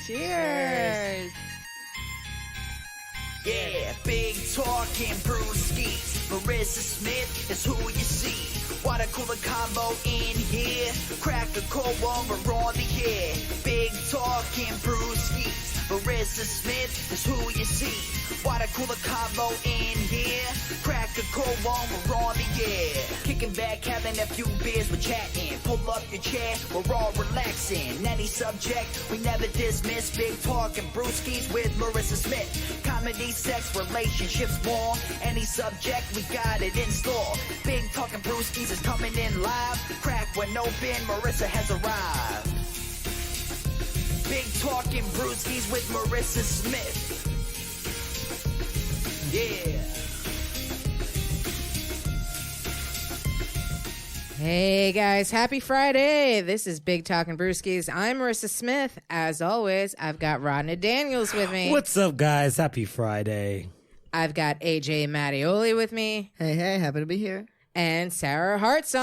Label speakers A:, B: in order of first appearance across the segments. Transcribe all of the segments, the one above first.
A: Cheers.
B: Yeah, big talking brewskis. Marissa Smith is who you see. Water cooler combo in here. Crack a cold one, we're on the air. Big talking brewskis. Marissa Smith is who you see. Water cooler combo in here. Crack a cold one, we're on the air. Kicking back, having a few beers, we're chatting. Pull up your chair, we're all relaxing. Any subject, we never dismiss. Big talking brewskis with Marissa Smith. Comedy, sex, relationships, more. Any subject, we got it in store. Big talking brewskis is coming in live. Crack when open, Marissa has arrived. Big talking brewskis with Marissa Smith. Yeah.
A: Hey guys, happy Friday. This is Big Talking Brewskis. I'm Marissa Smith. As always, I've got Rodney Daniels with me.
C: What's up, guys? Happy Friday.
A: I've got AJ Mattioli with me.
D: Hey, happy to be here.
A: And Sarah Hartzong.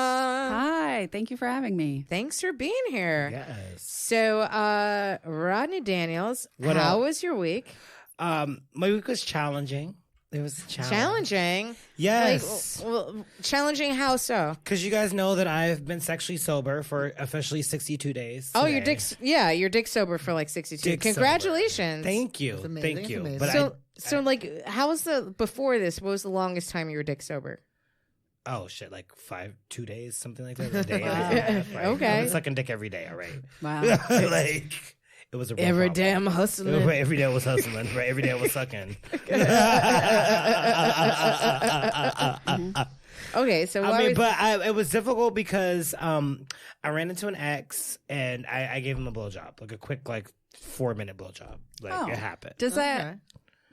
E: Hi, thank you for having me.
A: Thanks for being here.
C: Yes.
A: So, Rodney Daniels,
C: What
A: how
C: up?
A: was your week?
C: My week was challenging. It was a challenge.
A: Challenging?
C: Yes.
A: Well, challenging how so?
C: Because you guys know that I've been sexually sober for officially 62 days.
A: Oh,
C: today.
A: your dick's sober for like 62.
C: Dick sober.
A: Congratulations.
C: Thank you.
D: amazing,
C: Thank
D: it's
C: you.
D: amazing.
C: But
A: So, like, how was before this, what was the longest time you were dick sober?
C: oh shit, like 2 days, something like that. A day and a
E: Wow.
C: half, right?
A: Okay.
C: I'm sucking dick every day, all right?
E: Wow.
C: Like, it was a real
A: Every
C: problem.
A: day I'm hustling.
C: Right, every day I was hustling. Right, every day I was sucking.
A: Okay, so
C: I mean, but it was difficult because I ran into an ex and I gave him a blowjob, like a quick, like 4-minute blowjob. Like
E: Oh.
C: it happened.
E: Does that?
D: Okay.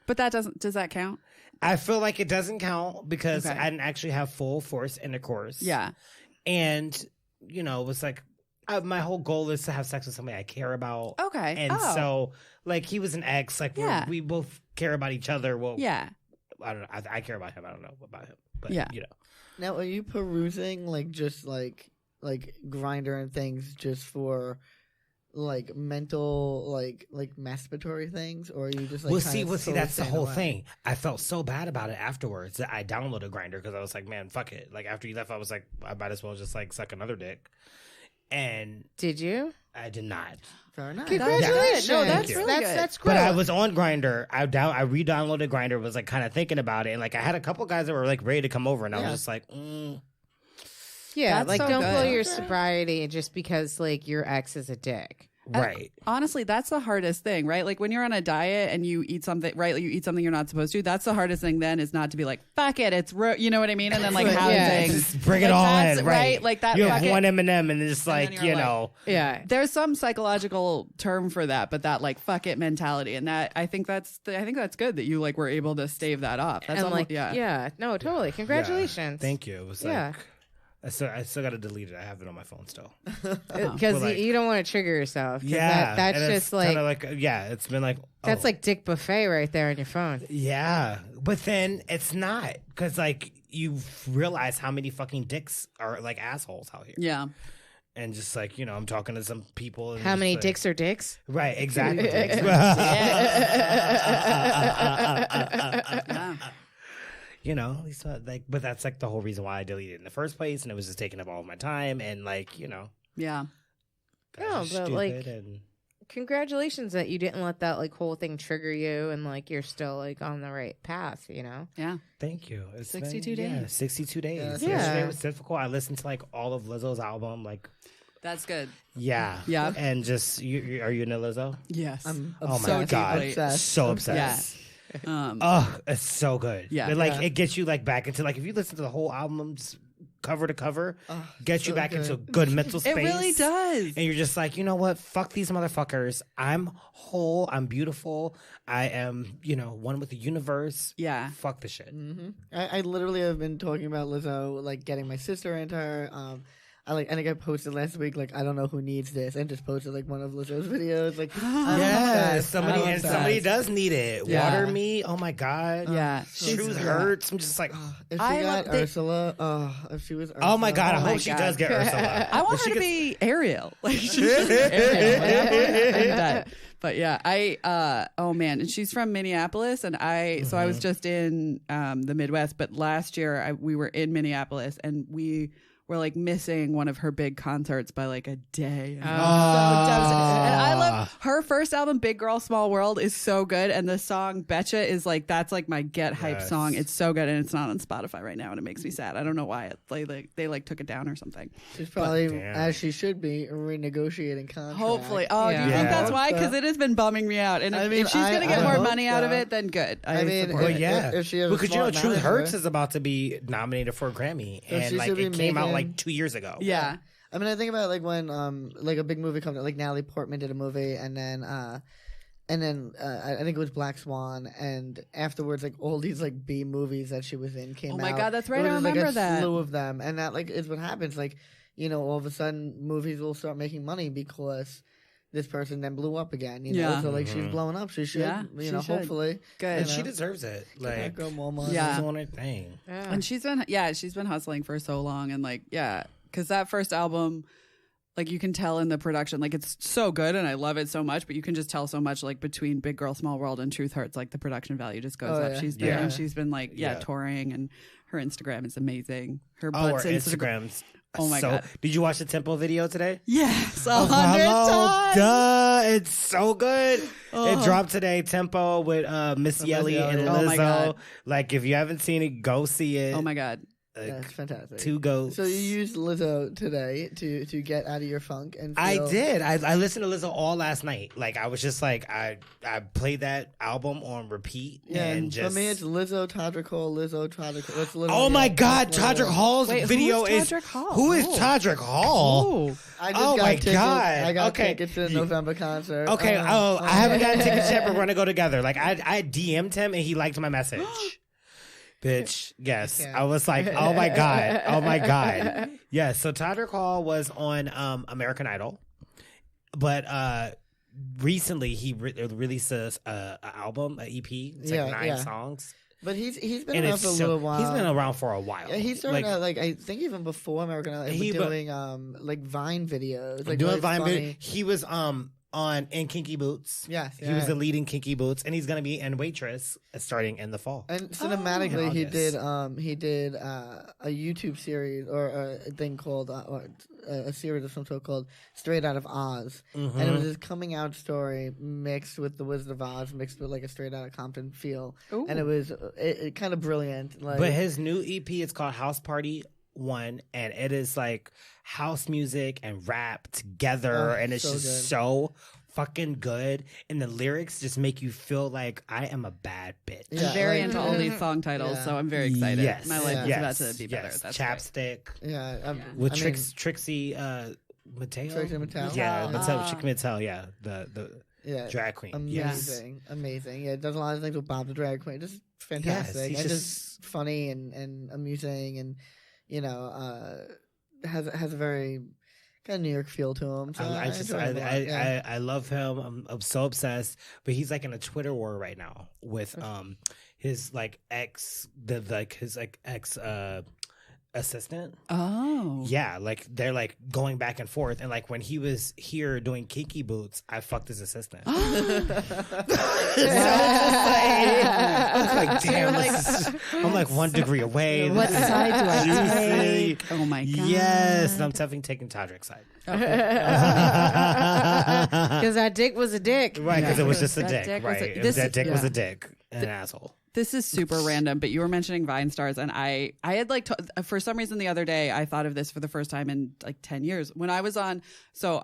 E: But that doesn't. Does that count?
C: I feel like it doesn't count because
E: Okay.
C: I didn't actually have full force intercourse.
E: Yeah.
C: And, you know, it was like my whole goal is to have sex with somebody I care about.
E: Okay.
C: And
E: Oh.
C: so, like, he was an ex. Like,
E: Yeah.
C: we both care about each other. Well,
E: Yeah.
C: I don't know. I care about him. I don't know about him. But,
E: Yeah.
C: you know.
D: Now, are you perusing just like Grinder and things just for like mental like masturbatory things, or are you just like
C: Well,
D: kinda
C: see,
D: slowly
C: that's the
D: staying
C: whole
D: away?
C: thing. I felt so bad about it afterwards that I downloaded Grinder because I was like, man, fuck it. Like after you left, I was like, I might as well just like suck another dick, and
A: did you?
C: I did not.
D: Very nice.
A: Congratulations.
E: No,
C: Thank
E: that's
C: you.
E: really
A: that's
E: good.
A: that's great.
C: But I was on Grinder. I re-downloaded Grinder. Was like kind of thinking about it, and like I had a couple guys that were like ready to come over, and I
D: Yeah.
C: was just like,
A: yeah,
E: That's
A: like
E: so
A: don't
E: good.
A: blow your
D: Okay.
A: sobriety just because like your ex is a dick.
C: right.
E: Honestly, that's the hardest thing, right? Like when you're on a diet and you eat something, right? Like you eat something you're not supposed to. That's the hardest thing. Then is not to be like, fuck it, it's you know what I mean? And then like
A: Yeah.
E: housing,
C: Just bring it
E: Like,
C: all
E: that's-
C: in,
E: right? Like that.
C: You have
E: fuck it.
C: one M&M, and it's
E: then
C: like
E: you're
C: you
E: like-
C: know.
A: Yeah.
E: There's some psychological term for that, but that like fuck it mentality, and that I think that's good that you like were able to stave that off. That's
A: And
E: almost,
A: like
E: yeah.
A: no, totally. Congratulations.
C: Thank you. It was
A: Yeah.
C: like I still got to delete it. I have it on my phone still.
A: Because
C: Well, like-
A: you don't want to trigger yourself. 'Cause
C: Yeah,
A: that's
C: and it's
A: just like
C: kinda yeah. It's been like
A: that's
C: oh.
A: like Dick Buffet right there on your phone.
C: Yeah, but then it's not because like you realize how many fucking dicks are like assholes out here,
E: Yeah.
C: and just like you know, I'm talking to some people. And
A: How
C: just,
A: many
C: like-
A: dicks are dicks?
C: Right, exactly.
E: Yeah.
C: You know, at least, like, but that's like the whole reason why I deleted it in the first place, and it was just taking up all of my time, and like you know,
E: Yeah.
C: guys
A: No,
C: are
A: but,
C: stupid
A: like,
C: and
A: Congratulations that you didn't let that like whole thing trigger you and like you're still like on the right path, you know?
E: Yeah.
C: thank you. It's
E: 62
C: been, Yeah,
E: days.
C: 62 days.
D: Yeah.
C: Yesterday was difficult. I listened to like all of Lizzo's album, like.
E: That's good.
C: Yeah.
E: Yeah.
C: And just, are you into Lizzo?
E: Yes.
D: I'm
C: Oh
D: obsessed.
C: my God.
D: Obsessed.
C: So obsessed.
E: Yeah.
C: Oh, it's so good.
E: Yeah.
C: It, like,
D: Yeah.
C: it gets you like back into like, if you listen to the whole album just cover to cover,
D: Oh,
C: gets you
D: so
C: back
D: good.
C: into a good mental space.
E: It really does.
C: And you're just like, you know what? Fuck these motherfuckers. I'm whole. I'm beautiful. I am, you know, one with the universe.
E: Yeah.
C: Fuck the shit.
D: I literally have been talking about Lizzo, like getting my sister into her. I think I posted last week like I don't know who needs this, and just posted like one of Lizzo's videos. Like
C: Yes,
D: I'm
C: somebody
D: obsessed.
C: does need it.
E: Yeah.
C: Water me. Oh my god.
E: Yeah.
C: Truth hurts. I'm just like,
D: If she
E: I
D: got
E: love the-
D: Ursula, if she was Ursula,
C: oh my god. I
E: Oh
C: hope
E: my
C: she
E: God.
C: does get Ursula.
E: I want
C: If she
E: her to
C: gets-
E: be Ariel. Like she's just Ariel. I'm dead. But yeah, oh man, and she's from Minneapolis, and so I was just in the Midwest, but last year we were in Minneapolis, and we were like missing one of her big concerts by like a day. And I was so devastated. And I love her first album, Big Girl Small World, is so good, and the song Betcha is like that's like my get hype
C: Yes.
E: song. It's so good, and it's not on Spotify right now, and it makes me sad. I don't know why they took it down or something.
D: she's probably
C: damn.
D: as she should be renegotiating contract.
E: Hopefully. Oh, do you
A: Yeah.
E: think that's
C: Yeah.
E: why? Because it has been bumming me out. And
D: I
E: if
D: mean,
E: she's going to get
D: I
E: more
D: hope
E: money out of
D: so.
E: it, then good.
D: I mean,
E: support
C: Well,
E: it.
C: yeah.
D: if she has a
C: because you know,
D: smart
C: Truth
D: manager.
C: Hurts is about to be nominated for a Grammy,
D: So
C: and
D: she
C: like
D: should be
C: it came out
D: making-
C: like 2 years ago.
E: Yeah.
D: I mean, I think about like when like a big movie comes out, like Natalie Portman did a movie, and then I think it was Black Swan, and afterwards like all these like B movies that she was in came out.
E: Oh my God, that's right,
D: There
E: I
D: was, like,
E: remember
D: a
E: that.
D: slew of them, and that like is what happens. Like all of a sudden movies will start making money because this person then blew up again.
E: Yeah.
D: So like she's blowing up. She should.
E: Yeah, she should.
D: Hopefully.
E: Good.
C: And
D: You
C: she
D: know?
C: deserves it.
D: That
C: Like,
D: girl more money.
E: Yeah.
C: she's on her thing.
E: And she's been hustling for so long. And like, yeah, because that first album, like you can tell in the production, like it's so good and I love it so much, but you can just tell so much like between Big Girl Small World and Truth Hurts, like the production value just goes
D: Oh,
E: up.
D: yeah.
E: She's been like,
C: Yeah.
E: touring, and her Instagram is amazing. Her
C: Oh, her
E: butts
C: Instagrams.
E: Oh my God.
C: Did you watch the Tempo video today?
E: Yes,
C: Oh,
E: 100 times.
C: Duh. It's so good.
E: Oh.
C: It dropped today. Tempo with Miss Yelly and
D: Yelly.
C: Lizzo.
E: Oh my God.
C: Like, if you haven't seen it, go see it.
E: Oh my God.
C: Like,
D: Yeah, it's fantastic.
C: two goats.
D: So you used Lizzo today to get out of your funk, and
C: I
D: feel-
C: did. I listened to Lizzo all last night. Like, I was just like, I played that album on repeat
D: Yeah,
C: and
D: for
C: just.
D: me it's Lizzo, Todrick Hall, Lizzo, Todrick. That's literally
C: Oh my
D: it.
C: God,
D: That's literally
C: Todrick
D: it.
C: Hall's
E: Wait,
C: video
E: who's
C: is.
E: Todrick Hall?
C: Who is
E: Oh.
C: Todrick Hall?
E: Oh,
D: I just
C: Oh
D: got
C: my
D: tickets.
C: God.
D: I got
C: Okay.
D: tickets to the November concert.
C: Okay, I haven't gotten tickets yet, but we're gonna go together. Like I DM'd him and he liked my message. Bitch, yes.
D: can't.
C: I was like, oh my God. Oh my God. Yes, so Todrick Hall was on American Idol. But recently he released a album, an EP. It's like 9 songs.
D: But he's been
C: And
D: around
C: it's
D: for a
C: so,
D: little while.
C: he's been around for a while.
D: Yeah, he started
C: like,
D: out like I think even before American Idol, he
C: He
D: was
C: wa-
D: doing like Vine videos, like
C: doing
D: really
C: Vine
D: funny.
C: video. He was on in Kinky Boots.
D: Yes,
C: He was the lead in Kinky Boots, and he's gonna be in Waitress starting in the fall.
D: And cinematically, he
C: August.
D: did a YouTube series or a thing called or a series of some sort called Straight Out of Oz, and it was his coming out story mixed with the Wizard of Oz, mixed with like a Straight Out of Compton feel, and it was it kind of brilliant. Like,
C: But his new EP is called House Party 1, and it is like house music and rap together,
D: Oh,
C: and it's
D: so
C: just
D: good.
C: so fucking good. And the lyrics just make you feel like I am a bad bitch.
D: Yeah,
E: I'm very
D: like-
E: into all these song titles,
D: Yeah.
E: so I'm very excited.
C: Yes,
E: My life
C: yes,
E: is about to be better.
C: yes.
E: That's great.
C: Chapstick
D: yeah,
C: with
D: I mean,
C: Trixie Mattel.
D: Trixie Mattel.
C: Yeah,
D: Ah.
C: Mattel, Trixie Mattel. Yeah, the
D: yeah,
C: drag queen. Yes.
D: amazing. Yeah, does a lot of things with Bob the Drag Queen. Just fantastic.
C: he's
D: and
C: just-
D: just funny and amusing, and has a very kind of New York feel to him. So
C: I
D: enjoy him a lot, yeah.
C: I love him. I'm so obsessed. But he's like in a Twitter war right now with his like ex assistant.
E: Oh.
C: Yeah, like they're like going back and forth, and like when he was here doing Kinky Boots, I fucked his assistant. So it's just like, I'm like, damn, I'm like 1 degree away.
A: What
C: This is
A: side do I
C: juicy.
A: take?
E: Oh my God.
C: Yes, and I'm definitely taking Todrick's side.
A: Because that dick was a dick.
C: Right, because it was just a
E: That
C: dick,
E: dick was
C: right?
E: a- this-
C: That dick was
E: yeah.
C: a dick and an asshole.
E: This is super random, but you were mentioning Vine stars, and I had like for some reason the other day I thought of this for the first time in like 10 years when I was on. So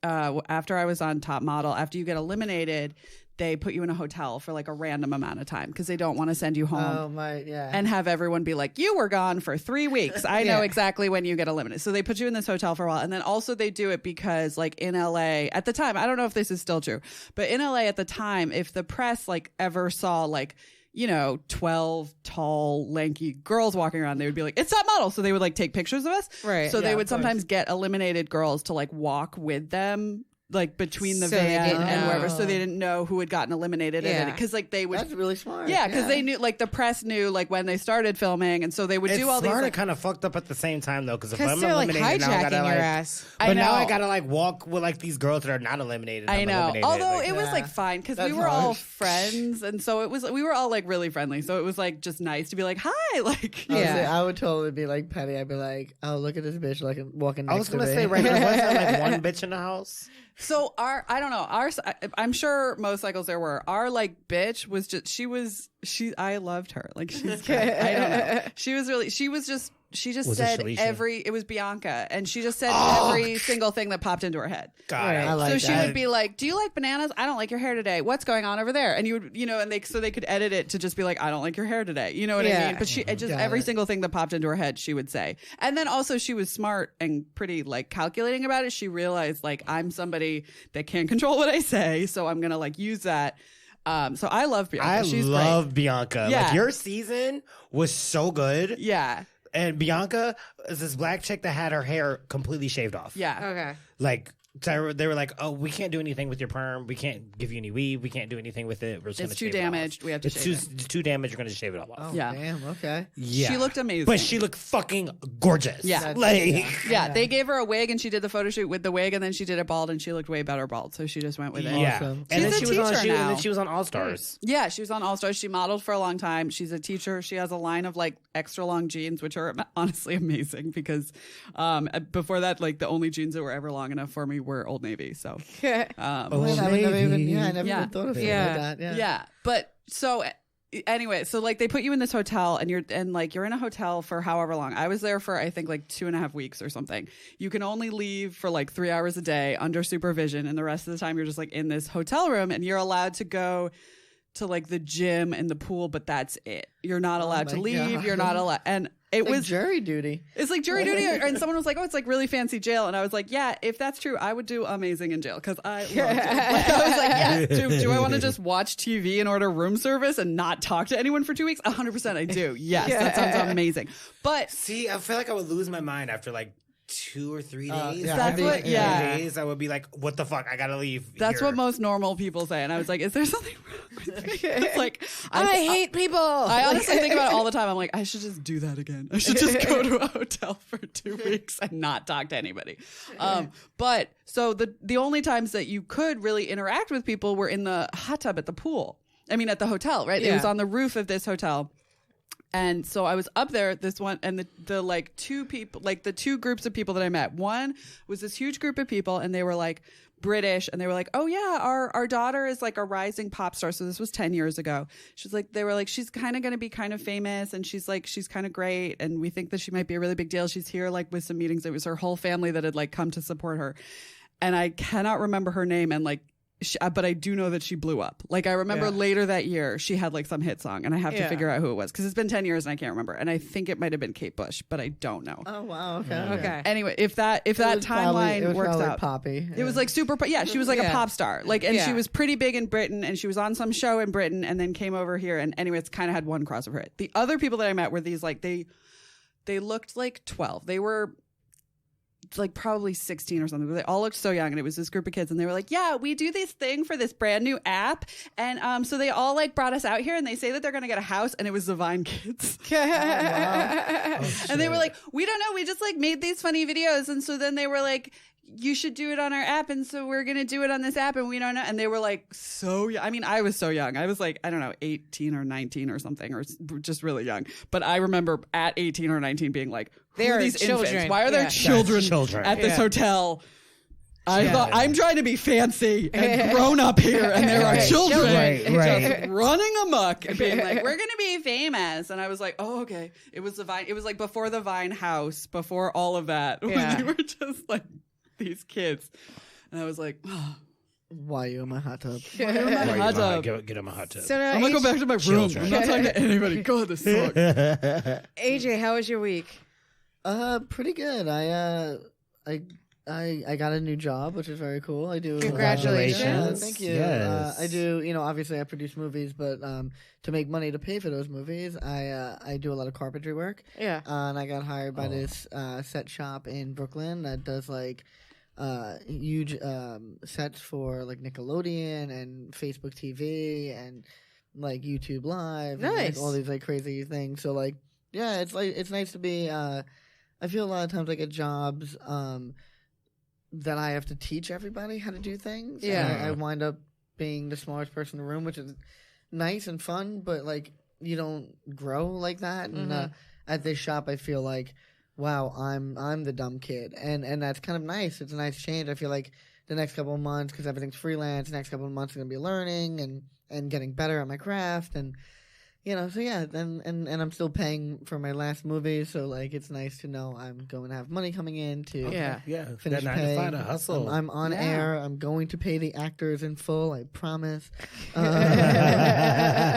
E: after I was on Top Model, after you get eliminated, they put you in a hotel for like a random amount of time because they don't want to send you home.
D: Oh my, yeah.
E: And have everyone be like, you were gone for 3 weeks. I know
D: Yeah.
E: exactly when you get eliminated. So they put you in this hotel for a while. And then also they do it because like in LA at the time, I don't know if this is still true, but in LA at the time, if the press like ever saw like, you know, 12 tall, lanky girls walking around, they would be like, it's top model. So they would like take pictures of us.
A: Right.
E: So
D: Yeah,
E: they
D: of
E: would sometimes get eliminated girls to like walk with them, like between the
A: So they
E: van
A: didn't
E: and
A: know.
E: wherever. So they didn't know who had gotten eliminated.
A: Yeah.
E: Because like they would.
D: That's really smart.
E: Yeah, because they knew, like the press knew, like when they started filming, and so they would
C: It's
E: do all these.
C: smart
E: Like,
C: and kind of fucked up at the same time though, because if I'm
A: Because they're like
C: eliminated, now I
A: hijacking
C: gotta,
A: your
C: like,
A: ass.
E: I
C: But now I
E: know.
C: gotta like walk with like these girls that are not eliminated.
E: I
C: I'm
E: know.
C: eliminated.
E: Although
C: Like,
E: it was
D: Yeah.
E: like fine because we
D: That's
E: were all
D: hard.
E: friends, and so it was. We were all like really friendly, so it was like just nice to be like, hi, like.
A: Yeah.
D: I would totally be like petty. I'd be like, "Oh, look at this bitch like walking."
C: I
D: Next
C: was gonna
D: to me.
C: say right now, wasn't like one bitch in the house?
E: So I don't know. I'm sure most cycles there were. Our like bitch was just, I loved her. Like she's good. I don't know. She just
C: Was it
E: said
C: Shalisha?
E: it was Bianca, and she just said
C: Oh,
E: every single thing that popped into her head.
C: God,
A: Right.
D: I like
E: So she
D: that.
E: would be like, "Do you like bananas? I don't like your hair today. What's going on over there?" And you would, you know, and they could edit it to just be like, "I don't like your hair today." You know what I
A: Yeah.
E: mean? But it just
D: Got
E: every
D: it.
E: single thing that popped into her head, she would say. And then also she was smart and pretty like calculating about it. She realized like I'm somebody that can't control what I say, so I'm gonna like use that. So I love Bianca.
C: I
E: She's
C: love Bianca.
E: Yeah.
C: Like your season was so good.
E: great. Yeah,
C: And Bianca is this black chick that had her hair completely shaved off.
E: yeah.
A: Okay.
C: Like they were like, oh, we can't do anything with your perm. We can't give you any weave. We can't do anything with it. We're just
E: It's
C: gonna
E: too
C: shave it off.
E: damaged. We have to
C: It's
E: shave it.
C: too damaged. You're gonna shave it all off.
D: Oh,
E: Yeah.
D: damn. Okay.
C: Yeah.
E: She looked amazing.
C: But she looked fucking gorgeous.
E: Yeah.
C: Like
E: Yeah, they gave her a wig and she did the photo shoot with the wig, and then she did it bald, and she looked way better bald. So she just went with it.
C: yeah.
D: Awesome.
C: And then
E: She's
C: she
E: a
C: was on
E: teacher
C: and
E: now.
C: then she was on All Stars.
E: Yeah, she was on All Stars. She modeled for a long time. She's a teacher. She has a line of like extra long jeans, which are honestly amazing because before that, like the only jeans that were ever long enough for me were Old Navy. So
D: Wait, I never even thought of it
E: Yeah.
D: like that.
E: yeah. But so anyway, so like they put you in this hotel and you're in a hotel for however long. I was there for I think like 2.5 weeks or something. You can only leave for like 3 hours a day under supervision, and the rest of the time you're just like in this hotel room, and you're allowed to go to like the gym and the pool, but that's it. You're not allowed to
D: my
E: leave.
D: God.
E: You're not allowed. And it
D: Like
E: was
D: jury duty.
E: it's like jury duty, and someone was like, "Oh, it's like really fancy jail," and I was like, "Yeah, if that's true, I would do amazing in jail because I loved it." Like, I was like, "Yeah, do I want to just watch TV and order room service and not talk to anyone for 2 weeks? 100%, I do. Yes, that sounds amazing." But
C: See, I feel like I would lose my mind after like 2 or 3 days.
D: yeah,
E: That's
D: I'd be-
E: what- yeah.
C: 3 days, I would be like, what the fuck? I gotta leave.
E: that's
C: here.
E: what most normal people say, and I was like, "Is there something wrong with me?" It's like
A: I hate people.
E: I honestly think about it all the time. I'm like, I should just do that again. I should just go to a hotel for 2 weeks and not talk to anybody. But so the only times that you could really interact with people were in the hot tub at the pool. I mean, at the hotel, right? It was
A: Yeah.
E: on the roof of this hotel. And so I was up there, this one, and the like two people, like the two groups of people that I met. One was this huge group of people, and they were like British, and they were like, "Oh yeah, our daughter is like a rising pop star." So this was 10 years ago. They were like, "She's kind of going to be kind of famous, and she's kind of great, and we think that she might be a really big deal. She's here like with some meetings." It was her whole family that had like come to support her, and I cannot remember her name, and like. But I do know that she blew up. Like I remember later that year, she had like some hit song, and I have to figure out who it was because it's been 10 years and I can't remember. And I think it might have been Kate Bush, but I don't know.
D: Oh wow. Okay.
A: Okay.
E: Anyway, if that
D: It was
E: timeline
D: it was
E: works
D: probably
E: out,
D: Poppy.
E: it was like super. Yeah, she was like a
A: Yeah.
E: pop star. Like, and
A: Yeah.
E: she was pretty big in Britain, and she was on some show in Britain, and then came over here. And anyway, it's kind of had one crossover hit. The other people that I met were these like they looked like 12. They were like probably 16 or something, but they all looked so young, and it was this group of kids, and they were like, "Yeah, we do this thing for this brand new app," and so they all like brought us out here, and they say that they're gonna get a house, and it was the Vine Kids. And they were like, "We don't know, we just like made these funny videos," and so then they were like, "You should do it on our app," and so we're gonna do it on this app, and we don't know. And they were like so young. I mean, I was so young. I was like, I don't know, 18 or 19 or something, or just really young. But I remember at 18 or 19 being like, "Who
A: They
E: are
A: are
E: these
A: children.
E: infants? Why are there
A: Yeah.
E: children,
C: Children.
E: at this
A: Yeah.
E: hotel?" I thought I'm trying to be fancy and grown up here, and there are
C: Right.
E: children
C: Right, right.
E: just running amok and being like, "We're gonna be famous." And I was like, "Oh, okay." It was the Vine. It was like before the Vine house, before all of that.
A: Yeah.
E: When you were just like these kids, and I was like, oh,
D: Why you in my hot tub?
C: Right,
E: hot tub.
C: Get him a hot tub.
A: So now,
E: I'm gonna go back to my room.
C: Children.
E: I'm not talking to anybody. God, this sucks.
A: AJ, how was your week?
D: Pretty good. I I got a new job, which is very cool. I do.
A: Congratulations.
D: Thank you.
C: Yes.
D: I do. Obviously, I produce movies, but to make money to pay for those movies, I do a lot of carpentry work.
A: Yeah.
D: And I got hired by this set shop in Brooklyn that does like huge sets for like Nickelodeon and Facebook TV and like YouTube Live. And,
A: Nice.
D: like, all these like crazy things. So like, yeah, it's nice to be. I feel a lot of times I get jobs that I have to teach everybody how to do things.
A: Yeah.
D: And I wind up being the smartest person in the room, which is nice and fun, but like you don't grow like that. And at this shop, I feel like, wow, I'm the dumb kid, and that's kind of nice. It's a nice change. I feel like the next couple of months, because everything's freelance, the next couple of months I'm gonna be learning and getting better at my craft, and so yeah, and I'm still paying for my last movie, so like it's nice to know I'm going to have money coming in to
A: Yeah.
C: Yeah,
D: finish
C: that 9 to
D: paying.
C: 5 to hustle.
D: I'm on
E: Yeah.
D: air. I'm going to pay the actors in full. I promise. It's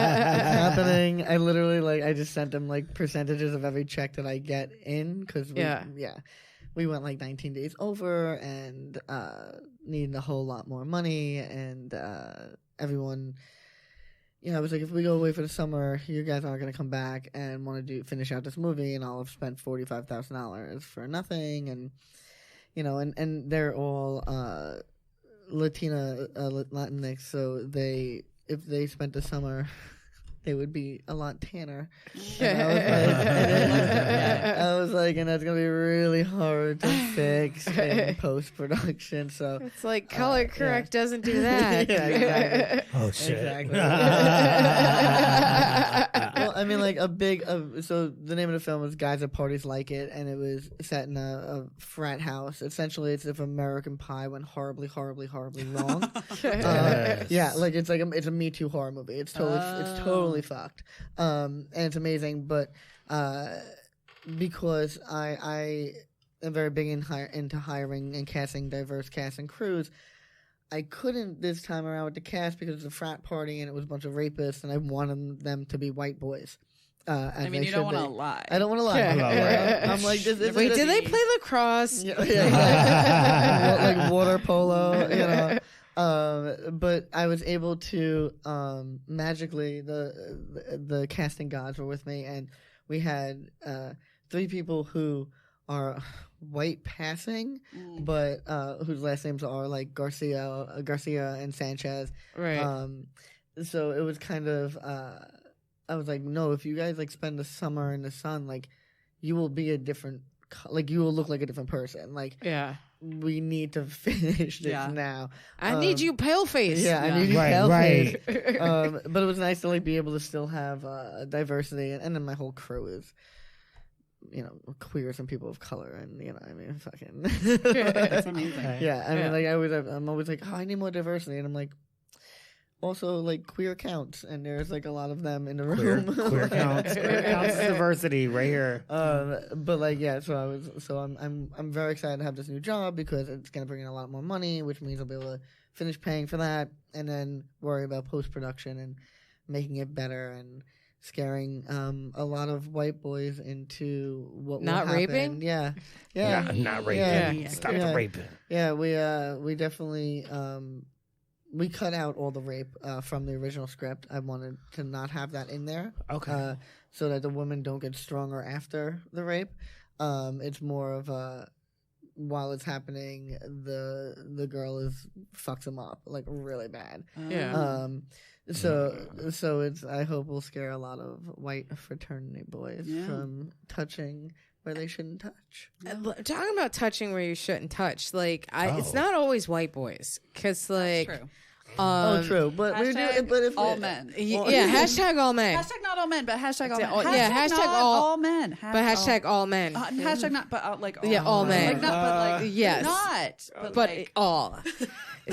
D: happening. I literally I just sent them like percentages of every check that I get in because we went like 19 days over and needed a whole lot more money and everyone. I was like, if we go away for the summer, you guys aren't going to come back and want to finish out this movie, and I'll have spent $45,000 for nothing, and and they're all Latinx, so if they spent the summer, they would be a lot tanner. And I was like, and that's gonna be really hard to fix in post production. So
A: It's like color correct doesn't do that.
D: Yeah, exactly.
C: Oh shit!
D: Exactly. Well, I mean, like a big. So the name of the film was "Guys at Parties Like It," and it was set in a frat house. Essentially, it's if American Pie went horribly, horribly, horribly wrong.
C: Yes.
D: Yeah, like it's it's a Me Too horror movie. It's totally fucked, and it's amazing. But because I am very big into hiring and casting diverse cast and crews. I couldn't this time around with the cast because it's a frat party and it was a bunch of rapists, and I wanted them to be white boys.
E: I mean, you don't want to lie.
D: I don't want to lie.
A: Yeah.
D: I'm like, this isn't
A: Wait,
D: a-
A: did they play lacrosse?
D: Yeah. Like water polo, but I was able to magically the casting gods were with me, and we had 3 people who are white passing, but whose last names are like Garcia and Sanchez.
A: Right.
D: So it was kind of I was like, no, if you guys like spend the summer in the sun, like you will be a different, like you will look like a different person. Like
A: Yeah.
D: we need to finish this now.
A: I need you pale face.
D: Yeah, I need you
C: Right,
D: pale
C: right.
D: face. But it was nice to like be able to still have diversity, and then my whole crew is, queers and people of color, and I mean, fucking.
E: That's amazing.
D: Yeah, I mean,
A: Yeah.
D: like I'm always like, oh, I need more diversity, and I'm like, also like queer counts, and there's like a lot of them in the room.
C: Queer counts. Queer counts diversity right here.
D: But like yeah, I'm very excited to have this new job because it's gonna bring in a lot more money, which means I'll be able to finish paying for that and then worry about post production and making it better and scaring a lot of white boys into what
A: Not
D: will happen.
A: raping?
D: Yeah.
C: Not raping.
D: Yeah.
C: Stop
D: Yeah.
C: the raping.
D: Yeah, we definitely we cut out all the rape from the original script. I wanted to not have that in there.
C: Okay.
D: So that the women don't get stronger after the rape. It's more of a while it's happening, the girl fucks him up like really bad.
A: Yeah.
D: So it's I hope we'll scare a lot of white fraternity boys
E: Yeah.
D: from touching where they shouldn't touch.
A: Talking about touching where you shouldn't touch, like it's
C: Oh.
A: not always white boys, because like,
E: True.
D: True, but we do.
E: Hashtag
D: But if
E: all men.
A: yeah, hashtag all men,
E: Hashtag not all men, but hashtag all men.
A: all- yeah, hashtag
E: not
A: all-
E: all men.
A: but hashtag all men.
E: Hashtag not, but like all
A: Yeah, all men.
E: Like not, but like
A: Yes.
E: not.
A: But
E: like,
A: all.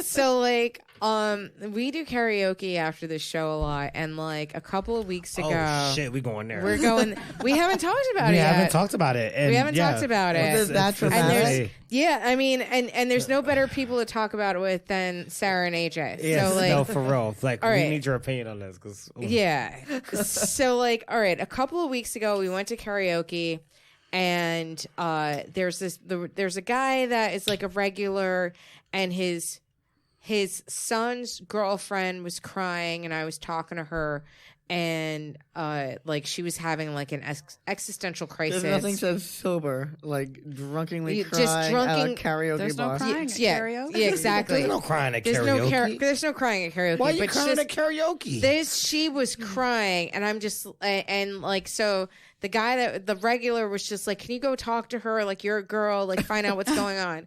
A: So like, we do karaoke after the show a lot, and like a couple of weeks ago,
C: Oh shit, we going there.
A: we're going. We haven't talked about
C: We
A: it
C: haven't
A: yet.
C: talked about it. And
A: We haven't talked about it.
D: Well, that's
C: it's
A: And there's,
C: fascinating.
A: yeah, I mean, and there's no better people to talk about it with than Sarah and AJ.
C: Yes,
A: So like,
C: no, for real. Like,
A: all
C: we
A: right.
C: need your opinion on this. Cause,
A: yeah. So like, all right, a couple of weeks ago we went to karaoke, and there's a guy that is like a regular, and his son's girlfriend was crying, and I was talking to her, and like she was having like an existential crisis.
D: There's nothing says sober, like drunkenly
A: Just
D: crying at a
A: drunken-
D: karaoke
E: There's no
D: bar.
E: crying at
A: Yeah,
E: karaoke.
A: yeah, exactly.
C: There's no crying at
A: There's
C: karaoke.
A: there's no crying at karaoke.
C: Why are you
A: but
C: crying
A: just-
C: at karaoke?
A: she was crying, and I'm just and like so the guy the regular was just like, can you go talk to her, like you're a girl, like find out what's going on.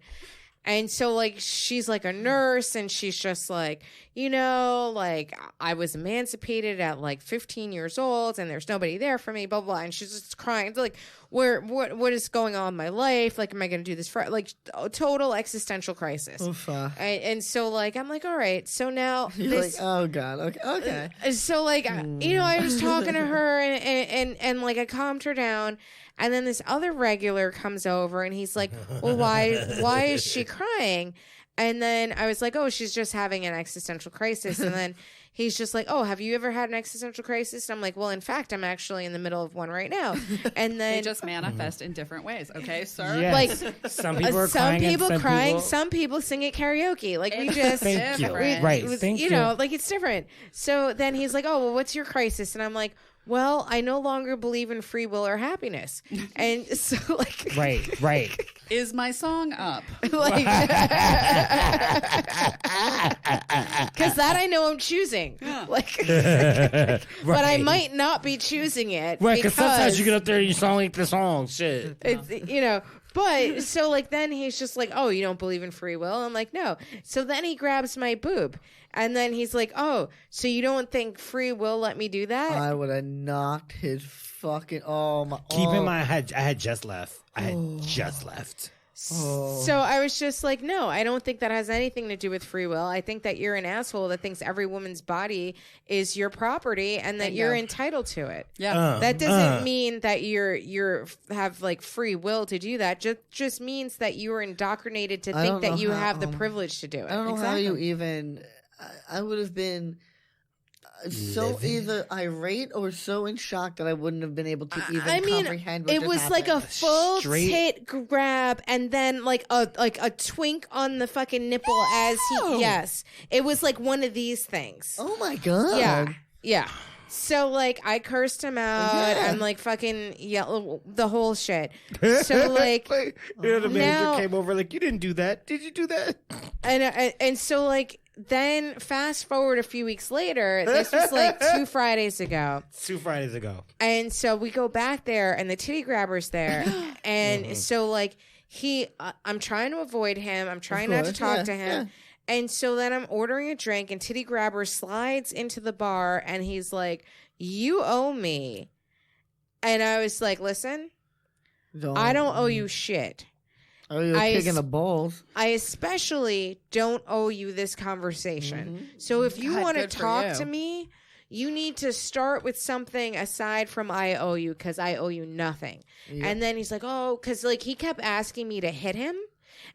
A: And so like she's like a nurse, and she's just like, like I was emancipated at like 15 years old, and there's nobody there for me, blah blah, and she's just crying. It's like, what is going on in my life? Like, am I going to do this for like total existential crisis?
D: Oof,
A: And so like I'm like, all right, so now
D: you're
A: this
D: like, oh god, okay.
A: so like I was talking to her, and like I calmed her down, and then this other regular comes over, and he's like, well, why is she crying? And then I was like, oh, she's just having an existential crisis. And then he's just like, oh, have you ever had an existential crisis? And I'm like, well, in fact, I'm actually in the middle of one right now. And then
E: They just manifest in different ways. Okay, sir?
C: Yes.
A: like,
C: some people are
A: some
C: crying.
A: people
C: and
A: crying,
C: people-
A: some people sing at karaoke. Like we just
C: Thank you.
E: different.
C: Right.
A: it was,
C: Thank you.
A: like it's different. So then he's like, oh, well, what's your crisis? And I'm like, well, I no longer believe in free will or happiness. And so like
C: Right.
E: Is my song up?
A: like because that I know I'm choosing. Like but I might not be choosing it.
C: Right, because sometimes you
A: because
C: get up there and you sound like the song. Shit.
A: it's but so like then he's just like, oh, you don't believe in free will? I'm like, no. So then he grabs my boob, and then he's like, oh, so you don't think free will let me do that?
D: I would have knocked his fucking
C: Keep in mind, I had just left.
A: So I was just like, no, I don't think that has anything to do with free will. I think that you're an asshole that thinks every woman's body is your property and that you're entitled to it.
E: Yeah.
A: That doesn't mean that you're have like free will to do that. Just means that you are indoctrinated to
D: I
A: think
D: don't
A: that
D: know
A: you
D: how-
A: have the privilege to do it.
D: I don't know
E: Exactly.
D: how you even. I would have been so
C: Living?
D: either irate or so in shock that I wouldn't have been able to even
A: I mean,
D: comprehend what
A: it
D: just
A: was like a
D: happened.
A: full
C: Straight-
A: tit grab, and then like a twink on the fucking nipple as he. Yes, it was like one of these things.
D: Oh my god!
A: Yeah. So like I cursed him out.
D: Yeah.
A: I'm like fucking yell the whole shit. So like
C: the manager
A: now-
C: came over like, you didn't do that. Did you do that?
A: and so like then fast forward a few weeks later. This was like 2 Fridays ago.
C: 2 Fridays ago.
A: And so we go back there, and the titty grabber's there, and
C: Mm-hmm.
A: so like I'm trying to avoid him. I'm trying not to
D: course,
A: talk
D: yeah,
A: to him. And so then I'm ordering a drink, and titty grabber slides into the bar, and he's like, "You owe me." And I was like, "Listen, I don't owe you shit.
D: Oh, you're
A: I
D: kicking
A: s-
D: the balls.
A: I especially don't owe you this conversation. So if you
E: God,
A: want to
E: good for
A: talk
E: you.
A: to me, you need to start with something aside from I owe you, because I owe you nothing." And then he's like, oh, because like he kept asking me to hit him.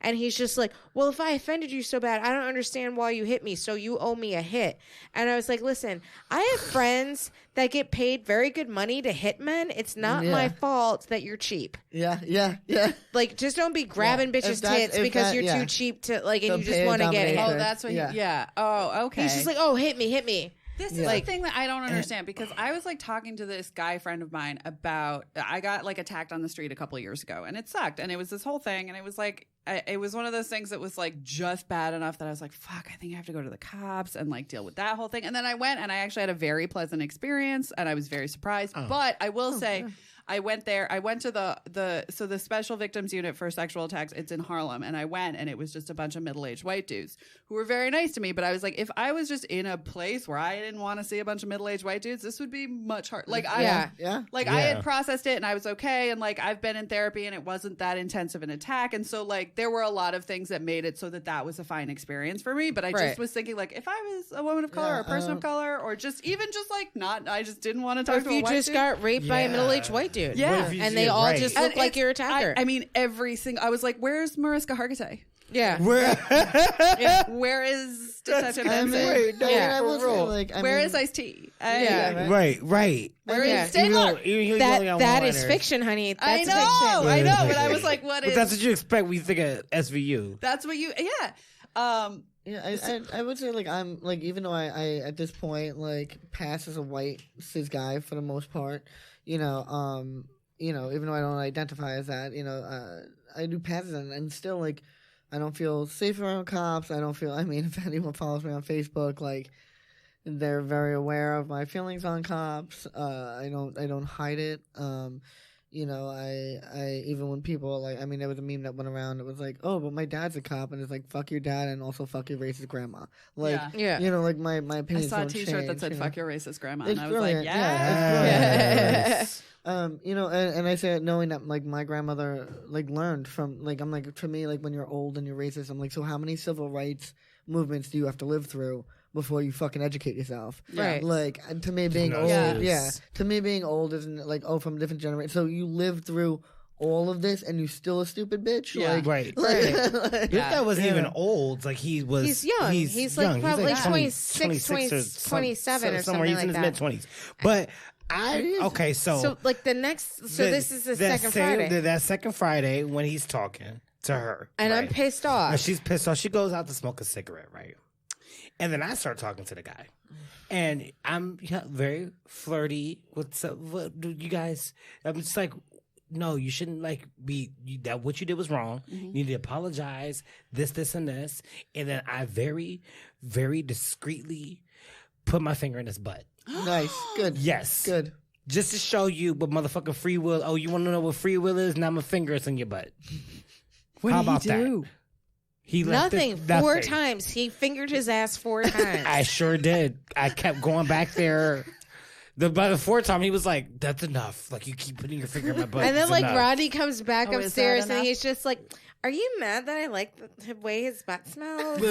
A: And he's just like, well, if I offended you so bad, I don't understand why you hit me. So you owe me a hit. And I was like, listen, I have friends that get paid very good money to hit men. It's not
D: Yeah.
A: my fault that you're cheap.
D: Yeah.
A: Like, just don't be grabbing
D: Yeah.
A: bitches'
D: If that's-
A: tits
D: if
A: because
D: that-
A: you're
D: yeah.
A: too cheap to like, and
D: The
A: you just
D: pay
A: want to get
D: dominator.
A: hit.
E: Oh, that's what
D: Yeah.
E: yeah. Oh, okay.
A: He's just like, oh, hit me.
E: This is
D: Yeah.
E: the thing that I don't understand, because I was like talking to this guy friend of mine about, I got like attacked on the street a couple of years ago, and it sucked, and it was this whole thing, and it was like it was one of those things that was like just bad enough that I was like, fuck, I think I have to go to the cops and like deal with that whole thing. And then I went, and I actually had a very pleasant experience, and I was very surprised. But I will say, I went there. I went to the special victims unit for sexual attacks. It's in Harlem, and I went, and it was just a bunch of middle-aged white dudes who were very nice to me. But I was like, if I was just in a place where I didn't want to see a bunch of middle-aged white dudes, this would be much harder. Like I
D: Yeah.
E: had processed it, and I was okay, and like I've been in therapy, and it wasn't that intense of an attack, and so like there were a lot of things that made it so that was a fine experience for me. But I
A: Right.
E: just was thinking, like, if I was a woman of color, or a person of color, or just even just like not, I just didn't want to
A: Or
E: talk
A: if
E: to a
A: you
E: white
A: just
E: dude.
A: got raped by a middle-aged white dude.
E: Yeah.
C: What if you-
A: And they
C: yeah,
A: all
C: right.
A: just
E: And
A: look like
E: it's-
A: your attacker.
E: I mean, every single. I was like, "Where's Mariska Hargitay?
A: yeah.
E: Where is Detective
D: I mean,
E: Benson?
D: no,
A: Yeah.
D: I will say, like,
E: Where
D: mean,
E: is Ice-T?
A: Yeah.
C: Right.
E: Where is
A: Yeah.
E: Taylor?
A: That is fiction, honey.
E: I
A: That's
E: know,
A: fiction.
E: I know, but I was like, "What
C: But
E: is?"
C: that's what you expect when you think of SVU.
E: That's what you. Yeah.
D: Yeah, I would say like I'm like even though I at this point like pass as a white cis guy for the most part, you know, even though I don't identify as that, I do pass as that, and still like I don't feel safe around cops. I don't feel. I mean, if anyone follows me on Facebook, like they're very aware of my feelings on cops. I don't hide it. I even when people like, I mean, there was a meme that went around. It was like, oh, but my dad's a cop, and it's like, fuck your dad, and also fuck your racist grandma. Like,
E: Yeah.
A: Yeah.
D: like my
E: I
D: opinions
E: saw a
D: don't
E: T-shirt that
D: change,
E: said
D: you know?
E: "Fuck your racist grandma,"
D: It's
E: and I was
D: brilliant.
E: like,
D: Yeah,
E: "Yeah."
D: And I say it knowing that like my grandmother like learned from like I'm like to me like when you're old and you're racist, I'm like, so how many civil rights movements do you have to live through before you fucking educate yourself?
A: Right.
D: Like to me being
C: No,
D: old,
C: yes.
D: to me being old isn't like from a different generation. So you lived through all of this and you still a stupid bitch.
E: Yeah.
D: Like,
C: Right.
D: like,
C: This guy wasn't
D: Yeah.
C: even old. Like he was.
A: He's young. He's like
C: young.
A: probably
C: like
A: 26, 27 or
C: somewhere.
A: something
C: He's
A: like
C: in his
A: that.
C: mid-20s. But okay,
A: So like the next, so this is the second Friday,
C: That second Friday when he's talking to her,
A: and I'm
C: right?
A: pissed
C: And
A: off.
C: she's pissed off. She goes out to smoke a cigarette, right? And then I start talking to the guy, and I'm very flirty. What do you guys? I'm just like, no, you shouldn't like be that. What you did was wrong. You need to apologize. This, and this. And then I very, very discreetly put my finger in his butt.
D: nice, good,
C: Yes,
D: good.
C: just to show you what motherfucking free will. Oh, you want to know what free will is? Now my finger is in your butt.
E: What
C: How
E: did
C: about
E: he
C: that?
E: do?
C: He left it-
A: Nothing. 4
C: nothing.
A: times. He fingered his ass 4 times.
C: I sure did. I kept going back there. By the fourth time, he was like, "That's enough. Like you keep putting your finger in my butt."
A: And then
C: It's
A: like
C: enough."
A: Rodney comes back
E: Oh, is that
A: upstairs and
E: enough?
A: he's just like, "Are you mad that I like the way his butt smells?"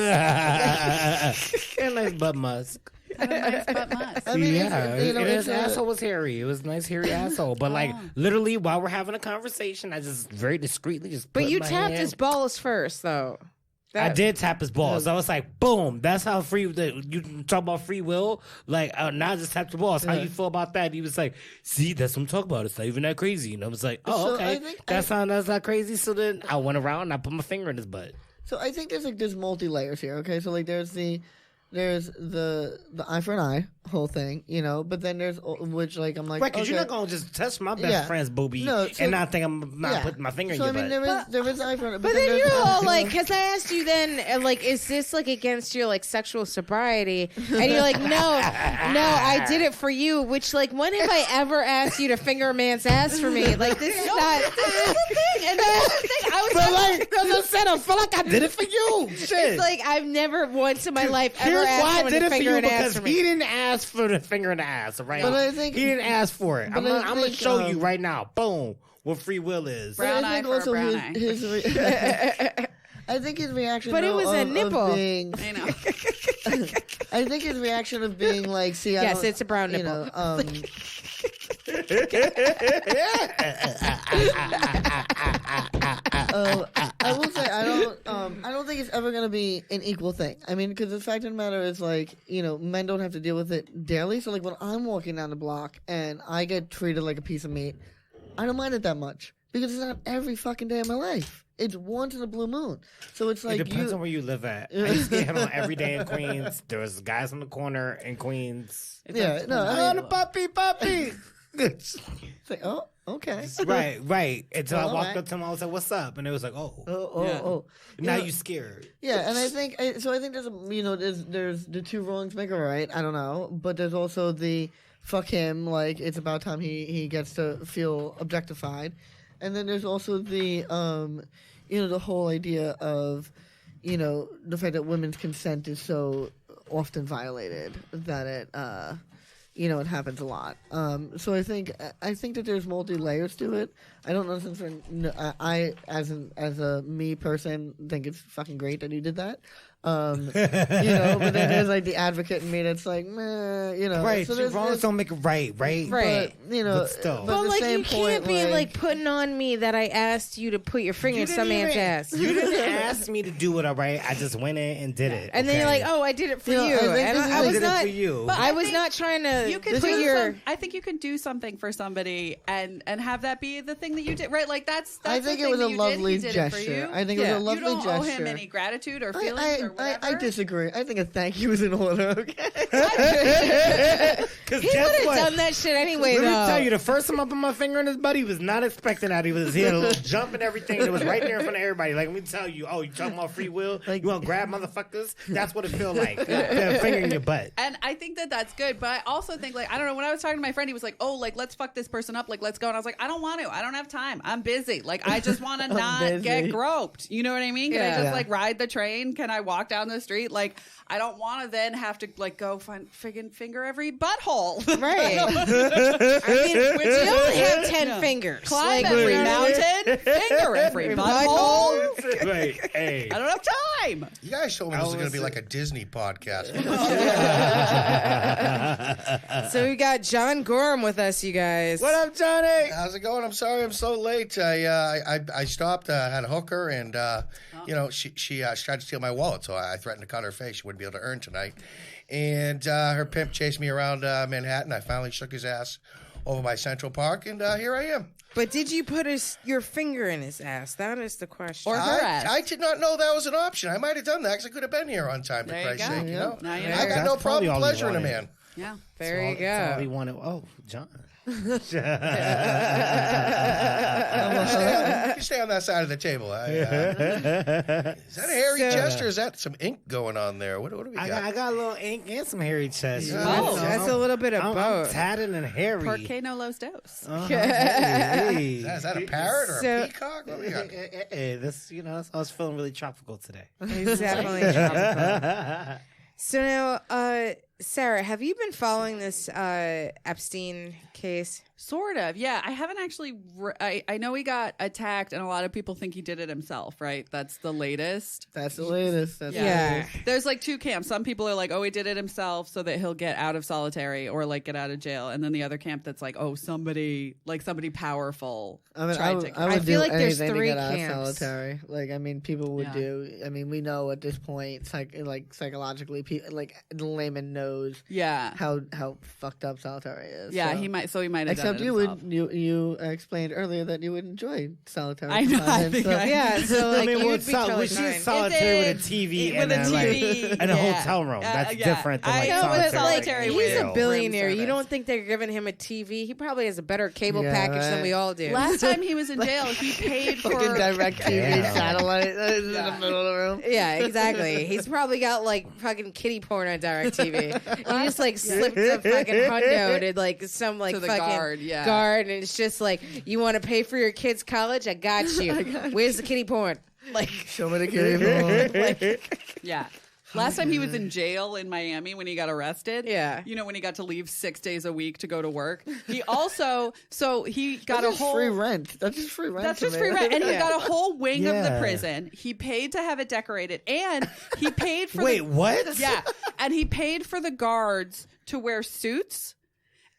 C: and nice butt musk.
E: Had a nice butt musk.
D: I mean,
C: Yeah,
D: it's,
C: and his
D: it's
C: asshole was hairy. It was a nice hairy asshole. But like literally, while we're having a conversation, I just very discreetly just.
A: But
C: put
A: you
C: my
A: tapped
C: hand-
A: his balls first, though.
C: I did tap his balls. I was like, boom. That's how you talk about free will. Like, now I just tapped your balls. How you feel about that? He was like, see, that's what I'm talking about. It's not even that crazy. And I was like, oh,
D: So
C: okay.
D: I think
C: That's not crazy. So then I went around and I put my finger in his butt.
D: So I think there's multi layers here. Okay, so like there's the eye for an eye whole thing, but then there's which like I'm like,
C: Right, because
D: okay.
C: you're not going to just touch my best
D: Yeah.
C: friend's boobie
D: No, so-
C: and not think I'm not
D: Yeah.
C: putting my finger
D: So I
C: in your
D: mean
C: butt.
D: there is eye for an eye,
A: But then
D: there's-
A: you're all like, because I asked you then, like, is this like against your like sexual sobriety? And you're like, no, I did it for you. Which like, when have I ever asked you to finger a man's ass for me? Like, this is not.
E: And that's the thing. I was
C: But like, as I said, I feel like I did it for you. Shit.
A: It's like I've never once in my life ever
C: Here's why
A: asked
C: I
A: someone
C: did
A: to
C: it for
A: finger
C: you,
A: an ass
C: because
A: for me.
C: he didn't ask for the finger in the ass, all right?
D: But I think-
C: he didn't ask for it.
D: but
C: I'm
D: I
C: going to
D: think,
C: show you right now. Boom. What free will is.
D: But
E: Brown
D: I
E: eye
D: think
E: for a
D: also
E: brown eye.
D: I think his reaction,
A: But it
D: though,
A: was a
D: of
A: nipple.
D: being,
E: I know.
D: I think his reaction of being like, see, I
A: Yes,
D: don't-
A: it's a brown
D: you
A: nipple.
D: know, I will say I don't think it's ever gonna be an equal thing. I mean, because the fact of the matter is, like, men don't have to deal with it daily. So, like, when I'm walking down the block and I get treated like a piece of meat, I don't mind it that much because it's not every fucking day of my life. It's once in a blue moon. So it's like
C: It depends on where you live at. I used to get hit on every day in Queens. There was guys on the corner in Queens.
D: yeah, no, I
C: Oh,
D: mean,
C: the puppy.
D: it's like, oh, okay,
C: right. Until I
D: Well,
C: walked
D: alright.
C: up to him, I was like, "What's up?" And it was like, "Oh,
D: oh.
C: now
D: know-
C: you scared."
D: Yeah, and I think so. I think there's the two wrongs make a right. I don't know, but there's also the fuck him. Like, it's about time he gets to feel objectified, and then there's also the the whole idea of the fact that women's consent is so often violated that it it happens a lot. So I think that there's multi layers to it. I don't know. I as a me person think it's fucking great that he did that. But then there's like the advocate in me that's like, meh,
C: Right.
D: So
C: Wrongs don't make it right.
A: Right.
D: But
C: But still.
D: but at the
A: like
D: same
A: you
D: point,
A: can't be like putting on me that I asked you to put your finger in some man's ass.
C: You didn't ask me to do it, all right? I just went in and did it.
A: And then you're
C: okay?
A: like, "Oh, I did it for
D: You know,
A: you."
D: I think
A: And
D: this is
A: I
D: like-
A: was
C: did it
A: not.
C: for you.
E: But
A: I
E: I
A: was
E: think
A: not trying to
E: You can
A: put
E: do
A: your.
E: I think you can do something for somebody and have that be the thing that you did, right? Like that's
D: I
E: the
D: think it
E: thing
D: was
E: that
D: a
E: you
D: lovely
E: did. He did it for
D: gesture.
E: you.
D: I think it was a lovely
E: You don't owe him
D: gesture.
E: any gratitude or feelings or whatever.
D: I disagree. I think a thank you is in order. Okay.
C: Because
A: He would
C: guess
A: have
C: what?
A: done that shit anyway,
C: Let me
A: though.
C: tell you, the first time I put my finger in his butt, he was not expecting that. He had a little jump and everything. It was right there in front of everybody. Like, let me tell you, you talking about free will?
D: Like-
C: You want to grab motherfuckers? That's what it feel like. A finger in your butt.
E: And I think that that's good, but I also think I don't know. When I was talking to my friend, he was like, "Oh, let's fuck this person up. Let's go." And I was like, "I don't want to. I don't have time. I'm busy. I just want to not
D: busy.
E: get groped. You know what I mean? Can I
A: Yeah.
E: just ride the train? Can I walk down the street? I don't want to then have to go finger every butthole.
A: Right. I mean,
E: Which
A: you only have 10
E: Yeah.
A: fingers.
E: Climb
A: Like,
E: every
A: you know,
E: mountain, finger every butthole.
C: Like, hey.
E: I don't have time.
F: You guys told me this was going to be like a Disney podcast.
A: So we got John Gorham with us, you guys.
C: What up, Johnny?
F: How's it going? I'm sorry I'm so late. I stopped, had a hooker, and she tried to steal my wallet, so I threatened to cut her face. She wouldn't be able to earn tonight. And her pimp chased me around Manhattan. I finally shook his ass over by Central Park, and here I am.
A: But did you put your finger in his ass? That is the question.
E: Or her ass.
F: I did not know that was an option. I might have done that because I could have been here on time, for
E: There you
F: Christ's
E: go.
F: sake. You know?
E: Now you know.
F: I got
C: That's
F: no
C: probably
F: problem
C: all he
F: pleasuring a
C: wanted.
F: man.
E: Yeah.
A: there you
C: That's all he
A: go.
C: wanted. Oh, John.
F: You stay on that side of the table. Is that a hairy chest or is that some ink going on there? What do we got?
C: I got a little ink and some hairy chest.
E: Oh,
A: that's a little bit of
C: I'm
A: both.
C: tatted and hairy.
E: Porque no los dos.
C: Hey.
F: Is that a parrot or
A: So-
F: a peacock? What do we got?
C: Hey, this, I was feeling really tropical today.
A: He's definitely tropical. So now, Sarah, have you been following this Epstein case?
E: Sort of, yeah. I haven't actually. I know he got attacked, and a lot of people think he did it himself. Right? That's the latest.
D: That's the latest. That's
A: Yeah.
E: There's two camps. Some people are like, "Oh, he did it himself, so that he'll get out of solitary or get out of jail," and then the other camp that's like, "Oh, somebody powerful."
D: I mean,
E: tried to-
D: I would
A: feel
D: do
A: like there's
D: anything
A: three
D: to get out of
A: camps.
D: solitary. People would
E: Yeah.
D: do. I mean, we know at this point, psychologically, the layman knows
E: Yeah,
D: how fucked up solitary is.
E: yeah.
D: so.
E: He might have
D: Except
E: done it
D: you
E: himself.
D: would you explained earlier that you would enjoy solitary.
E: I know, I
D: confinement,
E: think
D: so-
E: I-
A: Yeah, so like you'd be totally
C: she's
A: fine.
C: solitary with a
E: It's
C: TV
E: with
C: and
E: a
C: a,
E: TV,
C: and a
E: yeah.
C: hotel room. That's
E: Yeah.
C: different than
E: I
C: like
E: know, but
C: solitary.
E: it's solitary
A: He's
E: with
A: a billionaire.
E: room
A: You don't
E: service.
A: think they're giving him a TV? He probably has a better cable
D: Yeah,
A: package than
D: right.
A: we all do.
E: Last time he was in jail, he paid for
D: Fucking direct TV
C: Damn.
D: satellite in the middle of the room.
A: Yeah, exactly. He's probably got fucking kitty porn on direct TV. He just slipped a fucking hundo to some
E: To the
A: fucking
E: guard, yeah.
A: guard, and it's just you want to pay for your kid's college? I got you. Where's the kitty porn?
D: Show me the kitty porn.
E: Yeah. Last time he was in jail in Miami when he got arrested.
A: Yeah.
E: When he got to leave 6 days a week to go to work. He also, he got
D: That's
E: a
D: just
E: whole.
D: free rent. That's just free rent.
E: That's
D: to
E: just
D: me.
E: free rent. And he
A: Yeah.
E: got a whole wing of the
C: Yeah.
E: prison. He paid to have it decorated. And he paid for
C: Wait,
E: the,
C: what?
E: Yeah. And he paid for the guards to wear suits.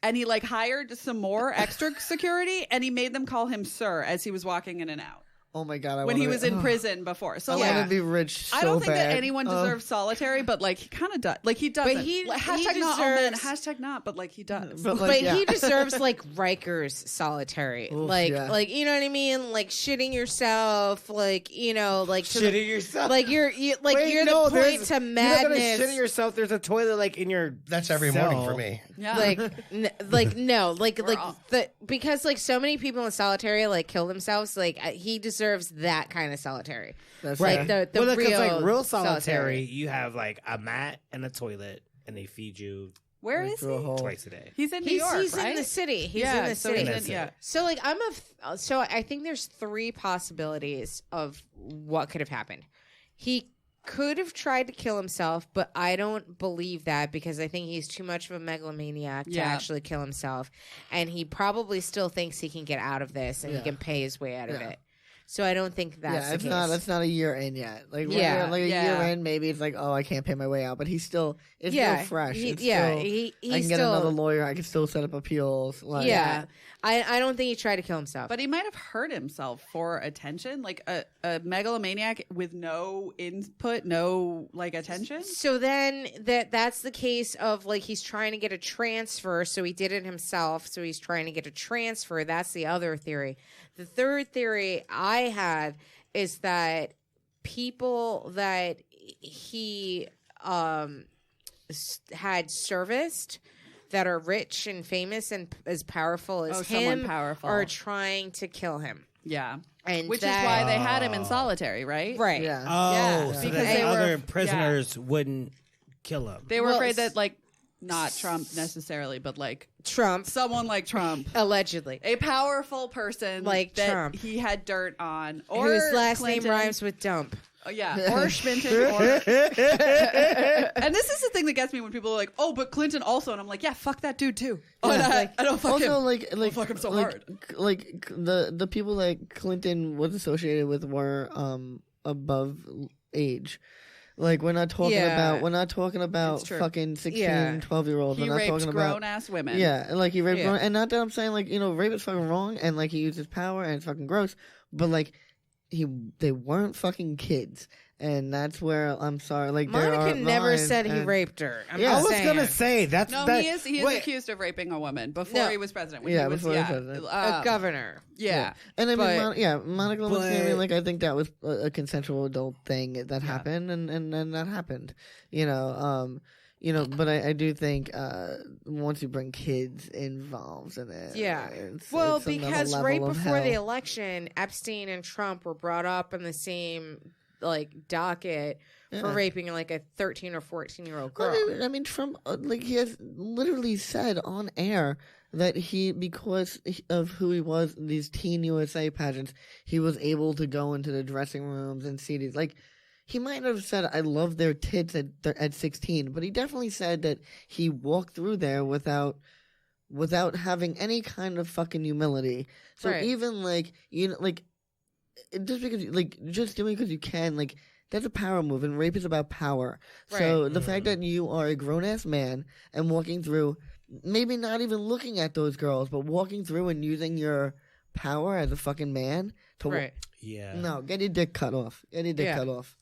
E: And he hired some more extra security. And he made them call him sir as he was walking in and out.
D: Oh my god!
E: When he was in prison before. So
D: I
A: Yeah.
D: want to be rich. So
E: I don't think
D: bad.
E: that anyone deserves solitary, but he kind of does. He doesn't.
A: But he
E: hashtag not all men.
A: deserves-
E: Hashtag not, but he does.
A: But
D: yeah.
A: he deserves Riker's solitary.
D: Oof, yeah.
A: You know what I mean? Shitting yourself,
C: Shitting yourself.
A: you're
C: Wait,
A: the
C: no,
A: point
C: there's-
A: to
C: You're not
A: madness.
C: gonna shit yourself. There's a toilet in your.
F: That's every
C: cell.
F: morning for me.
E: Yeah.
A: No,
E: all-
A: because so many people in solitary kill themselves. He deserves that kind of solitary.
D: That's
C: Right.
D: fair.
A: The
C: Well, 'cause,
A: real
C: real solitary, you have a mat and a toilet, and they feed you
E: Where is
D: Through a
E: he?
D: hole.
C: twice a day.
E: He's in New
A: He's,
E: York,
A: he's
E: right?
A: in the city. He's
E: yeah,
A: in the
E: so
A: city.
E: he's
C: That's
E: in,
C: it.
E: yeah.
A: So I think there's three possibilities of what could have happened. He could have tried to kill himself, but I don't believe that because I think he's too much of a megalomaniac to
E: Yeah.
A: actually kill himself, and he probably still thinks he can get out of this and he
D: Yeah.
A: can pay his way out of
D: Yeah.
A: it. So I don't think that's
D: Yeah,
A: the
D: it's
A: case.
D: not. That's not a year in yet. Like
A: Yeah,
D: like a
E: yeah.
D: year in, maybe it's like, oh, I can't pay my way out, but he's still. It's
A: yeah,
D: still fresh.
A: He,
D: It's
A: yeah,
D: still,
A: he
D: I can get
A: still,
D: another lawyer. I can still set up appeals. Like,
A: yeah. I don't think he tried to kill himself.
E: But he might have hurt himself for attention, like a megalomaniac with no input, no like attention.
A: So then that's the case of like he's trying to get a transfer, so he did it himself, so he's trying to get a transfer. That's the other theory. The third theory I have is that people that he had serviced that are rich and famous and as powerful as
E: someone
A: him
E: powerful.
A: are trying to kill him.
E: Yeah,
A: And
E: which
A: that-
E: is why they had him in solitary, right?
A: Right.
D: Yeah.
C: Oh,
E: Yeah,
C: so
E: because
C: that
E: they were-
C: other prisoners wouldn't kill him.
E: They were
A: Well,
E: afraid that like not Trump necessarily, but like
A: Trump,
E: someone like Trump.
A: allegedly.
E: A powerful person
A: Like
E: that
A: Trump.
E: he had dirt on, or
A: Whose last
E: Clinton.
A: name rhymes with dump.
E: Oh, yeah, or Schminton, or and this is the thing that gets me when people are like, "Oh, but Clinton also," and I'm like, "Yeah, fuck that dude too." Oh,
D: Yeah.
E: and I don't fuck
D: Also,
E: him.
D: like
E: fuck him so
D: like,
E: hard.
D: Like the people that Clinton was associated with were above age. Like we're not talking
A: Yeah.
D: about
E: It's true.
D: fucking 16,
A: Yeah.
D: 12-year-olds.
E: He
D: we're not
E: raped
D: talking
E: grown
D: about
E: ass women.
D: yeah, like he raped
A: Yeah.
D: grown, and not that I'm saying like rape is fucking wrong and like he used his power and it's fucking gross, but like they weren't fucking kids. And that's where I'm sorry. Like there are
A: Monica never
D: lines
A: said he
D: and-
A: raped her. I'm
D: Yeah.
C: I
A: just
C: was
A: saying.
C: gonna say that's
E: No,
C: that,
E: he is
C: wait,
E: accused of raping a woman before
A: No.
E: he was president. When
D: Yeah,
E: he was,
D: before he was president.
A: a governor.
E: Yeah.
D: And I mean,
A: But-
D: Monica Lewinsky. I
C: but-
D: mean, like I think that was a consensual adult thing that happened, and that happened. But I do think once you bring kids involved in it,
A: Yeah.
D: it's
A: Well,
D: another
A: because
D: level
A: right
D: of
A: before the
D: hell.
A: election, Epstein and Trump were brought up in the same like docket for
D: Yeah.
A: raping like a 13 or 14-year-old
D: Well,
A: girl.
D: I mean, Trump, like he has literally said on air that because of who he was in these Teen USA pageants, he was able to go into the dressing rooms and see these. Like, he might have said, "I love their tits" at 16, but he definitely said that he walked through there without having any kind of fucking humility. So
A: Right.
D: even like just because just doing because you can, like, that's a power move, and rape is about power. So the fact that you are a grown ass man and walking through, maybe not even looking at those girls, but walking through and using your power as a fucking man to
A: Right.
C: yeah.
D: no, get your dick cut off. Get your dick
A: Yeah.
D: cut off.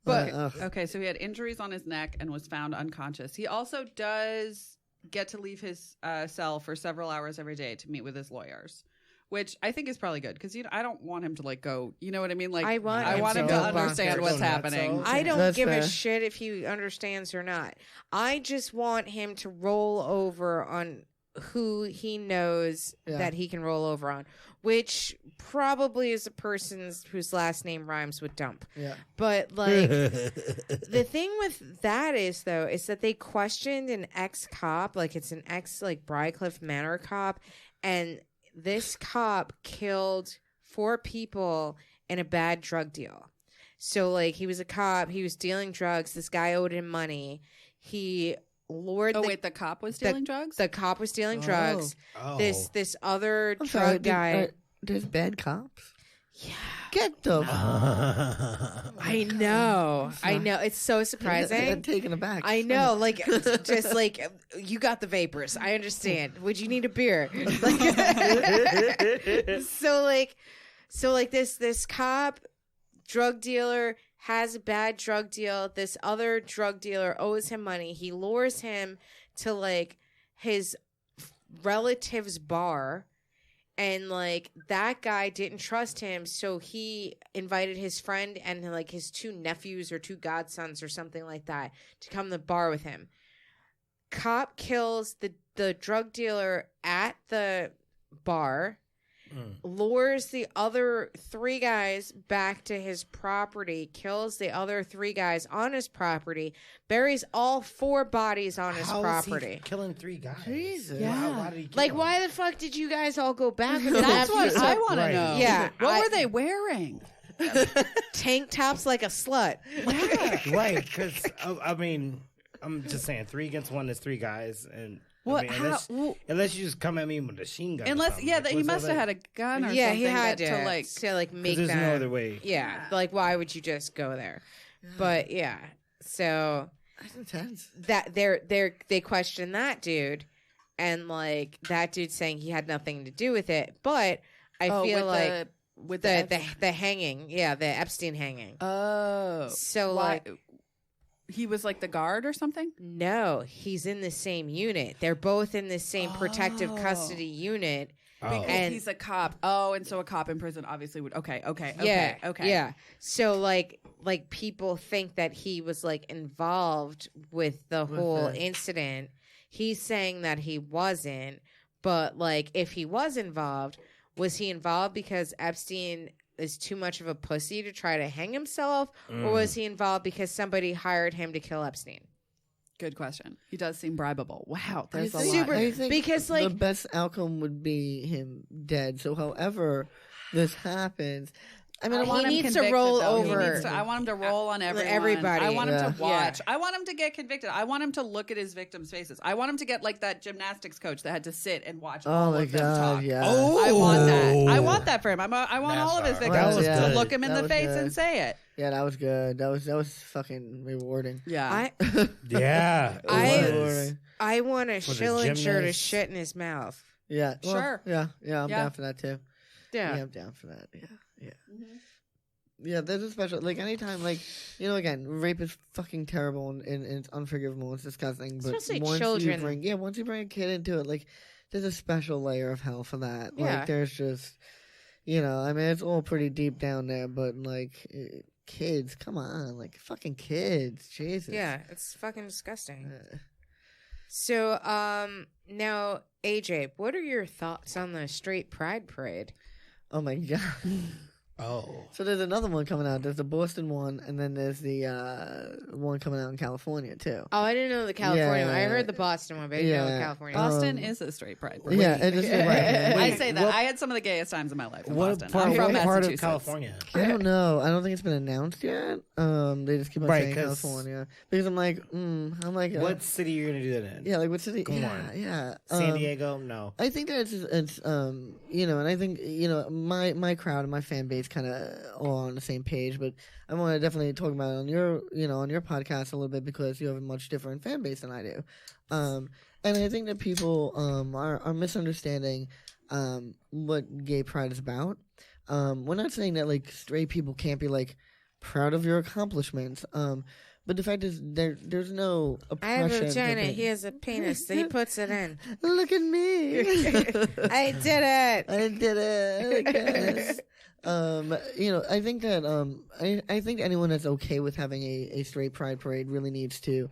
A: But-
D: ugh.
E: Okay, so he had injuries on his neck and was found unconscious. He also does get to leave his cell for several hours every day to meet with his lawyers, which I think is probably good because I don't want him to like go. You know what I mean? Like
A: I want
E: him
A: him
E: to
A: to go
E: understand
C: bonkers.
E: what's
C: Go nuts,
E: happening.
C: so-
A: I don't
D: That's
A: give a
D: fair.
A: shit if he understands or not. I just want him to roll over on who he knows
D: Yeah.
A: that he can roll over on, which probably is a person whose last name rhymes with dump.
D: Yeah.
A: But like the thing with that is though is that they questioned an ex cop, like it's an ex like Briarcliff Manor cop, and this cop killed 4 people in a bad drug deal. So like he was a cop, he was dealing drugs, this guy owed him money. He lured
E: Oh wait, the cop was dealing drugs.
A: the cop was dealing drugs.
C: Oh.
A: This other
D: I'm
A: drug
D: sorry,
A: guy.
D: there's bad cops. Yeah. Get the.
A: I know. It's so
D: I'm
A: surprising.
D: taken aback.
A: I know, like, just like you got the vapors. I understand. Would you need a beer? So this cop, drug dealer has a bad drug deal. This other drug dealer owes him money. He lures him to like his relative's bar. And like that guy didn't trust him, so he invited his friend and like his 2 nephews or 2 godsons or something like that to come to the bar with him. Cop kills the drug dealer at the bar, lures the other 3 guys back to his property, kills the other 3 guys on his property, buries all 4 bodies on his
C: How is
A: property.
C: he killing 3 guys?
D: Jesus.
C: Why did he kill
A: Like,
C: them?
A: why the fuck did you guys all go back? with
E: That's
A: that?
E: what I want to
C: Right.
E: know.
A: Yeah,
E: What were they wearing?
A: Tank tops like a slut.
C: Right, because I mean, I'm just saying 3 against 1 is 3 guys, and
E: What?
C: Unless you just come at me with a machine gun.
E: Unless, yeah, that he must have had a gun or
A: Yeah,
E: something.
A: he had
E: to
A: make
C: there's
A: that.
C: no other way.
A: Yeah, like why would you just go there? But yeah, so
D: That's intense.
A: that they question that dude, and like that dude saying he had nothing to do with it. But I feel like
E: with
A: the hanging, yeah, the Epstein hanging. So
E: why?
A: like
E: He was like the guard or something?
A: no, he's in the same unit. They're both in the same protective custody unit.
C: Oh.
E: Because he's a cop. Oh, and so a cop in prison obviously would. Okay.
A: Yeah,
E: Okay.
A: yeah. So like people think that he was like involved with the whole
D: it.
A: incident. He's saying that he wasn't, but like if he was involved, was he involved because Epstein is too much of a pussy to try to hang himself, or was he involved because somebody hired him to kill Epstein?
E: Good question. He does seem bribable. Wow,
D: I
E: there's a
D: think-
E: lot.
D: I think
A: because,
D: the
A: like-
D: best outcome would be him dead. So, however this happens, I mean, I
A: He
D: want him
A: needs to
E: convicted,
A: roll
E: though. He
A: over.
E: needs to- I want him to roll on everyone.
A: everybody.
E: I want him
D: Yeah.
E: to watch. I want him to get convicted. I want him to look at his victims' faces. I want him to get like that gymnastics coach that had to sit and watch
D: Oh
E: all
D: my
E: of them
D: god,
E: talk.
D: yeah.
C: Oh.
E: I want that. I want that for him. I want all of his
F: NASCAR.
E: victims
C: That was
E: to
C: good.
E: look him in
D: That
E: the
D: was
E: face
D: good.
E: and say it.
D: Yeah, that was good. That was fucking rewarding.
E: Yeah.
A: I
C: Yeah. it
A: I-
C: was.
A: I want a
C: For the
A: Schillinger to
C: gymnast.
A: shit in his mouth.
D: Yeah, well,
E: Sure.
D: Yeah, I'm
E: Yeah.
D: down for that too.
A: Yeah.
D: Yeah, I'm down for that. Yeah. Yeah, there's a special like anytime like again rape is fucking terrible and it's unforgivable. It's disgusting. But
A: Especially
D: once
A: children.
D: once you bring a kid into it, like there's a special layer of hell for that.
A: Yeah.
D: Like there's just I mean it's all pretty deep down there, but like kids, come on, like fucking kids, Jesus.
A: Yeah, it's fucking disgusting.
D: Uh,
A: So, now AJ, what are your thoughts on the straight pride parade?
D: Oh my god.
C: Oh.
D: So there's another one coming out. There's the Boston one, and then there's the one coming out in California too.
A: Oh, I didn't know the California one. I
D: Yeah.
A: heard the Boston one, but I didn't know the
D: Yeah.
A: California.
E: Boston
D: Um,
E: is a straight pride.
D: Yeah, it is.
E: I
C: Wait,
E: say that.
C: what-
E: I had some of the gayest times of my life in
C: What
E: Boston.
C: part,
E: I'm from
C: what part of
E: Massachusetts.
C: California?
D: I don't know. I don't think it's been announced yet. They just keep on
C: Right,
D: saying
C: 'cause-
D: California because I'm like,
C: What city are you gonna do that in?
D: Yeah, like what city?
C: Come
D: yeah,
C: on.
D: yeah.
C: San Diego? No.
D: I think that it's and I think my crowd and my fan base kind of all on the same page, but I want to definitely talk about it on your on your podcast a little bit because you have a much different fan base than I do, and I think that people are misunderstanding what gay pride is about. We're not saying that like straight people can't be like proud of your accomplishments, but the fact is there's no
A: I have
D: oppression.
A: a vagina. He has a penis. He puts it in.
D: Look at me.
A: I did it.
D: I did it. I guess. I think that I think anyone that's okay with having a straight pride parade really needs to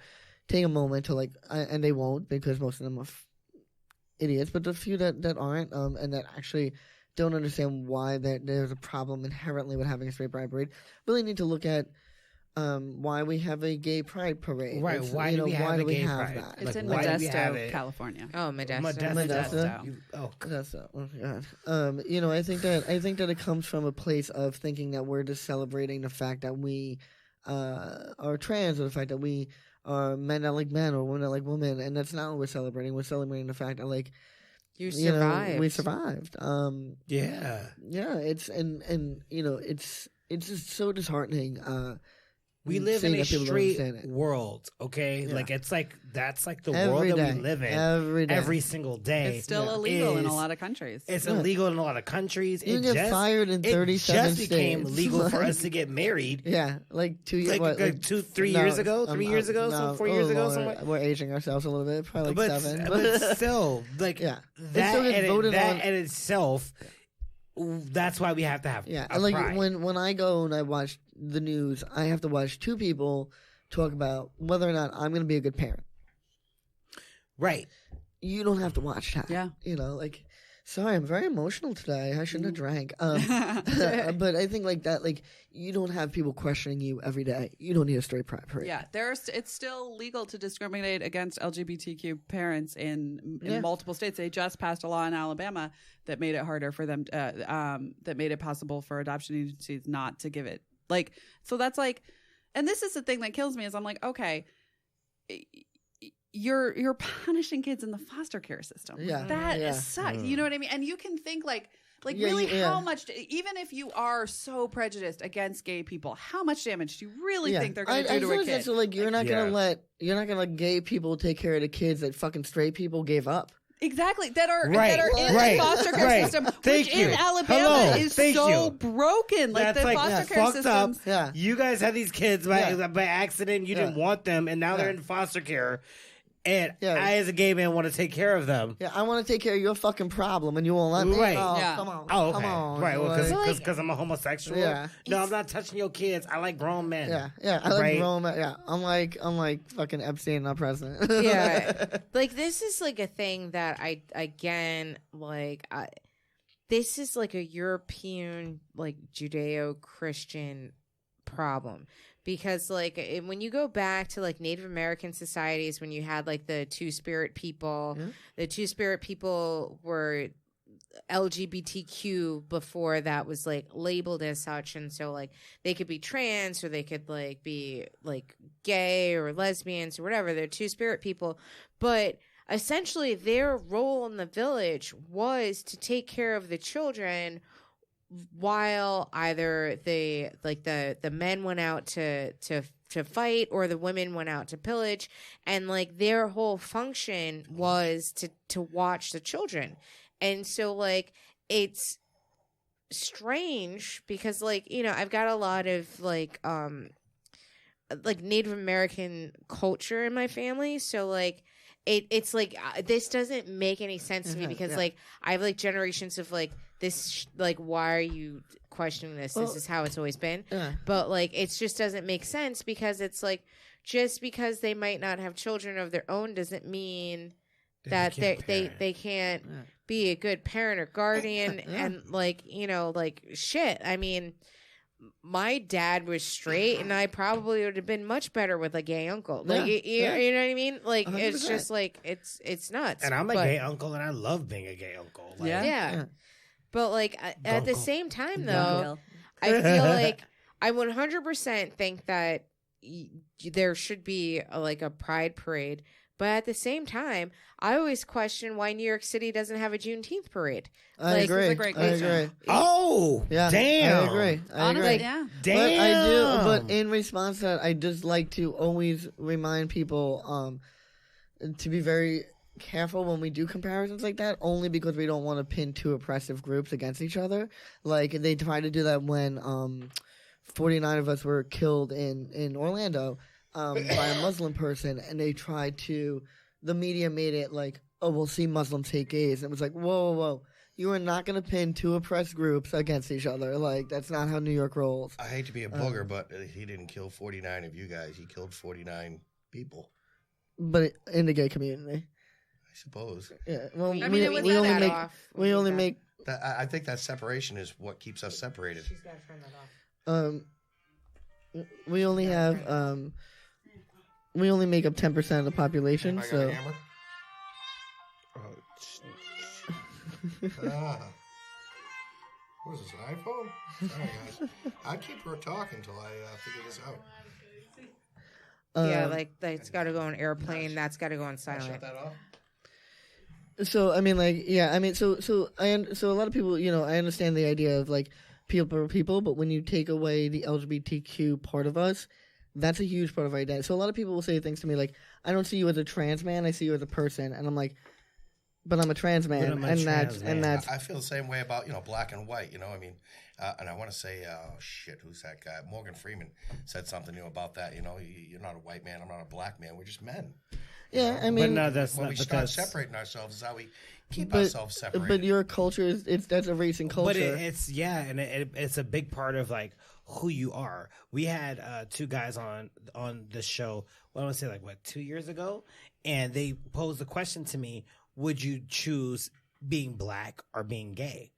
D: take a moment to and they won't because most of them are idiots, but the few that aren't and that actually don't understand why there's a problem inherently with having a straight pride parade really need to look at why we have a gay pride parade.
C: Right,
D: It's,
C: why do we have a gay
D: have
C: pride?
D: that?
E: It's
C: Like,
E: in
C: why do we have
E: Modesto,
C: it?
E: California.
A: Oh, Modesto.
D: Modesto.
C: Oh,
D: That's oh god. I think that it comes from a place of thinking that we're just celebrating the fact that we are trans, or the fact that we are men that like men or women that like women, and that's not what we're celebrating. We're celebrating the fact that
A: You survived.
D: we survived.
C: yeah.
D: Yeah, it's and it's just so disheartening.
C: We live
D: seeing
C: in a
D: that people don't
C: straight
D: understand it.
C: world, okay?
D: Yeah.
C: Like it's like that's like the
D: Every
C: world that
D: day.
C: we live in
D: Every day.
C: every single day.
E: It's still
D: Yeah.
E: illegal in a
C: Is-
E: lot of countries.
C: It's
D: Yeah.
C: illegal in a lot of countries.
D: You can get fired in 37
C: It just became
D: states.
C: legal for
D: Like-
C: us to get married.
D: Yeah, like 2 years,
C: Like 3 years ago, 3 years ago,
D: no,
C: 4 years
D: a
C: ago,
D: little
C: somewhere.
D: longer. We're aging ourselves a little bit, probably like
C: but,
D: 7.
C: but still, like
D: Yeah. It
C: that,
D: still gets
C: in,
D: voted
C: that
D: on.
C: in itself, that's why we have to have
D: Yeah,
C: a
D: and like
C: pride.
D: when I go and I watch the news, I have to watch 2 people talk about whether or not I'm going to be a good parent.
C: right.
D: You don't have to watch that.
E: Yeah.
D: Sorry, I'm very emotional today. I shouldn't have drank. But I think like that, like you don't have people questioning you every day. You don't need a straight pride parade.
E: Yeah, it's still legal to discriminate against LGBTQ parents in
D: Yeah.
E: multiple states. They just passed a law in Alabama that made it harder for them, that made it possible for adoption agencies not to give it. So that's and this is the thing that kills me is I'm like, okay, you're punishing kids in the foster care system.
D: Yeah.
E: That
D: Yeah.
E: sucks. You know what I mean? And you can think like
D: Yeah,
E: really
D: yeah.
E: how much, even if you are so prejudiced against gay people, how much damage do you really think they're going to do to a
D: feel
E: kid?
D: so like you're not gonna let gay people take care of the kids that fucking straight people gave up.
E: Exactly, that are
C: Right,
E: in
C: right,
E: the foster care
C: right.
E: system,
C: Thank
E: which
C: you.
E: in Alabama
C: Hello,
E: is
C: thank
E: so
C: you.
E: broken. Like
C: That's
E: the
C: like
E: foster care
C: fucked up.
E: systems.
D: Yeah.
C: You guys had these kids by
D: Yeah.
C: accident. You
D: Yeah.
C: didn't want them, and now they're
D: Yeah.
C: in foster care. And
D: Yeah.
C: I, as a gay man, want to take care of them.
D: Yeah, I want to take care of your fucking problem, and you won't let me.
C: Right.
D: Oh,
E: Yeah.
D: come on.
C: Oh, okay.
D: Come on.
C: Right. Well,
D: Like,
C: because I'm a homosexual.
D: Yeah.
C: No, I'm not touching your kids. I like grown men.
D: yeah. I like
C: Right.
D: grown men. Yeah, I'm like fucking Epstein, not president.
A: Yeah. Like this is like a thing that this is like a European, like Judeo-Christian problem. Because like when you go back to like Native American societies, when you had like the Two-Spirit people, the Two-Spirit people were LGBTQ before that was like labeled as such, and so like they could be trans or they could like be like gay or lesbians or whatever. They're Two-Spirit people, but essentially their role in the village was to take care of the children while either the men went out to fight or the women went out to pillage, and like their whole function was to watch the children. And so like it's strange because like, you know, I've got a lot of like Native American culture in my family, so like it's like this doesn't make any sense to me because like I have like generations of like this like why are you questioning this? This is how it's always been. But like it just doesn't make sense because it's like just because they might not have children of their own doesn't mean that they can't be a good parent or guardian. And like, you know, like shit. I mean, my dad was straight, and I probably would have been much better with a gay uncle. Like, you know what I mean? Like,
D: 100%.
A: it's just like it's nuts.
C: And I'm a gay uncle, and I love being a gay uncle. Like,
A: Yeah. But like at the
C: Uncle.
A: same time, though, I feel like I 100% think that there should be a pride parade. But at the same time, I always question why New York City doesn't have a Juneteenth parade.
D: I
A: Like,
D: agree.
E: it's a great
D: I
E: question.
D: agree.
C: Oh,
D: Yeah,
C: damn.
D: I agree. I
E: Honestly,
D: agree.
E: yeah.
C: Damn.
D: But I do. But in response to that, I just like to always remind people to be very careful when we do comparisons like that. Only because we don't want to pin two oppressive groups against each other. Like they tried to do that when 49 of us were killed in Orlando by a Muslim person, and they tried to. The media made it like, oh, we'll see Muslims hate gays. And it was like, whoa, whoa, whoa. You are not going to pin two oppressed groups against each other. Like, that's not how New York rolls.
F: I hate to be a booger, but he didn't kill 49 of you guys. He killed 49 people,
D: But in the gay community.
F: I suppose.
D: Yeah. Well,
E: I mean,
D: we,
E: it was
D: we only
A: that
D: make
A: off.
D: we only make
F: I think that separation is what keeps us separated.
A: She's got to turn that off.
D: we only have we only make up 10% of the population.
F: I got a
D: So
F: hammer? Ah. What is this, an iPhone? All right, guys. I keep her talking until I figure this out.
A: Yeah, like that's got to go on airplane. That's got to go on
F: Shut
A: silent.
F: that off.
D: So I mean, like, yeah, I mean, so a lot of people, you know, I understand the idea of like people are people, but when you take away the LGBTQ part of us, that's a huge part of our identity. So a lot of people will say things to me like, "I don't see you as a trans man. I see you as a person," and I'm like, "But I'm a trans man,"
C: I'm a
D: and
C: trans man.
D: that's
F: I feel the same way about, black and white, I mean, and I want to say, oh shit, who's that guy? Morgan Freeman said something, about that, you're not a white man, I'm not a black man, we're just men.
D: yeah. I
C: But
D: mean,
C: no, that's
F: When
C: not
F: we start
C: because.
F: separating ourselves is how we keep
D: but
F: ourselves separated.
D: but your culture is that's a racing culture.
C: But it's and it's a big part of like who you are. We had two guys on the show. Well, I want to say 2 years ago, and they posed a question to me: would you choose being black or being gay?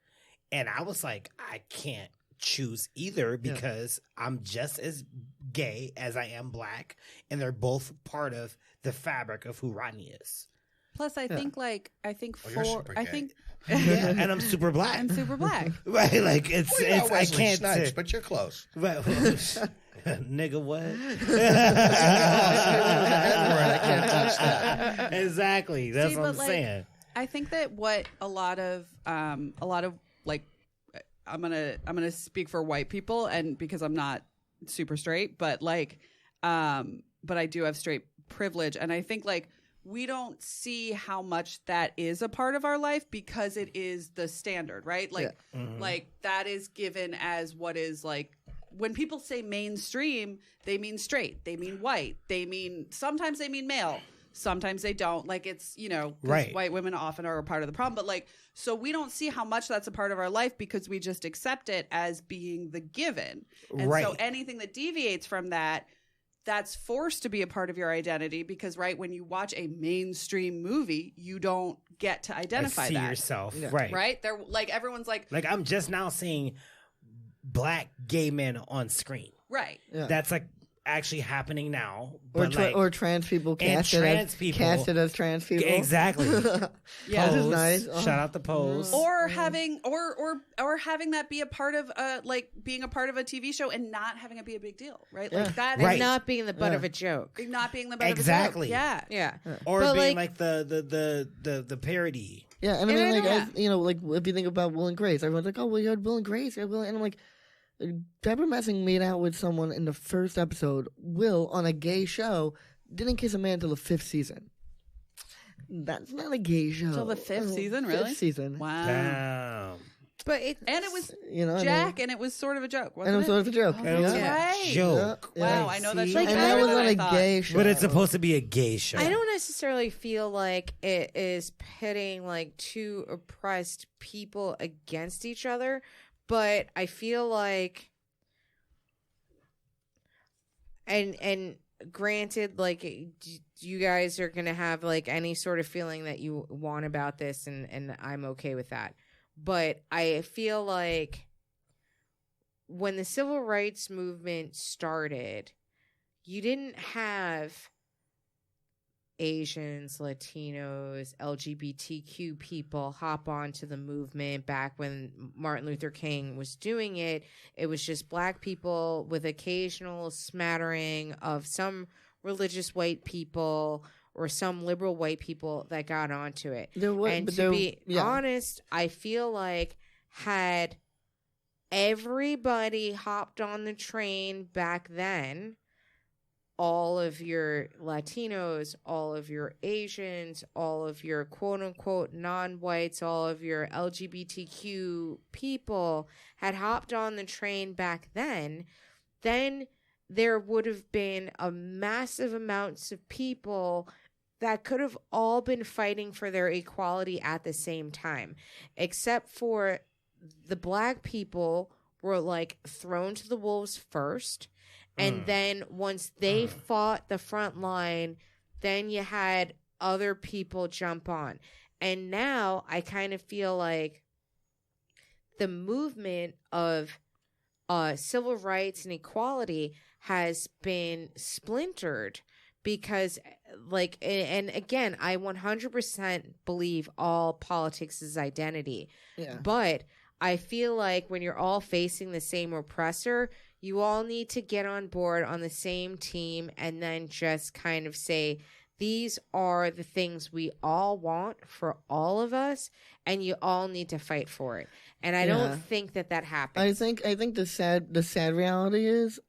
C: And I was like, I can't choose either because I'm just as gay as I am black, and they're both part of the fabric of who Rodney is.
E: Plus, I think
F: you're super gay.
C: Yeah, and I'm super black.
E: I'm super black.
C: Right, like it's
F: Well, you're not
C: I
F: Wesley
C: can't
F: Snipes,
C: say,
F: but you're close.
C: Right, nigga, what?
F: I can't touch
C: Exactly. That's
E: See,
C: what I'm
E: but, like,
C: saying.
E: I think that what a lot of like, I'm gonna speak for white people, and because I'm not super straight, but like, but I do have straight privilege, and I think like we don't see how much that is a part of our life because it is the standard, right? Like, like that is given as what is like. When people say mainstream, they mean straight, they mean white, sometimes they mean male. Sometimes they don't. Like, it's, you know, 'cause
C: Right.
E: white women often are a part of the problem. But, like, so we don't see how much that's a part of our life because we just accept it as being the given. And
C: Right.
E: so anything that deviates from that, that's forced to be a part of your identity because, right, when you watch a mainstream movie, you don't get to identify
C: See
E: that.
C: yourself. Right.
E: Right? They're like, everyone's like,
C: Like, I'm just now seeing black gay men on screen.
E: right.
D: Yeah.
C: That's like actually happening now.
D: Or,
C: But like,
D: or trans people casted
C: trans
D: as
C: people-
D: casted as trans people.
C: exactly.
E: Yeah.
D: This is
C: Pose.
D: nice.
C: Shout out to Pose.
E: Or having or having that be a part of like being a part of a TV show and not having it be a big deal, right? Like that
C: Right.
A: And not being the butt
D: Yeah.
A: of a joke.
E: not being the butt
C: Exactly.
E: of a joke. Yeah.
A: Yeah.
C: Or
A: But,
C: being
A: like-
C: like the parody.
D: Yeah, and I
A: And
D: mean,
A: I
D: like,
A: don't-
D: you know, like if you think about Will and Grace, everyone's like, "Oh, well, you had Will and Grace, you had Will," and I'm like, Deborah Messing made out with someone in the first episode. Will, on a gay show, didn't kiss a man until the 5th season. That's not a gay show.
E: Till the 5th
D: Oh,
E: season,
D: 5th
E: really?
D: season.
E: Wow.
C: Damn.
A: But it
E: And it was
D: You know,
E: Jack, and it was sort of a joke, wasn't
D: and it was sort of a joke.
E: Oh,
C: And it was
E: that's
C: a
E: right.
C: joke.
E: Wow, I know that
C: See?
E: show
A: Like,
D: and
A: I
D: that
A: don't
D: was
A: know
D: on
E: I
D: a
E: thought.
D: gay show.
C: But it's supposed to be a gay show.
A: I don't necessarily feel like it is pitting like two oppressed people against each other, but I feel like and granted, like you guys are gonna have like any sort of feeling that you want about this, and I'm okay with that. But I feel like when the civil rights movement started, you didn't have Asians, Latinos, LGBTQ people hop onto the movement back when Martin Luther King was doing it. It was just black people with occasional smattering of some religious white people or some liberal white people that got onto it.
D: There was,
A: And
D: but
A: to
D: there,
A: be
D: yeah.
A: honest, I feel like had everybody hopped on the train back then, all of your Latinos, all of your Asians, all of your quote unquote non-whites, all of your LGBTQ people had hopped on the train back then there would have been a massive amounts of people that could have all been fighting for their equality at the same time, except for the black people were like thrown to the wolves first. And then once they fought the front line, then you had other people jump on. And now I kind of feel like the movement of civil rights and equality has been splintered because, like, and again, I 100% believe all politics is identity.
D: Yeah.
A: But I feel like when you're all facing the same oppressor, you all need to get on board on the same team and then just kind of say, these are the things we all want for all of us, and you all need to fight for it. And I
D: Yeah.
A: don't think that happens.
D: I think the sad reality is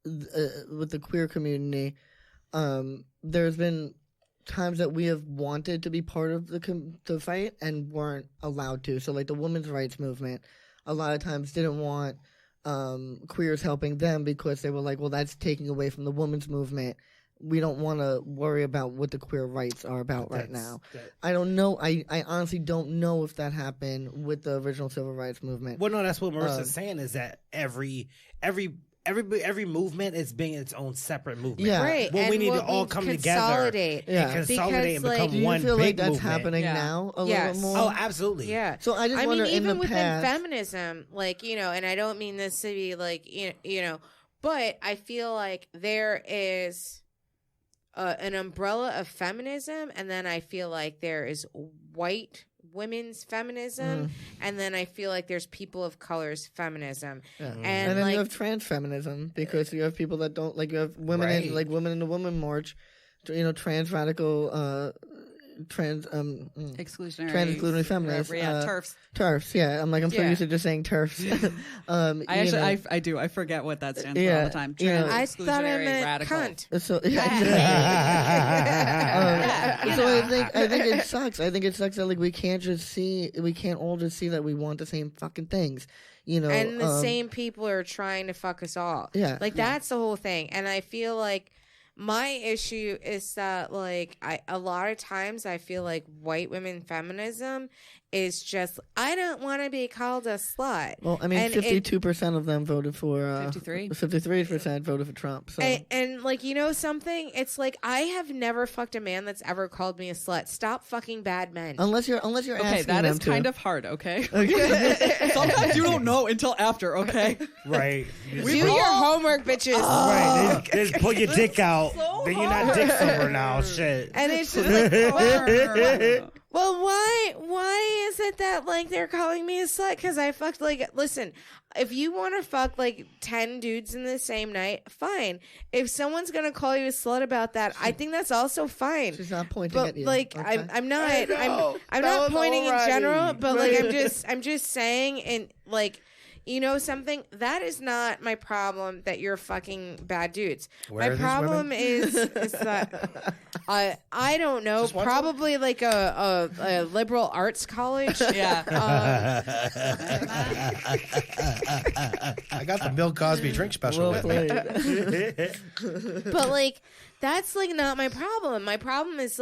D: with the queer community, there's been times that we have wanted to be part of the fight and weren't allowed to. So like the women's rights movement, a lot of times didn't want queers helping them because they were like, well, that's taking away from the women's movement. We don't want to worry about what the queer rights are about right now. I don't know. I honestly don't know if that happened with the original civil rights movement.
C: Well, no, that's what Marissa's saying is that every movement is being its own separate movement.
D: Yeah.
A: Right.
C: Well,
A: and
C: we need to
A: what
C: all
A: we
C: come
A: consolidate.
C: together and consolidate and
A: Because,
C: become
D: Do you
C: one
D: feel
C: big
D: like that's
C: movement.
D: happening
E: Yeah.
D: now a
A: Yes.
D: little bit more?
C: Oh, absolutely.
A: Yeah.
D: So I just wonder
A: mean,
D: in
A: even
D: the
A: within
D: past.
A: feminism, like, you know, and I don't mean this to be like, you know, but I feel like there is an umbrella of feminism, and then I feel like there is white women's feminism, and then I feel like there's people of color's feminism.
D: Yeah.
A: And,
D: And then
A: like,
D: you have trans feminism because you have people that don't like. You have women
C: Right.
D: in like women in the women march trans radical,
E: Exclusionary
D: feminists.
E: Yeah, TERFs.
D: TERFs, yeah. I'm so
A: Yeah.
D: used to just saying TERFs.
E: I do. I forget what that stands for
D: Yeah,
E: all the time.
D: you know,
A: I thought I
E: Exclusionary
A: meant
E: radical.
A: cunt.
D: So I think it sucks. I think it sucks that we can't all just see that we want the same fucking things.
A: And the same people are trying to fuck us all.
D: Yeah.
A: That's the whole thing. And I feel like my issue is that a lot of times I feel like white women feminism is just, I don't want to be called a slut.
D: Well, I mean,
A: And
D: 52% of them voted for 53% voted for Trump. So
A: And something, it's I have never fucked a man that's ever called me a slut. Stop fucking bad men.
D: unless you're
E: Okay,
D: asking
E: that
D: them
E: is
D: to.
E: kind of hard. Okay. Sometimes you don't know until after. Okay.
C: Right.
A: Do your homework, bitches.
C: Right. Just pull your dick out. Then you're not dick sober now. Shit.
A: And it's just well, why is it that they're calling me a slut? Because I fucked listen, if you want to fuck 10 dudes in the same night, fine. If someone's gonna call you a slut about that, I think that's also fine.
D: She's not pointing
A: But
D: at you.
A: I'm not
C: know.
A: I'm
C: That
A: not
C: was
A: pointing in
C: already-
A: general, but
C: Right.
A: I'm just saying, and something, that is not my problem that you're fucking bad dudes.
F: Where are
A: My
F: these
A: problem is that I don't know,
F: Just one
A: probably a liberal arts college.
E: Yeah.
F: I got the Bill Cosby drink special
D: well
F: with me.
D: played.
A: But that's not my problem. My problem is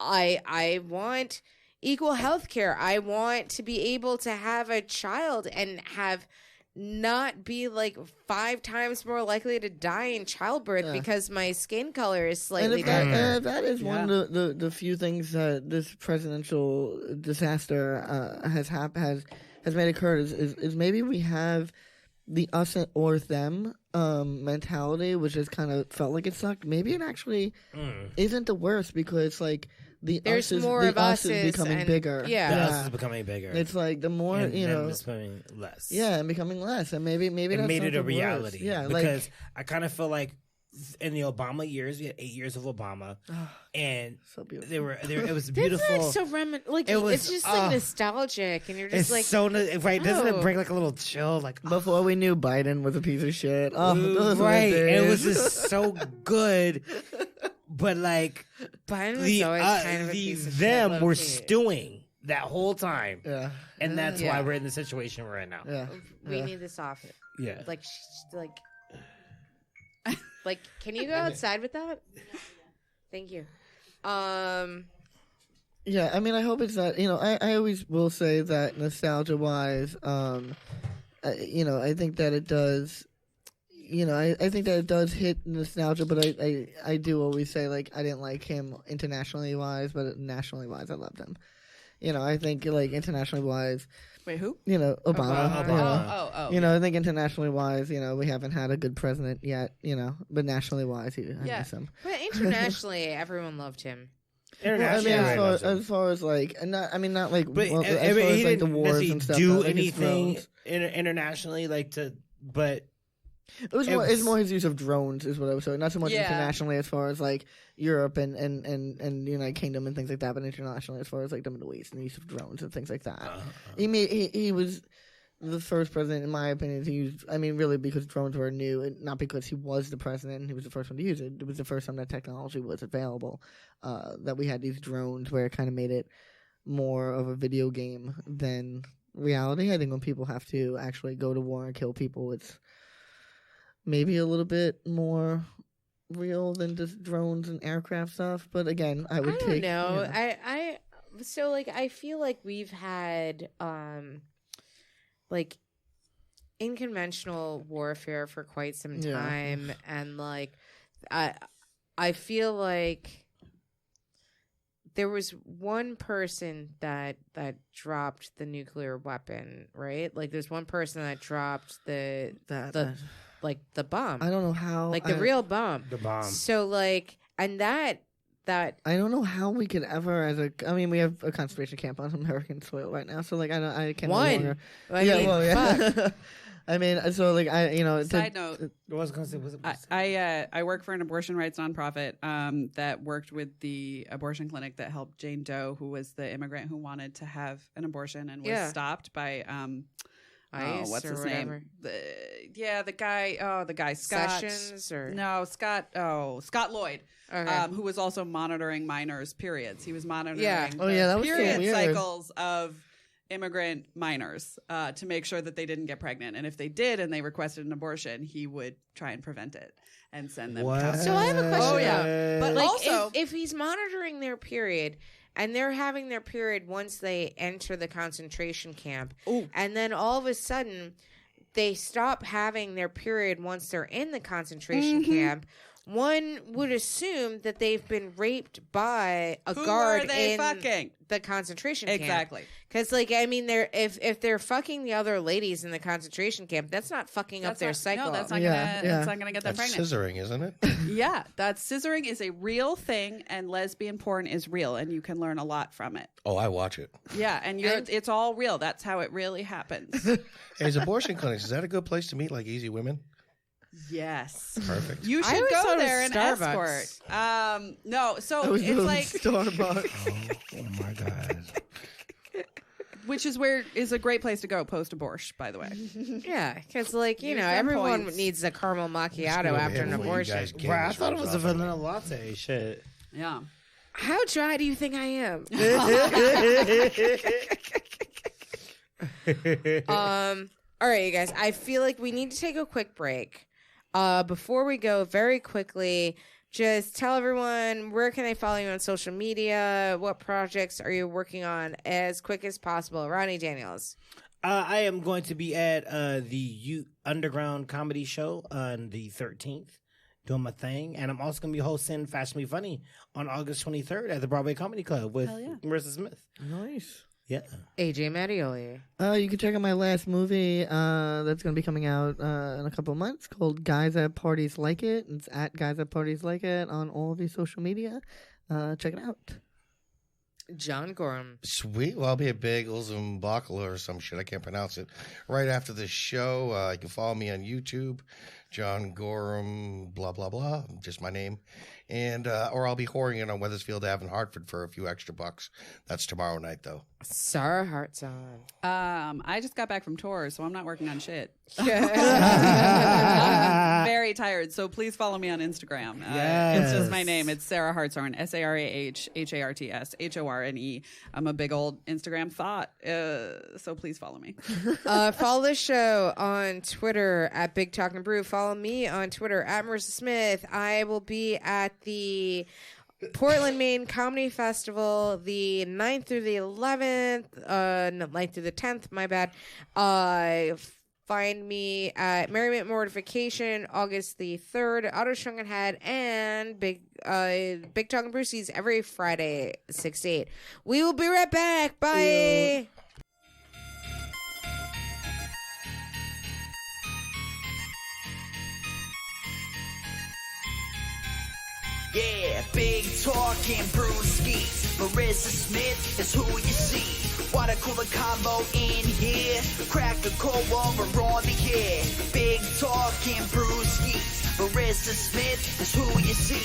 A: I want equal health care. I want to be able to have a child and have not be 5 times more likely to die in childbirth because my skin color is
D: And
A: slightly
D: if that,
A: darker.
D: that is one of the few things that this presidential disaster has made occur is maybe we have the us or them mentality, which has kind of felt like it sucked. Maybe it actually isn't the worst because
A: There's
D: us
A: more
D: the
A: of
D: us
A: us
D: is becoming
A: and-
D: bigger.
A: yeah.
C: The
A: Yeah.
C: us is becoming bigger.
D: It's the more
C: and them
D: it's
C: is becoming less.
D: yeah, and becoming less, and maybe
C: It
D: that's
C: made it a
D: something worse.
C: reality.
D: Yeah,
C: because I kind of feel like in the Obama years, we had 8 years of Obama, and
D: so beautiful.
C: it was
A: That's
C: beautiful.
A: so it
C: was,
A: it's just nostalgic, and you're
C: It's
A: just
C: so right. Doesn't it
A: oh.
C: bring a little chill?
D: Before we knew Biden was a piece of shit. Oh, those were
C: right.
D: the
C: And it was
D: days.
C: just so good, but
A: Biden was
C: the
A: always kind of a piece of shit,
C: them were
A: low-key.
C: stewing that whole time,
D: Yeah,
C: and that's
A: Yeah.
C: why we're in the situation we're in now.
D: yeah.
A: We
D: yeah.
A: need this off.
C: Yeah.
A: Can you go outside with that? Thank you.
D: Yeah, I mean, I hope it's not. I always will say that nostalgia-wise, I think that it does. I think that it does hit nostalgia, but I do always say I didn't like him internationally wise, but nationally wise, I loved him. I think internationally wise,
E: Wait, who?
D: Obama.
C: Obama.
E: Oh.
D: I think internationally wise, we haven't had a good president yet. But nationally wise, I
E: Yeah.
D: miss him.
A: But internationally, everyone loved him.
D: Well, I mean,
C: Internationally,
D: as far as not
C: but
D: well,
C: I
D: as
C: mean,
D: far
C: he
D: as the
C: didn't
D: wars
C: necessarily
D: and stuff.
C: do
D: his
C: anything
D: drones.
C: internationally, but
D: It was more his use of drones is what I was saying. Not so much
E: Yeah.
D: internationally as far as Europe and United Kingdom and things like that, but internationally as far as the Middle East and the use of drones and things like that. He was the first president, in my opinion, to use. I mean, really, because drones were new, and not because he was the president and he was the first one to use it. It was the first time that technology was available. That we had these drones where it kind of made it more of a video game than reality. I think when people have to actually go to war and kill people, it's maybe a little bit more real than just drones and aircraft stuff. But again, I would
A: I don't
D: take.
A: know.
D: Yeah.
A: I feel like we've had unconventional warfare for quite some
D: Yeah.
A: time, and I feel like there was one person that dropped the nuclear weapon, right? There's one person that dropped the bomb,
D: I don't know how.
A: the real bomb.
C: the bomb.
A: So and that
D: I don't know how we could ever, I mean, we have a concentration camp on American soil right now, so I can't.
A: One.
D: No longer,
A: I mean, fuck.
D: I mean, so like
E: Side note.
C: I was going to say, was it?
E: I work for an abortion rights nonprofit that worked with the abortion clinic that helped Jane Doe, who was the immigrant who wanted to have an abortion and was stopped by
A: ICE
E: what's
A: or
E: his
A: whatever.
E: name? The guy Scott
A: Sessions or
E: Scott Lloyd,
A: Okay.
E: who was also monitoring minors' periods. He was monitoring
A: Yeah.
D: Oh, yeah, that was so
E: period
D: weird.
E: cycles of immigrant minors to make sure that they didn't get pregnant, and if they did and they requested an abortion, he would try and prevent it and send them.
C: What?
A: So I have a question.
E: Oh, yeah. But
A: Like,
E: also,
A: if he's monitoring their period and they're having their period once they enter the concentration camp, and then all of a sudden they stop having their period once they're in the concentration camp, one would assume that they've been raped by a
E: who
A: guard
E: are they
A: in
E: fucking?
A: the concentration camp.
E: Exactly.
A: Because, like, I mean, if they're fucking the other ladies in the concentration camp, that's not fucking up their cycle.
E: No, that's not
D: Yeah,
E: gonna.
D: yeah.
E: That's not gonna get them
F: That's
E: pregnant.
F: scissoring, isn't it?
E: Yeah, that's scissoring is a real thing, and lesbian porn is real, and you can learn a lot from it.
F: Oh, I watch it.
E: Yeah, and it's all real. That's how it really happens.
F: Hey, is abortion clinics, is that a good place to meet like easy women?
E: Yes.
F: Perfect.
E: You
A: I
E: should
A: always
E: go
A: thought it was
E: there and
A: Starbucks.
E: escort. No, so
D: I was
E: it's
D: doing
E: like,
D: Starbucks.
F: Oh my God.
E: which is where is a great place to go post abortion, by the way.
A: Yeah, because, like, you
E: Use
A: know,
E: them
A: everyone
E: points.
A: needs a caramel macchiato
F: Go
A: after
F: ahead
A: an
F: before you
A: abortion.
F: guys game
C: Right, I
F: this
C: thought it
F: one
C: was a
F: drop on me.
C: vanilla latte. Shit.
E: Yeah.
A: How dry do you think I am? All right, you guys. I feel like we need to take a quick break. Before we go, very quickly, just tell everyone where can they follow you on social media? What projects are you working on as quick as possible? Ronnie Daniels.
C: I am going to be at the Underground Comedy Show on the 13th, doing my thing. And I'm also going to be hosting Fashionably Funny on August 23rd at the Broadway Comedy Club with Marissa Smith.
D: Nice.
C: Yeah.
A: AJ Mattioli.
D: You can check out my last movie that's going to be coming out in a couple of months called Guys at Parties Like It. It's at Guys at Parties Like It on all of your social media. Check it out.
A: John Gorham.
F: Sweet. Well, I'll be at Bagels and Bakala or some shit. I can't pronounce it. Right after the show, you can follow me on YouTube, John Gorham, blah, blah, blah. Just my name. And or I'll be whoring in on Weathersfield Ave in Hartford for a few extra bucks. That's tomorrow night, though.
A: Sarah Hartzon.
E: I just got back from tours, so I'm not working on shit.
A: Yeah.
E: I'm very tired, so please follow me on Instagram. It's just my name. It's Sarah Hartshorn, SarahHartshorne. I'm a big old Instagram thought, so please follow me.
A: Follow the show on Twitter at Big Talkin' Brew. Follow me on Twitter at Marissa Smith. I will be at the Portland, Maine Comedy Festival the 9th through the 11th. No, 9th through the 10th, my bad. Find me at Merriment Mortification August the 3rd, Auto Shrunken Head, and Big Talkin' Brewskies every Friday, 6 to 8. We will be right back. Bye.
B: Yeah, big talking brewskis. Marissa Smith is who you see. Water cooler combo in here. Crack a cold one, we're on the air. Big talking brewskis. Marissa Smith is who you see.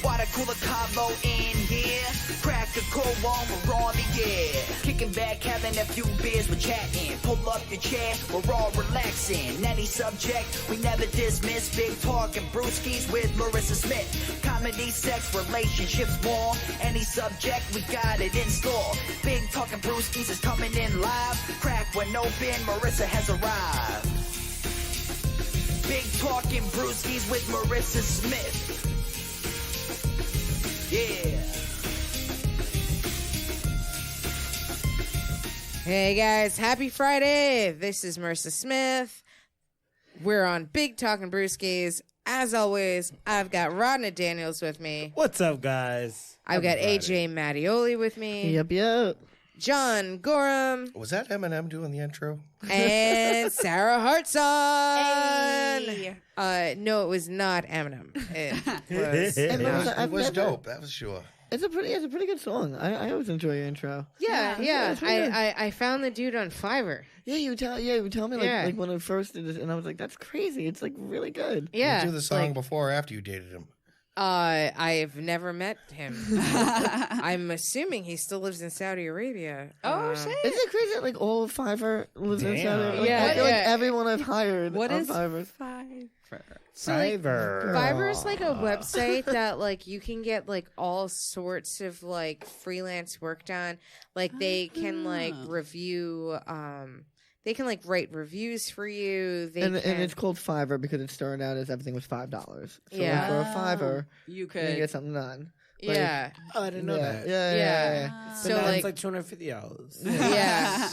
B: Water cooler combo in here. Crack a cold one, we're on the air. Kicking back, having a few beers, we're chatting. Pull up your chair, we're all relaxing. Any subject, we never dismiss. Big talking brewskis with Marissa Smith. Comedy, sex, relationships, more. Any subject, we got it in store. Big talking brewskis is coming in live. Crack one open, Marissa has arrived. Big talking brewskis with Marissa Smith. Yeah.
A: Hey guys, happy Friday. This is Marissa Smith. We're on Big Talkin' Brewskis. As always, I've got Rodney Daniels with me.
C: What's up, guys?
A: I've got
C: Happy
A: AJ Mattioli with me.
D: Yep.
A: John Gorham,
F: Was that Eminem doing the intro?
A: and Sarah Hartson.
E: Hey.
A: No, it was not Eminem. It was.
D: I've
F: It was
D: never-
F: dope. That was sure.
D: It's a pretty good song. I always enjoy your intro.
A: Yeah.
D: it's really good.
A: I found the dude on Fiverr.
D: Yeah, you tell me like,
A: Yeah.
D: like when I first did this, and I was like, that's crazy. It's like really good.
A: Yeah.
F: You do the song
A: like,
F: before or after you dated him?
A: I've never met him. I'm assuming he still lives in Saudi Arabia.
E: Oh shit!
D: Isn't it crazy that like all of Fiverr lives in
C: Damn.
D: Saudi? Like,
A: Yeah,
D: I feel like
A: yeah.
D: everyone I've hired
E: What
D: on
E: is
D: Fiverr.
E: Fiverr?
A: So, like,
C: Fiverr.
A: Fiverr is like a website that like you can get like all sorts of like freelance work done. Like they can like review they can like write reviews for you. They
D: And
A: can,
D: it's called Fiverr because it started out as everything was $5. So
A: Yeah.
D: like, for a Fiverr,
E: You
D: you
E: could.
D: get something done.
A: yeah.
C: Oh, I didn't know
D: Yeah,
C: that.
D: yeah.
A: So
C: So now
A: like,
C: it's like $250.
A: yeah.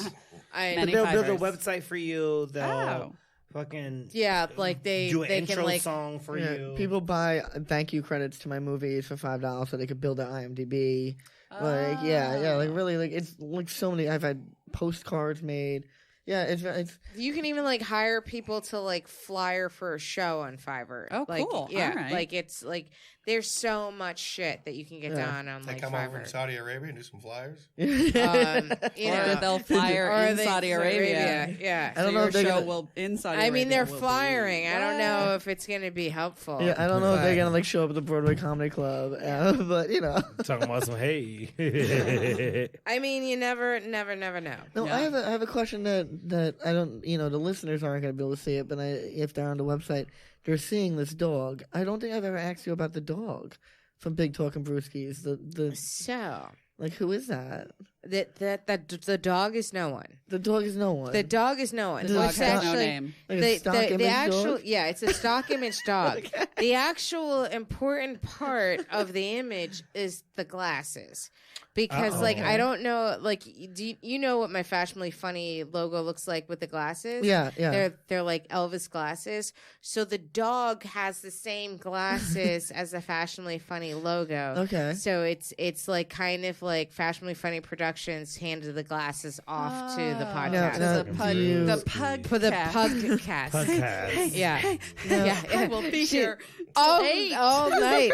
E: Many
C: They'll build a
E: Fivers.
C: website for you. They'll
E: Oh.
C: fucking
A: yeah, like they
C: do an
A: they
C: intro
A: can like
C: song for
D: Yeah,
C: you.
D: people buy thank you credits to my movies for $5 so they could build their IMDb. Like yeah, like really, like it's like so many. I've had postcards made. Yeah, it's
A: you can even like hire people to like flyer for a show on Fiverr.
E: Oh,
A: like,
E: cool.
A: Yeah,
E: All right.
A: like it's like there's so much shit that you can get
D: Yeah.
A: done on
F: They
A: like
F: come over from
A: Fiverr.
F: Saudi Arabia and do some flyers.
A: You
E: Or
A: know,
E: they'll fire
A: or
E: in
A: they-
E: Saudi Arabia.
A: Yeah.
D: I don't
E: So
D: know
E: your
D: if they're
E: show
D: gonna-
E: will in Saudi
A: I mean,
E: Arabia
A: they're
E: will be-
A: firing. I don't know
E: What?
A: if it's going to be helpful.
D: yeah. I don't know if they're
A: but-
D: gonna like show up at the Broadway Comedy Club, but you know.
C: Talking about some hey.
A: I mean, you never know.
D: No,
E: Yeah.
D: I have a question that I don't, the listeners aren't going to be able to see it, but if they're on the website, they're seeing this dog. I don't think I've ever asked you about the dog from Big Talking Brewskis. The
A: So
D: like, who is that?
A: that the dog is no one.
D: The dog is no one.
A: The dog is no one.
D: The
E: Dog
A: It's
E: has no
A: actually-
E: name.
D: Like a stock image
A: the actual
D: dog?
A: yeah, it's a stock image dog. The actual important part of the image is the glasses. Because like I don't know, like do you know what my Fashionably Funny logo looks like with the glasses?
D: Yeah.
A: They're like Elvis glasses. So the dog has the same glasses as the Fashionably Funny logo.
D: Okay.
A: So it's like kind of like Fashionably Funny Productions handed the glasses off to the podcast.
D: Now,
E: The pug,
D: do you-
E: the pug,
A: For the
E: cat.
A: pug cast.
C: Podcast.
A: Yeah.
E: I will be here
A: all,
E: eight.
A: all night.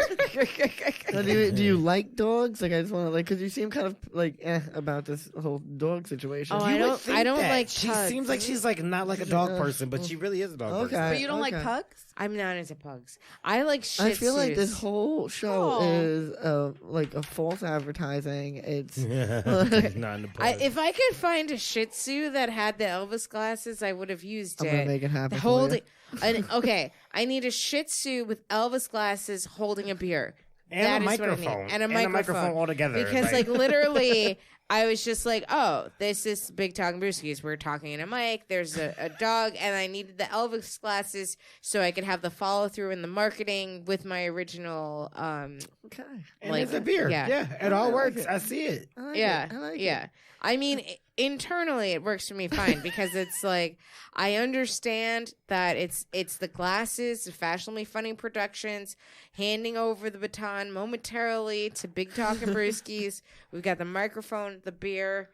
D: Now, do you like dogs? Like, I just want to because you seem kind of like about this whole dog situation.
A: Oh,
C: You would
A: I
C: think
A: don't
C: that.
A: like
C: She
A: pugs.
C: seems like she's like not like a dog person, but she really is a dog
D: Okay.
C: person.
E: But you don't like
D: Okay.
E: pugs?
A: I'm not into pugs. I like shih
D: I feel like
A: tzus.
D: this whole show
E: Aw.
D: is like a false advertising. It's
C: Not in the pug.
A: If I could find a Shih Tzu that had the Elvis glasses, I would have used
D: I'm
A: it.
D: gonna make it happen.
A: The
D: for you.
A: holding. Okay, I need a Shih Tzu with Elvis glasses holding a beer.
C: And
A: That
C: a
A: is what I need.
C: microphone.
A: And a microphone.
C: altogether.
A: Because like literally, I was just like, oh, this is Big Talking Brewskis. We're talking in a mic. There's a dog, and I needed the Elvis glasses so I could have the follow through in the marketing with my original.
D: Okay.
C: and
A: like,
C: it's a beer.
A: yeah.
C: Yeah, it all
D: I like
C: works.
D: it.
C: I see it.
D: I like
A: Yeah,
D: it. I like
A: yeah.
D: it.
A: I mean, internally it works for me fine because it's like I understand that it's the glasses, the Fashionably Funny Productions handing over the baton momentarily to Big Talking Brewskis. We've got the microphone, the beer.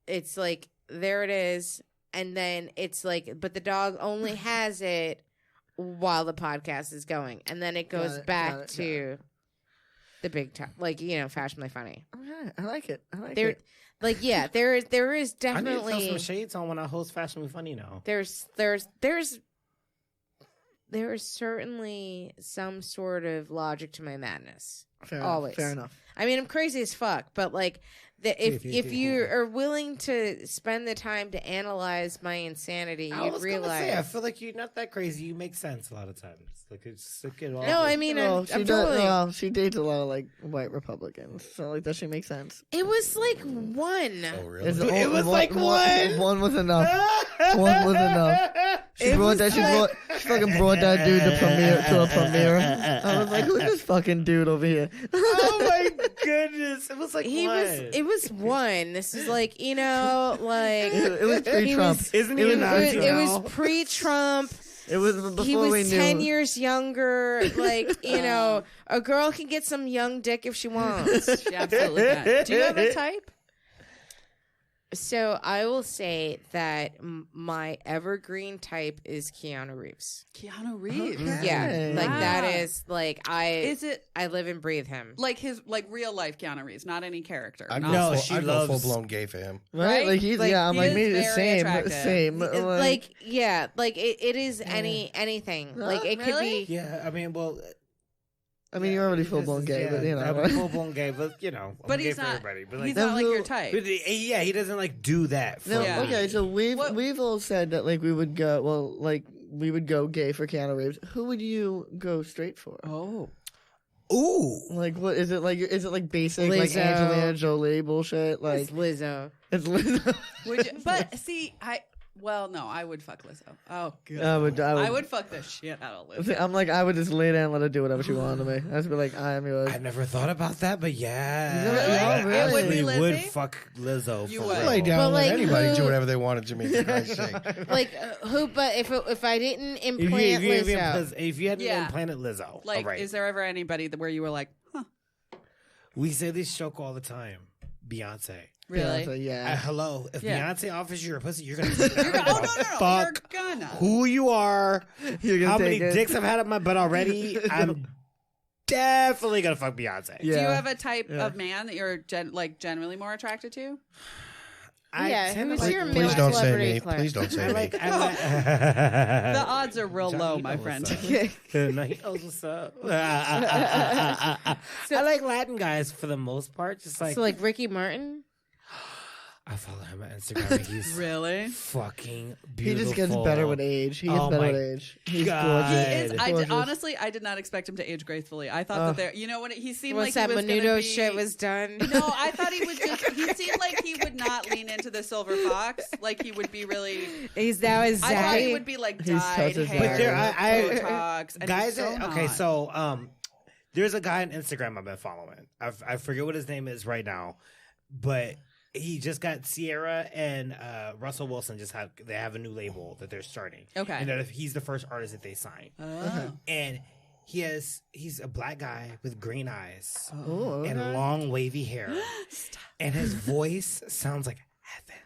A: It's like there it is, and then it's like, but the dog only has it while the podcast is going, and then it goes
D: it,
A: back
D: got it,
A: to the big time, like Fashionably Funny.
D: Okay. I like it. I like
A: There,
D: it.
A: like there is
C: I need to throw
A: definitely
C: some shades on when I host Fashionably Funny now.
A: there's certainly some sort of logic to my madness.
D: Fair
A: always.
D: Enough. Fair enough.
A: I mean, I'm crazy as fuck, but like if you are willing to spend the time to analyze my insanity,
C: I
A: you
C: was
A: realize.
C: gonna say, I feel like you're not that crazy. You make sense a lot of times. Like it's like it all.
A: No, I mean,
D: No,
A: I'm
D: she
A: totally.
D: does. She dates a lot of like white Republicans, so like that should make sense.
A: It was like one.
F: Oh, really?
D: It's
C: It was like one.
D: One was enough. One was enough. She brought that. She fucking brought that dude to a premiere. I was like, who's this fucking dude over here?
C: Oh my goodness! It was like
A: It was one. This is like like
D: It was
A: he
D: pre-Trump.
A: was-
C: Isn't
D: It
C: he
D: was-
C: an
A: it
C: actor
A: was
C: now?
A: pre-Trump.
D: It was before
A: He
D: we
A: was
D: knew.
A: 10 years younger. Like, a girl can get some young dick if she wants.
E: She absolutely can. Do you have a type?
A: So I will say that my evergreen type is Keanu Reeves.
E: Keanu Reeves.
A: Yeah, like
E: Wow.
A: that is like
E: Is it
A: I live and breathe him.
E: like his real life Keanu Reeves, not any character?
F: I'd
E: not-
C: No,
F: go
C: she
F: I'd go
C: loves-
F: full blown gay for him.
D: Right?
E: Right?
D: Like he's
A: Like,
D: I'm
E: he
D: like
E: is
D: me,
E: very
D: same,
E: attractive.
D: same.
A: Like yeah, like it is anything. Like it could
E: Really?
A: be.
C: Yeah, I mean, well,
D: I mean, you're already full blown gay, but you know.
C: I'm full blown gay, but you know,
E: But
C: I'm
E: he's
C: gay
E: not.
C: for everybody. But
E: He's
C: like,
E: not like your
D: No,
E: type.
C: but yeah, he doesn't like do that. For
D: No,
E: Yeah.
D: okay, so
E: What-
D: we've all said that like we would go we would go gay for Keanu Reeves. Who would you go straight for?
E: Oh,
C: Ooh,
D: Like what is it like? Is it like basic like
A: Lizzo.
D: Angelina Jolie bullshit? Like
A: It's Lizzo.
D: it's Lizzo.
E: would you? But see, no, I would fuck Lizzo. Oh, good.
D: I
E: I would fuck the shit out of Lizzo.
D: I'm like I would just lay down and let her do whatever she wanted to me. I'd just be like I am yours.
C: I never thought about that, but yeah,
D: Really?
C: I
D: Really?
C: actually
E: Would be
C: would
E: Lizzie?
C: fuck Lizzo.
E: You
C: for
E: would.
C: real.
F: Lay down
A: But,
F: and let
A: like,
F: anybody
A: who-
F: do whatever they wanted to me, for Christ's sake.
A: Like who? But if I didn't
C: If you,
A: implant
C: if you, if you,
A: Lizzo,
C: if you hadn't
E: Yeah.
C: implanted Lizzo,
E: Like,
C: all right.
E: is there ever anybody where you were like, huh,
C: We say this joke all the time. Beyonce.
E: really?
D: So, yeah.
C: Hello. If
E: Yeah.
C: Beyonce offers you a pussy, you're gonna take it.
E: You're gonna, oh no,
C: Fuck
E: you're gonna.
C: who you are.
D: You're gonna
C: How many
D: take it.
C: dicks I've had up my butt already. I'm definitely gonna fuck Beyonce.
D: Yeah.
E: Do you have a type
D: Yeah.
E: of man that you're generally more attracted to?
C: I
A: Yeah,
C: tend to
A: who's
C: like-
A: your
F: Please
A: male
F: don't say
A: celebrity
F: me.
A: crush?
F: Please don't say
C: I
F: me.
C: like.
E: The
C: I
E: odds are real
C: Johnny
E: low, my
C: knows
E: friend.
C: what's up. No, he knows what's up. I like Latin guys for the most part. Just like,
A: so like Ricky Martin.
C: I follow him on Instagram. And he's
E: Really?
C: fucking
D: He
C: beautiful.
D: just gets better with age. He gets
C: Oh
D: better
C: my
D: with age. He's
C: God.
E: He
D: gorgeous.
E: is.
D: Gorgeous.
E: Honestly, I did not expect him to age gracefully. I thought that there. You know what? He seemed
A: Once
E: like
A: that
E: he was gonna
A: Menudo
E: be,
A: shit was done.
E: No, I thought he was just. He seemed like he would not lean into the silver fox. Like he would be really.
A: He's now his
E: I thought he
A: Zaddy.
E: would be like
D: He's
E: dyed
D: such a
E: hair,
C: But there,
E: Botox, and
C: guys.
E: he's so
C: Okay,
E: not.
C: so there's a guy on Instagram I've been following. I forget what his name is right now, but he just got Sierra and Russell Wilson they have a new label that they're starting.
E: Okay.
C: and that he's the first artist that they signed,
E: Oh.
C: and he's a black guy with green eyes
D: Ooh,
C: and
D: okay.
C: long wavy hair, and his voice sounds like heaven.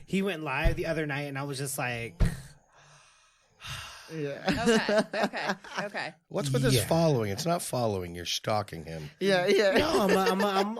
C: He went live the other night, and I was just like,
D: Yeah.
E: Okay.
F: What's with this
C: Yeah.
F: following? It's not following. You're stalking him.
D: Yeah. Yeah.
C: no,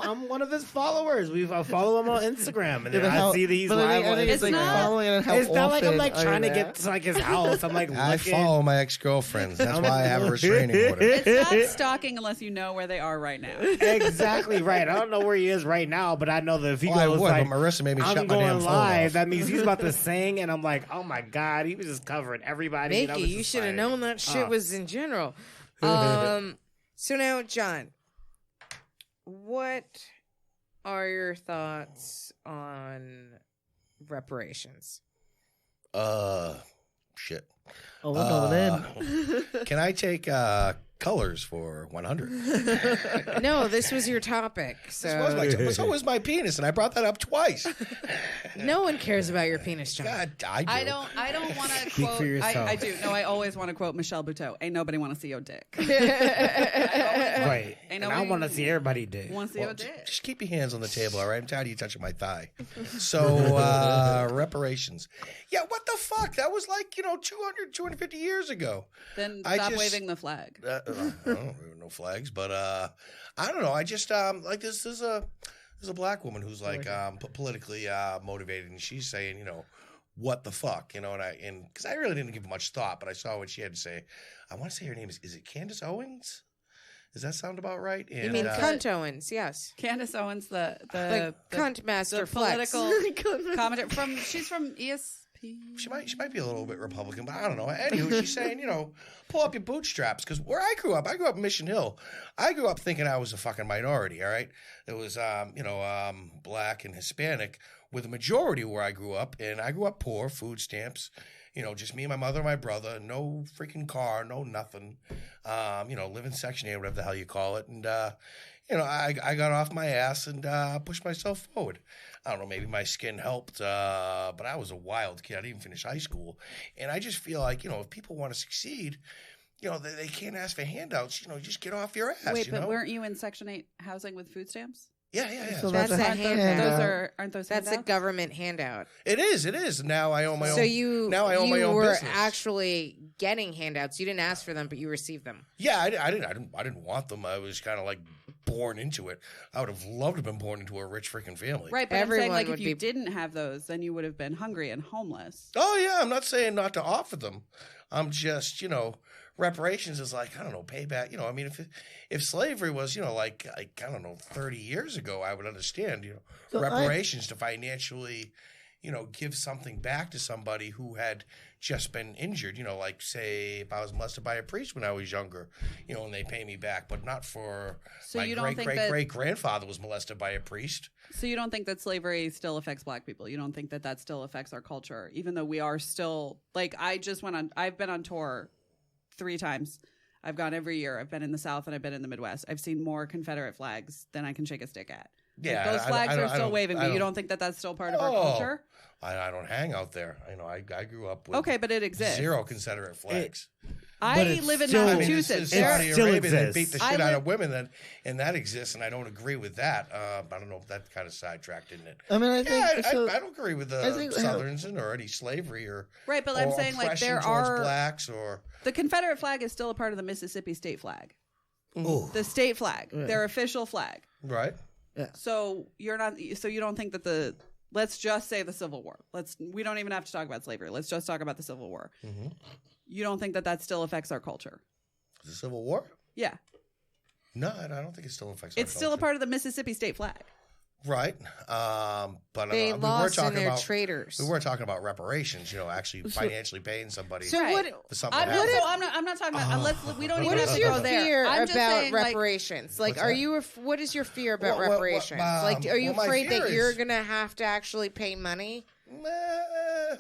C: I'm one of his followers. I follow him on Instagram, and then
D: but
C: I
D: how-
C: see that he's
D: but I
C: live.
D: think, I think
C: on
D: it's like
E: It's not-
D: following and how
C: It's not like I'm
D: often
C: like
D: are you
C: trying to
D: there?
C: get to like his house. I'm like
F: I
C: looking.
F: follow my ex-girlfriends. That's why I have a restraining order.
E: It's not stalking unless you know where they are right now.
C: Exactly right. I don't know where he is right now, but I know that if he
F: Well, I
C: goes
F: would,
C: like,
F: but Marissa made me
C: I'm
F: shut my damn
C: going
F: phone
C: live,
F: off.
C: that means he's about to sing, and I'm like, oh my god, he was just covering everybody. and I
A: Nikki,
C: was
A: you
C: just
A: should have
C: like,
A: known that shit
C: oh.
A: was in general. So now, John, what are your thoughts on reparations?
F: Shit.
D: Oh, we're going in.
F: Can I take colors for 100?
A: No, this was your topic.
F: So was my penis, and I brought that up twice.
A: No one cares about your penis, John.
F: God, I do.
E: I don't want to
C: Speak
E: quote.
C: for yourself.
E: I do. No, I always want to quote Michelle Buteau. Ain't nobody want to see your dick.
C: Right.
E: Ain't
C: And I
E: nobody
C: want to see everybody do.
E: Want to see
F: Well,
E: your dick.
F: just keep your hands on the table, all right? I'm tired of you touching my thigh. So, reparations. Yeah, what the fuck? That was like, 250 years ago.
E: Then
F: I
E: stop
F: just-
E: waving the flag.
F: No flags, but I don't know. I just like there's a black woman who's like politically motivated, and she's saying, what the fuck, and because I really didn't give much thought, but I saw what she had to say. I want to say her name is it Candace Owens? Does that sound about right? And,
A: You mean Cunt Owens? Yes.
E: Candace Owens, the
A: Cunt Master
E: the
A: Flex.
E: political commentator she's from ESP.
F: She might be a little bit Republican, but I don't know. Anywho, she's saying, pull up your bootstraps. Because where I grew up in Mission Hill. I grew up thinking I was a fucking minority, all right? It was, black and Hispanic were the majority where I grew up. And I grew up poor, food stamps. Just me and my mother and my brother. No freaking car, no nothing. Live in Section 8, whatever the hell you call it. And, I got off my ass and pushed myself forward. I don't know, maybe my skin helped, but I was a wild kid. I didn't even finish high school. And I just feel like, if people want to succeed, they can't ask for handouts. Just get off your ass,
E: Wait, but weren't you in Section 8 housing with food stamps?
F: Yeah.
D: So
A: That's
D: that's
A: a
D: a
A: handout.
E: Aren't those
A: That's a
E: handouts?
A: government handout.
F: It is. Now I own my own.
A: So you
F: now I own my own
A: were
F: business.
A: actually getting handouts. You didn't ask for them, but you received them.
F: Yeah, I didn't want them. I was kind of like born into it. I would have loved to have been born into a rich freaking family.
E: Right, but I'm
A: Everyone
E: saying like
A: would
E: if you
A: be-
E: didn't have those, then you would have been hungry and homeless.
F: Oh yeah, I'm not saying not to offer them. I'm just, reparations is like, I don't know, payback. I mean, if slavery was, like I don't know, 30 years ago, I would understand,
D: So
F: reparations to financially, give something back to somebody who had just been injured. Like say if I was molested by a priest when I was younger, and they pay me back, but not for
E: So
F: my
E: you don't
F: great
E: think
F: great
E: that-
F: great grandfather was molested by a priest.
E: So you don't think that slavery still affects Black people? You don't think that that still affects our culture, even though we are still like I've been on tour 3 times. I've gone every year. I've been in the South and I've been in the Midwest. I've seen more Confederate flags than I can shake a stick at. Like,
F: Yeah,
E: those
F: I
E: flags
F: don't-
E: are
F: I
E: still
F: don't-
E: waving,
F: I
E: but you
F: don't-
E: don't think that that's still part of our
F: Oh,
E: culture?
F: I don't hang out there. I grew up with
E: Okay, but it exists.
F: 0 Confederate flags.
E: I
C: But it's
E: live in
C: still- I mean,
E: Massachusetts.
F: It's
E: There-
F: Saudi
C: still
F: Arabia that
C: exists.
F: beat the
E: I
F: shit out
E: live-
F: of women, and that exists, and I don't agree with that. I don't know if that kind of sidetracked, didn't it?
D: I mean, I think
F: Yeah, I don't agree with
D: I
F: the
D: think-
F: Southerns or any slavery or
E: Right, but I'm
F: or
E: saying like
F: oppression
E: there
F: towards
E: are
F: blacks or
E: the Confederate flag is still a part of the Mississippi state flag.
C: Ooh.
E: The state flag, their official flag.
F: right.
E: So you're not. So you don't think that the. Let's just say the Civil War. We don't even have to talk about slavery. Let's just talk about the Civil War.
F: Mm-hmm.
E: You don't think that that still affects our culture?
F: The Civil War?
E: Yeah,
F: No, I don't think it still affects.
E: it's still a part of the Mississippi state flag.
F: right. But
A: They
F: we were
A: lost and
F: talking
A: they're
F: about
A: traitors.
F: we were talking about reparations. Actually financially paying somebody
A: So
E: Right.
A: what?
F: for something.
E: I'm,
F: to
E: not,
F: happen.
E: so I'm not talking about. We don't
A: What
E: even
A: is
E: have to
A: your
E: go there.
A: fear
E: I'm just
A: about
E: saying, like,
A: reparations? Like,
F: What's
A: are
F: that?
A: you? What is your fear about
F: What-
A: reparations? Like, are you
F: my
A: afraid that
F: fear
A: you're
F: is-
A: gonna have to actually pay money?
F: I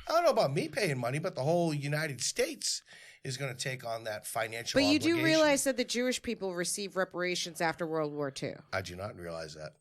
F: don't know about me paying money, but the whole United States is going to take on that financial.
A: But you do
F: obligation.
A: realize that the Jewish people received reparations after World War II.
F: I do not realize that.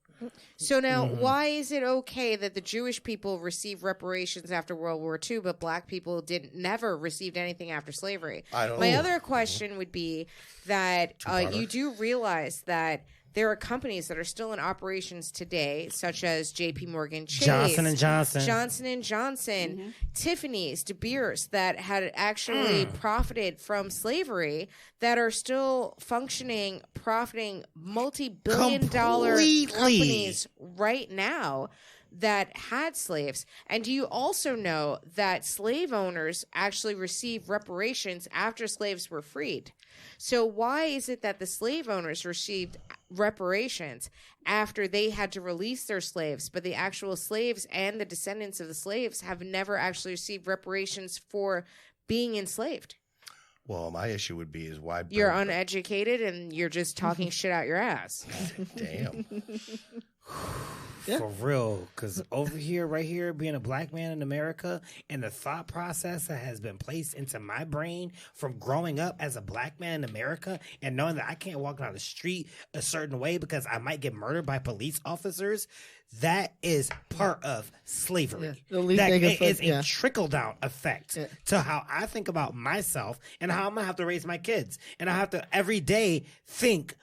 A: So now, why is it okay that the Jewish people received reparations after World War II, but Black people never received anything after slavery?
F: I don't
A: My
F: know.
A: other question would be that you do realize that there are companies that are still in operations today, such as J.P. Morgan Chase,
C: Johnson & Johnson.
A: Johnson & Johnson, Tiffany's, De Beers, that had actually profited from slavery, that are still functioning, profiting multi-billion-dollar
C: Completely.
A: companies right now that had slaves. And do you also know that slave owners actually received reparations after slaves were freed? So why is it that the slave owners received reparations after they had to release their slaves, but the actual slaves and the descendants of the slaves have never actually received reparations for being enslaved?
F: Well, my issue would be is why
A: You're uneducated and you're just talking shit out your ass.
F: Damn.
C: For real, because over here, right here, being a black man in America, and the thought process that has been placed into my brain from growing up as a black man in America, and knowing that I can't walk down the street a certain way because I might get murdered by police officers, that is part of slavery.
D: Yeah, the least
C: That
D: they can
C: it
D: put-
C: is a
D: yeah.
C: trickle down effect
D: Yeah.
C: to how I think about myself and how I'm gonna have to raise my kids, and I have to every day think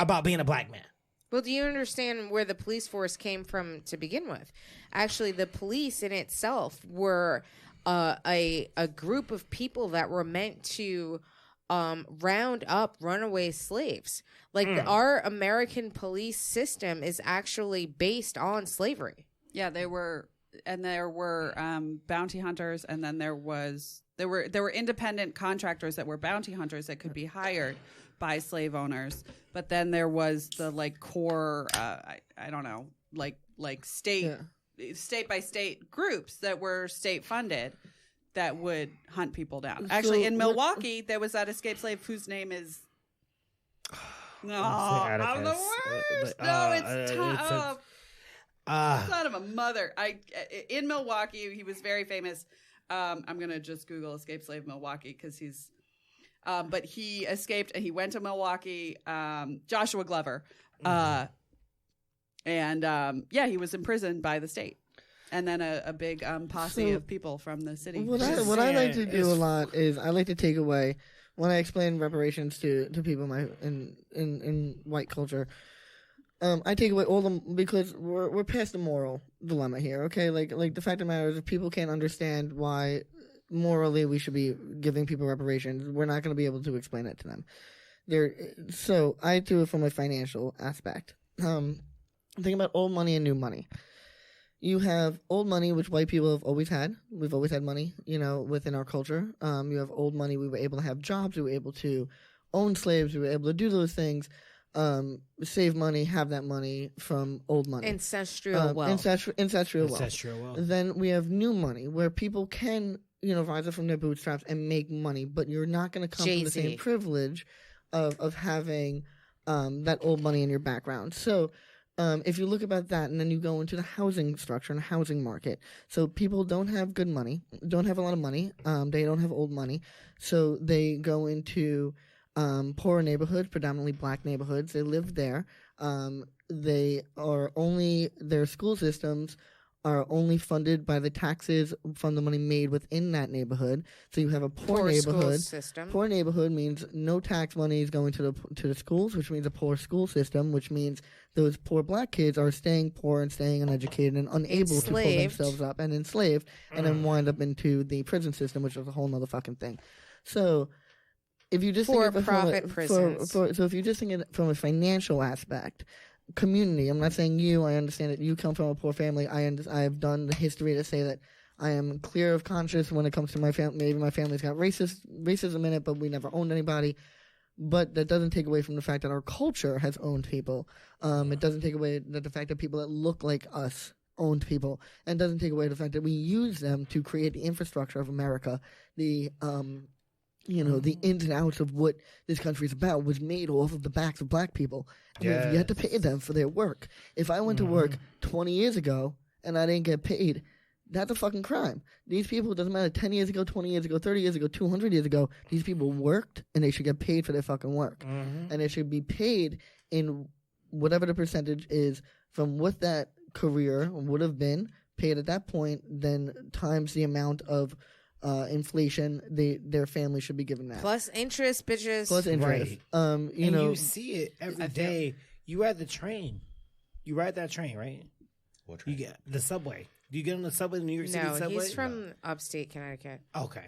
C: about being a black man.
A: Well, do you understand where the police force came from to begin with? Actually, the police in itself were a group of people that were meant to round up runaway slaves. Like our American police system is actually based on slavery.
E: Yeah, there were bounty hunters, and then there were independent contractors that were bounty hunters that could be hired by slave owners. But then there was the like core, I don't know, like state by state groups that were state funded that would hunt people down. Actually, in Milwaukee, there was that escaped slave whose name is. No, I'm the worst. No, it's son of a mother. In Milwaukee, he was very famous. I'm gonna just Google escaped slave Milwaukee because he's. But he escaped and he went to Milwaukee. Joshua Glover, and he was imprisoned by the state, and then a big posse
D: So,
E: of people from the city.
D: What I like to do a lot is I like to take away when I explain reparations to people in white culture. I take away all the because we're past the moral dilemma here. Okay, like the fact of the matter is, if people can't understand why morally we should be giving people reparations, we're not going to be able to explain it to them. So I do it from a financial aspect. Think about old money and new money. You have old money, which white people have always had. We've always had money, within our culture. You have old money. We were able to have jobs. We were able to own slaves. We were able to do those things. Save money, have that money from old money.
A: Ancestral wealth.
D: Ancestral wealth. Then we have new money, where people can, rise up from their bootstraps and make money, but you're not going to come from the same privilege of having that old money in your background. So if you look about that, and then you go into the housing structure and housing market. So people don't have good money, don't have a lot of money. They don't have old money. So they go into poorer neighborhoods, predominantly black neighborhoods. They live there. Their school systems are only funded by the taxes from the money made within that neighborhood. So you have a poor neighborhood.
A: System.
D: Poor neighborhood means no tax money is going to the schools, which means a poor school system, which means those poor black kids are staying poor and staying uneducated and unable to pull themselves up and enslaved, and then wind up into the prison system, which is a whole nother fucking thing. So if you just
A: for-profit prisons.
D: So if you just think it from a financial aspect, community. I'm not saying you. I understand that you come from a poor family. I have done the history to say that I am clear of conscience when it comes to my family. Maybe my family's got racism in it, but we never owned anybody. But that doesn't take away from the fact that our culture has owned people. It doesn't take away the fact that people that look like us owned people, and doesn't take away the fact that we use them to create the infrastructure of America. The ins and outs of what this country is about was made off of the backs of black people. And we've yet to pay them for their work. If I went to work 20 years ago and I didn't get paid, that's a fucking crime. These people, it doesn't matter, 10 years ago, 20 years ago, 30 years ago, 200 years ago, these people worked and they should get paid for their fucking work. And they should be paid in whatever the percentage is from what that career would have been paid at that point, then times the amount of inflation, their family should be given that.
A: Plus interest, bitches.
D: Plus interest.
C: Right. You see it every day. You ride the train. You ride that train, right?
F: What train?
C: You get the subway. Do you get on the subway, the New York City subway?
A: No, he's from upstate Connecticut.
C: Okay.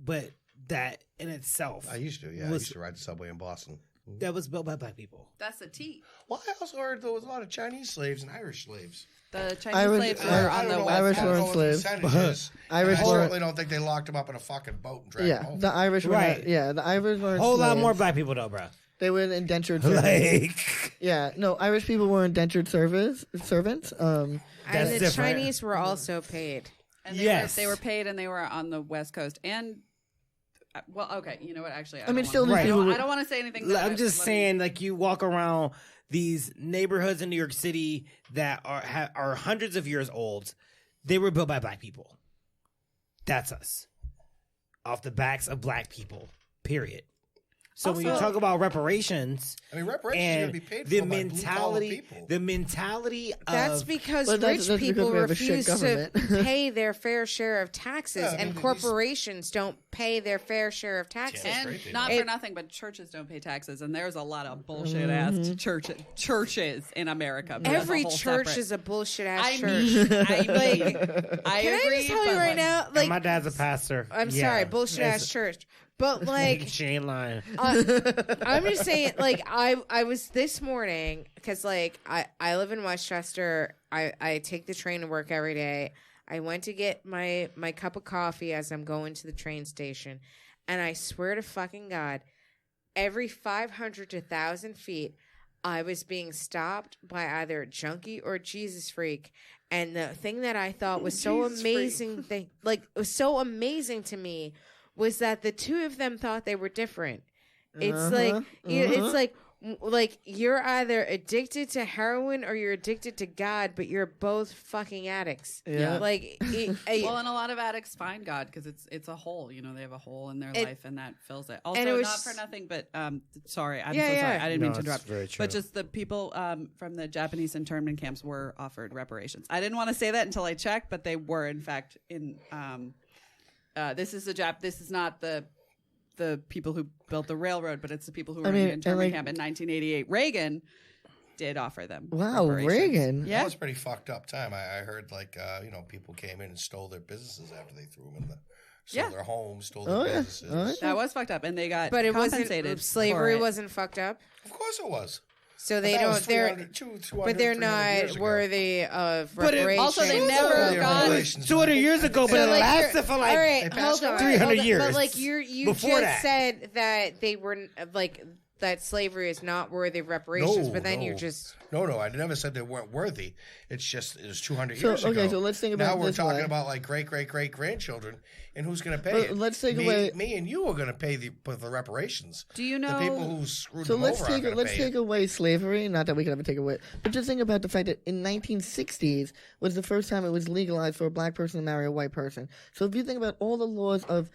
C: But that in itself.
F: I used to, yeah. I used to ride the subway in Boston.
C: That was built by black people.
E: That's a T.
F: Well, I also heard there was a lot of Chinese slaves and Irish slaves.
E: The Chinese slaves were on the
D: Irish
E: west
D: were
E: coast.
D: slaves.
F: I certainly don't think they locked them up in a fucking boat and dragged them over.
D: The Irish were
C: Right.
D: the Irish were
C: Whole lot
D: slaves.
C: more black people though, bro.
D: They were indentured servants.
C: Like,
D: Irish people were indentured servants.
C: That's
A: And the
C: different.
A: Chinese were also paid.
E: And
C: Yes.
E: they were paid, and they were on the west coast. And well, okay, you know what? Actually, I
D: mean,
E: don't
D: still
E: wanna-
D: these
E: I don't,
D: people-
E: I don't want to say anything.
C: I'm just saying, like, you walk around these neighborhoods in New York City that are hundreds of years old. They were built by black people. That's us. Off the backs of black people. Period. So when you
E: Also-
C: talk about reparations,
F: I mean, reparations are
C: and
F: going to be paid
C: the
F: for by blue-collar people.
C: the mentality
A: That's
C: of
A: because
D: But
A: rich
D: that's
A: people
D: because we have a shit
A: refuse to
D: government.
A: pay their fair share of taxes,
F: Yeah, I
A: and
F: mean,
A: corporations don't pay their fair share of taxes.
E: And
F: great,
E: not
A: they
E: for nothing, but churches don't pay taxes, and there's a lot of bullshit ass churches in America. But that's a
A: Every
E: whole
A: church
E: separate-
A: is a bullshit ass
E: I
A: church.
E: mean, I
A: Can I
E: agree.
A: just tell you
E: but,
A: right
E: like,
A: now?
C: and
A: Like,
C: my dad's a pastor.
A: I'm
C: Yeah,
A: sorry, bullshit ass
C: it's-
A: church. But like,
C: she ain't lying.
A: I'm just saying, like, I was this morning because like I live in Westchester. I take the train to work every day. I went to get my cup of coffee as I'm going to the train station, and I swear to fucking God, every 500 to 1,000 feet, I was being stopped by either a junkie or a Jesus freak. And the thing that I thought was so amazing, was so amazing to me, was that the two of them thought they were different. It's like you're either addicted to heroin or you're addicted to God, but you're both fucking addicts.
D: Yeah.
A: Like,
E: Well, and a lot of addicts find God because it's a hole. You know, they have a hole in their life, and that fills it. Also,
A: and it was-
E: not for nothing, but sorry, I'm
A: Yeah,
E: so
A: yeah.
E: sorry. I didn't mean
C: No,
E: to
C: it's
E: interrupt.
C: very true.
E: But just the people from the Japanese internment camps were offered reparations. I didn't want to say that until I checked, but they were in fact in. This is not the people who built the railroad, but it's the people who were in the internment camp in 1988. Reagan did offer them.
D: Wow,
E: reparations.
D: Reagan.
F: That
E: Yeah.
F: was a pretty fucked up time. I heard like people came in and stole their businesses after they threw them in the stole
E: Yeah.
F: their homes, stole their
D: Oh, yeah.
F: businesses.
D: Oh, yeah.
E: That was fucked up, and they got
A: But it
E: compensated.
A: wasn't slavery
E: for it.
A: wasn't fucked up.
F: Of course it was.
A: So they
F: That
A: don't.
F: was
A: They're
F: 200,
A: but they're
F: 300
A: not
F: years ago.
A: worthy of
C: But it-
A: reparations.
E: Also, they
F: Yeah,
E: never got.
F: reparations.
C: 200 years ago, but
A: So,
C: it
A: like,
C: lasted
A: you're-
C: for like
A: all right,
F: They
A: hold
F: passed
A: on,
F: away.
C: 300
A: hold on.
C: years
A: But like you
C: before
A: just
C: that.
A: said that they were like that slavery is not worthy of reparations,
F: No,
A: but then
F: no.
A: you just
F: No, I never said they weren't worthy. It's just it was 200
D: So,
F: years ago.
D: okay, so let's think about
F: now
D: it
F: we're
D: this
F: talking
D: way.
F: about like great grandchildren, and who's going to pay
D: But
F: it?
D: let's take
F: me,
D: away-
F: me and you are going to pay the reparations.
E: Do you know?
F: The people who screwed
D: So
F: them
D: let's
F: over are
D: take
F: going to
D: let's
F: pay
D: take
F: it.
D: away slavery. Not that we could ever take away, but just think about the fact that in 1960s was the first time it was legalized for a black person to marry a white person. So if you think about all the laws of,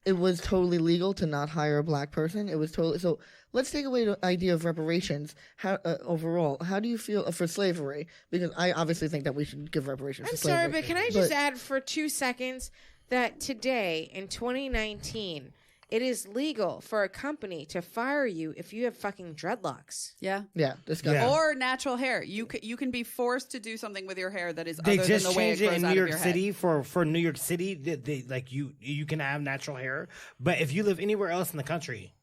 D: it was totally legal to not hire a black person. It was totally so. Let's take away the idea of reparations. How overall, how do you feel for slavery? Because I obviously think that we should give reparations.
A: I'm
D: for slavery.
A: sorry, but can I just add for 2 seconds that today in 2019 it is legal for a company to fire you if you have fucking dreadlocks.
E: Yeah.
D: Yeah, disgusting.
C: Yeah.
E: Or natural hair. You can be forced to do something with your hair that is
C: They
E: other
C: just
E: than the way it
C: changed it
E: grows
C: in
E: out
C: New
E: of
C: York
E: your
C: City
E: head.
C: for New York City. They like you can have natural hair, but if you live anywhere else in the country,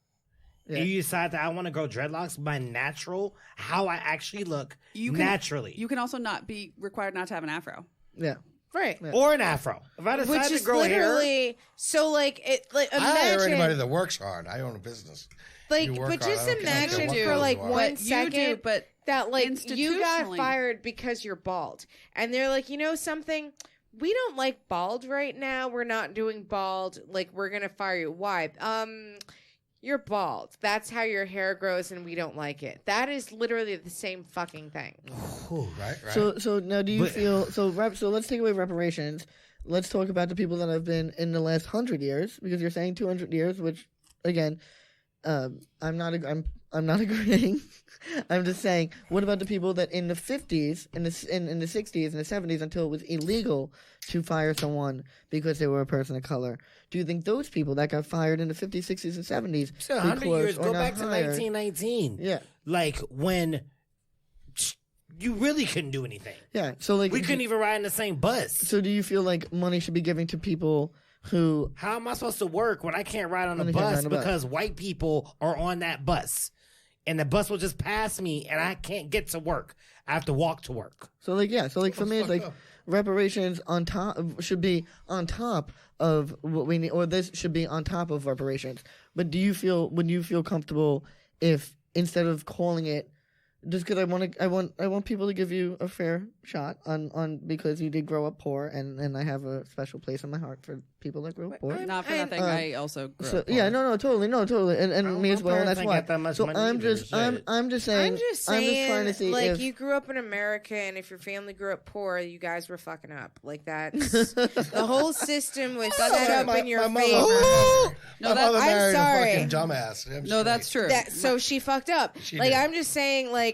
D: Yeah.
C: and you decide that I want to grow dreadlocks, my natural, how I actually look
E: You can,
C: naturally,
E: You can also not be required not to have an afro.
D: Yeah.
A: Right.
C: or an afro. If I decide
A: Which
C: to
A: is
C: grow hair,
A: literally so like it like
F: I hire anybody
A: imagine
F: that works hard. I own a business.
A: like
F: You work
A: but
F: hard,
A: just
F: I don't care
A: imagine
F: what
A: for
F: color
A: like
F: you are.
A: one
E: But you
A: second
E: do, but
A: that like you got
E: institutionally-
A: fired because you're bald and they're like, you know something, we don't like bald right now, we're not doing bald, like we're gonna fire you. Why? You're bald, that's how your hair grows and we don't like it. That is literally the same fucking thing.
F: Right.
D: So now do you
C: But-
D: feel so let's take away reparations. Let's talk about the people that have been in the last 100 years, because you're saying 200 years, which again, I'm not agreeing. I'm just saying, what about the people that in the 50s, in the 60s, and the 70s, until it was illegal to fire someone because they were a person of color? Do you think those people that got fired in the 50s, 60s, and 70s,
C: so 100
D: because
C: years,
D: or
C: go
D: not
C: back to
D: hired-
C: 1919.
D: Yeah,
C: Like when you really couldn't do anything.
D: yeah. So like,
C: We couldn't even ride in the same bus.
D: So do you feel like money should be given to people who?
C: How am I supposed to work when I can't ride on a
D: When you can't
C: bus
D: ride on a bus.
C: because white people are on that bus? And the bus will just pass me and I can't get to work. I have to walk to work.
D: So like, yeah. So like for me, it's like
F: fucked up.
D: reparations on top should be on top of what we need, or this should be on top of reparations. But do you feel? Would you feel comfortable if instead of calling it? Just because I want people to give you a fair shot on because you did grow up poor, and I have a special place in my heart for people that grew up poor.
E: Not for
A: And-
E: nothing. I also grew
D: So
E: up
D: yeah,
E: poor.
D: no, totally, and me
C: my
D: as well. And
C: parents
D: that's
C: ain't
D: why.
C: got that much
D: So
C: money
D: I'm
C: either,
D: just,
C: shit.
D: I'm just saying,
A: I'm just saying,
D: trying to see
A: like,
D: if
A: you grew up in America, and if your family grew up poor, you guys were fucking up. Like that's the whole system was set up in your
F: my
A: favor.
F: mother,
E: No,
F: my
E: that-
F: mother
A: I'm
F: married
A: sorry.
F: a fucking dumbass. I'm
E: No,
F: straight.
E: that's true.
A: So she fucked up.
F: She
A: Like
F: did.
A: I'm just saying, like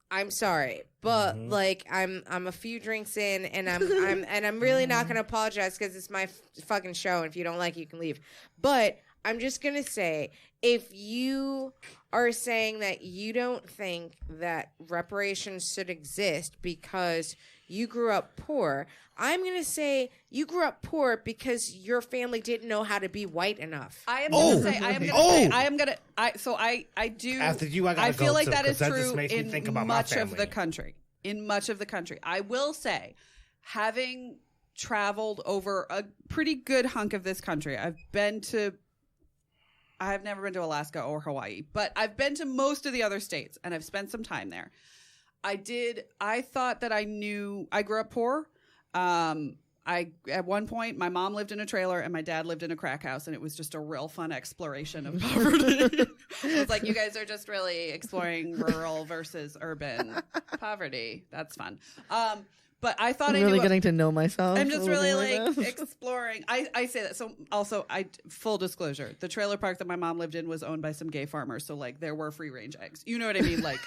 A: I'm sorry, but like I'm a few drinks in, and I'm really not gonna apologize because it's my fucking show, and if you don't like it, you can leave. But I'm just gonna say, if you are saying that you don't think that reparations should exist because you grew up poor, I'm gonna say you grew up poor because your family didn't know how to be white enough.
E: I am going to say. I do.
C: After you, I gotta
E: feel
C: go
E: like
C: too,
E: that
C: 'cause
E: is
C: that just
E: true
C: makes me
E: in
C: think about my
E: much of the
C: family.
E: country. In much of the country, I will say, having traveled over a pretty good hunk of this country, I've never been to Alaska or Hawaii, but I've been to most of the other states, and I've spent some time there. I thought that I grew up poor. At one point, my mom lived in a trailer and my dad lived in a crack house, and it was just a real fun exploration of poverty. It's like, you guys are just really exploring rural versus urban poverty. That's fun. But I thought
D: I'm
E: I
D: really
E: knew
D: getting to know myself.
E: I'm just
D: a little
E: really
D: right
E: like
D: now.
E: exploring. I say that. So also, full disclosure, the trailer park that my mom lived in was owned by some gay farmers. So like, there were free range eggs. You know what I mean? Like,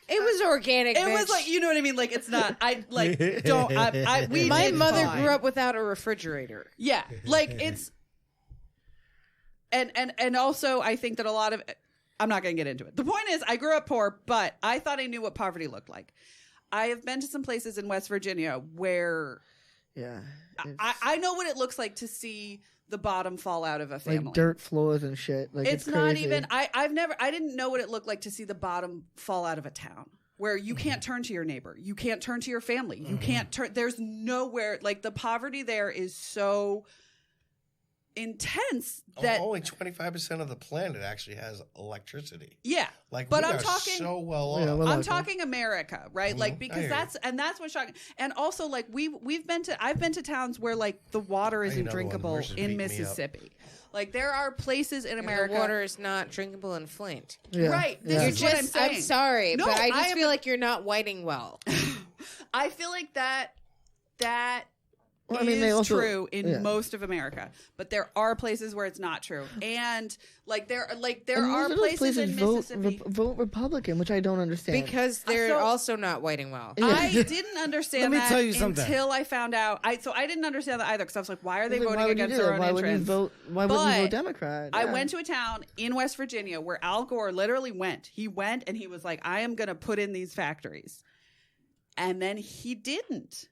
A: It was organic.
E: it was
A: bitch.
E: like, you know what I mean? Like, it's not. I like don't. We
A: My
E: did
A: mother
E: fine.
A: grew up without a refrigerator.
E: Yeah, like it's. And also, I think that a lot of I'm not going to get into it. The point is, I grew up poor, but I thought I knew what poverty looked like. I have been to some places in West Virginia where I know what it looks like to see the bottom fall out of a family.
D: Like dirt floors and shit. Like
E: it's not
D: crazy.
E: even. I didn't know what it looked like to see the bottom fall out of a town where you can't turn to your neighbor, you can't turn to your family, you can't turn. There's nowhere. Like the poverty there is so intense that
F: only 25% of the planet actually has electricity.
E: Yeah,
F: Like,
E: but
F: we
E: I'm
F: are
E: talking
F: so well off.
D: Yeah, well,
E: I'm
D: okay.
E: talking America, right? Like
F: I
E: because
F: hear you.
E: that's what's shocking. And also like I've been to towns where like the water isn't
F: another one.
E: drinkable
F: Yours is
E: in
F: beating me up.
E: Mississippi. Like there are places in
A: And
E: America
A: the water is not drinkable in Flint.
D: Yeah.
E: Right. This
D: Yeah.
E: is what I'm saying.
A: I'm sorry,
E: No,
A: but I
E: I
A: just
E: am-
A: feel like you're not whiting well.
E: I feel like that
D: Well, I mean, they
E: is
D: also-
E: true in
D: yeah.
E: most of America, but there are places where it's not true, and there
D: And
E: are
D: most of those
E: places in Mississippi.
D: vote Republican, which I don't understand.
A: Because they're
E: So-
A: also not whiting well.
E: I didn't understand
C: Let me
E: that
C: tell you something.
E: until I found out. I didn't understand that either because I was like, why are they
D: Like,
E: voting
D: why would you
E: against
D: do
E: their
D: that?
E: own
D: Why wouldn't you
E: interests?
D: vote? Why wouldn't you
E: But
D: vote Democrat?
E: I
D: Yeah.
E: went to a town in West Virginia where Al Gore literally went. He went and he was like, I am going to put in these factories. And then he didn't.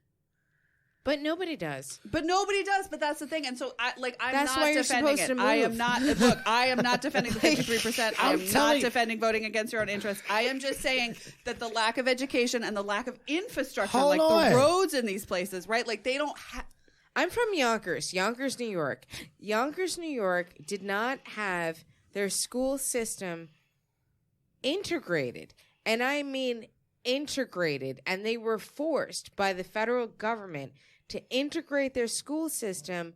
A: But nobody does.
E: But nobody does. But that's the thing. And so, I'm
A: That's
E: not
A: why you're
E: defending
A: supposed
E: it.
A: to
E: I am
A: move.
E: not. Look, I am not defending the 53%. I am not
C: telling-
E: defending voting against your own interests. I am just saying that the lack of education and the lack of infrastructure,
C: Hold
E: like
C: on.
E: the roads in these places, right? Like they don't have.
A: I'm from Yonkers, New York. Yonkers, New York did not have their school system integrated. And I mean integrated. And they were forced by the federal government to integrate their school system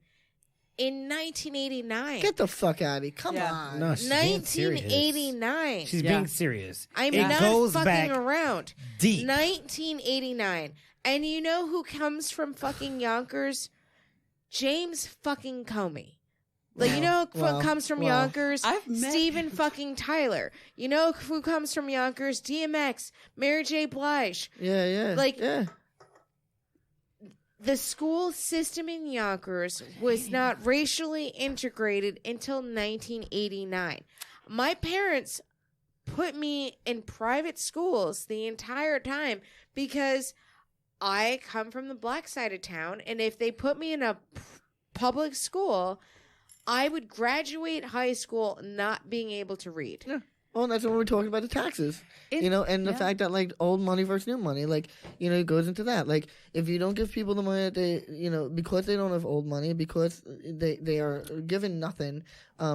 A: in 1989.
D: Get the fuck out of here! Come
E: Yeah.
D: on.
C: No, she's being serious.
A: 1989.
C: She's
E: Yeah.
C: being serious.
A: I'm
C: it
A: not
C: goes
A: fucking
C: back
A: around.
C: deep.
A: 1989. And you know who comes from fucking Yonkers? James fucking Comey. Like, you know who
D: Wow.
A: comes from
D: Wow.
A: Yonkers?
E: I've met
A: Steven fucking Tyler. You know who comes from Yonkers? DMX. Mary J. Blige.
D: Yeah, yeah.
A: Like-
D: yeah.
A: The school system in Yonkers was not racially integrated until 1989. My parents put me in private schools the entire time because I come from the black side of town, and if they put me in a public school, I would graduate high school not being able to read.
D: Well, that's when we're talking about the taxes,
E: It-
D: and the
E: yeah.
D: fact that like old money versus new money, like it goes into that. Like if you don't give people the money that they, because they don't have old money, because they are given nothing,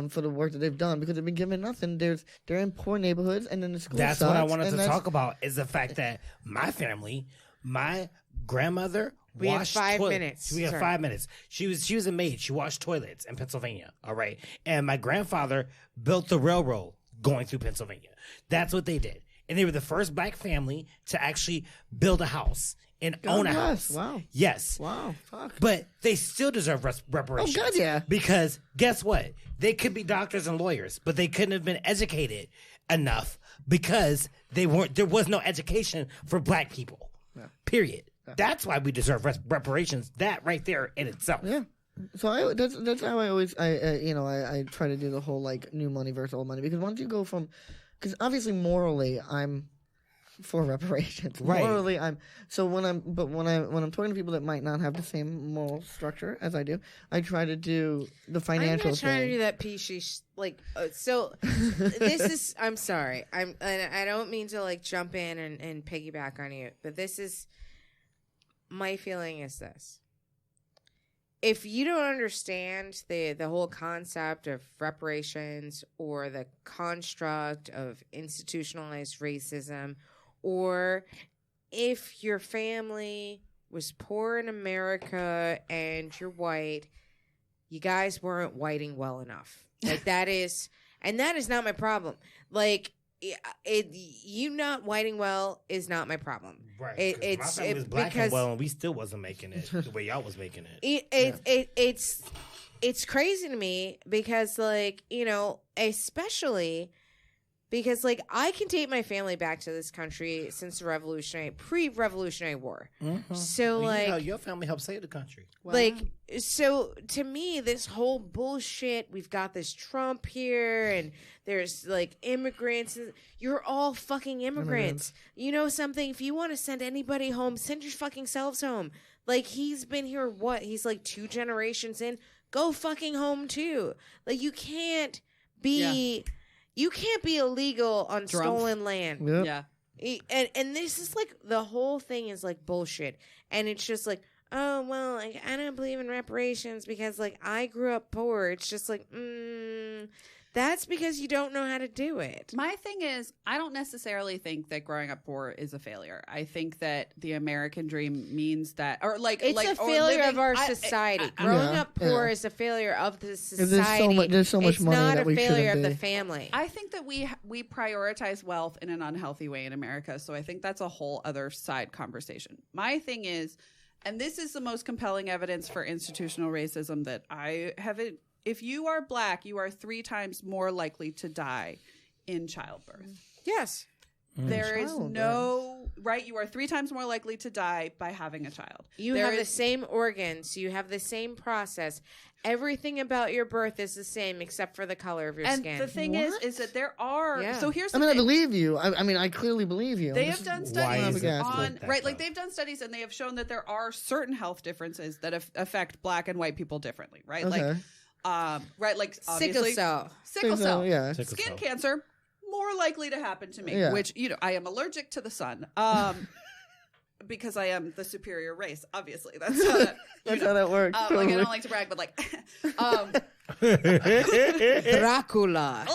D: for the work that they've done, because they've been given nothing. They're in poor neighborhoods, and then the school.
C: That's what I
D: sucks,
C: wanted
D: and
C: to
D: that's-
C: talk about is the fact that my family, my grandmother
A: We have
C: washed
A: 5
C: toilets.
A: minutes.
C: We have
A: Sorry.
C: 5 minutes. She was a maid. She washed toilets in Pennsylvania. All right. And my grandfather built the railroad going through Pennsylvania. That's what they did. And they were the first black family to actually build a house and own a
D: bless.
C: house.
D: Wow.
C: Yes.
D: Wow. Fuck.
C: But they still deserve reparations.
D: Oh, God, yeah.
C: Because guess what? They could be doctors and lawyers, but they couldn't have been educated enough because they weren't. There was no education for black people. Period. That's why we deserve reparations. That right there in itself.
D: Yeah. So that's how I always I try to do the whole like new money versus old money, because once you go from, because obviously morally I'm for reparations.
C: Right.
D: Morally I'm when I'm talking to people that might not have the same moral structure as I do, I try to do the financial
A: I'm not trying
D: thing.
A: to do that peachy so this is I'm sorry. I don't mean to like jump in and piggyback on you, but this is my feeling is this. If you don't understand the whole concept of reparations or the construct of institutionalized racism, or if your family was poor in America and you're white, you guys weren't whiting well enough. Like that is not my problem. Like you not whiting well is not my problem.
C: Right.
A: It's
C: my family was black
A: because
C: and well, and we still wasn't making it the way y'all was making it.
A: it's crazy to me because, like, especially because like I can date my family back to this country since the pre-revolutionary war. So like
C: your family helped save the country.
A: like so to me this whole bullshit, we've got this Trump here and there's like immigrants, you're all fucking immigrants. You know something, if you want to send anybody home, send your fucking selves home. Like he's been here he's like 2 generations in, go fucking home too. Like you can't be illegal on stolen land.
D: Yep.
E: Yeah.
A: And this is like the whole thing is like bullshit, and it's just like, oh well, like I don't believe in reparations because like I grew up poor. It's just like that's because you don't know how to do it.
E: My thing is, I don't necessarily think that growing up poor is a failure. I think that the American dream means that, or like,
A: It's a failure of our society. Growing
D: Yeah,
A: up poor
D: yeah.
A: is a failure of the
D: There's
A: society.
D: there's so much
A: it's
D: money
A: not
D: that
A: a
D: we
A: failure
D: shouldn't
A: of the
D: be.
A: family.
E: I think that we prioritize wealth in an unhealthy way in America. So I think that's a whole other side conversation. My thing is, and this is the most compelling evidence for institutional racism that I haven't. If you are black, you are 3 times more likely to die in childbirth.
A: Yes.
E: There is
D: Childbirth.
E: no right. You are 3 times more likely to die by having a child.
A: You
E: There
A: have the
E: is-
A: same organs. You have the same process. Everything about your birth is the same except for the color of your
E: And
A: skin.
E: the thing is that there are.
A: Yeah.
E: So here's the
D: I mean, I
E: thing.
D: believe you. I mean, I clearly believe you.
E: They
D: I'm
E: have
D: just
E: done
C: Why
E: studies
C: is it
D: on
C: like that,
E: right, like
C: though?
E: they've done studies and they have shown that there are certain health differences that affect black and white people differently, right?
D: Okay.
E: Right, like
A: sickle
E: obviously
A: cell.
E: sickle cell,
D: yeah.
C: Sickle
E: skin
C: cell.
E: cancer more likely to happen to me,
D: Yeah.
E: which I am allergic to the sun, because I am the superior race. Obviously, that's how that,
D: That's how that works.
E: like I
D: totally.
E: don't like to brag, but like,
A: Dracula.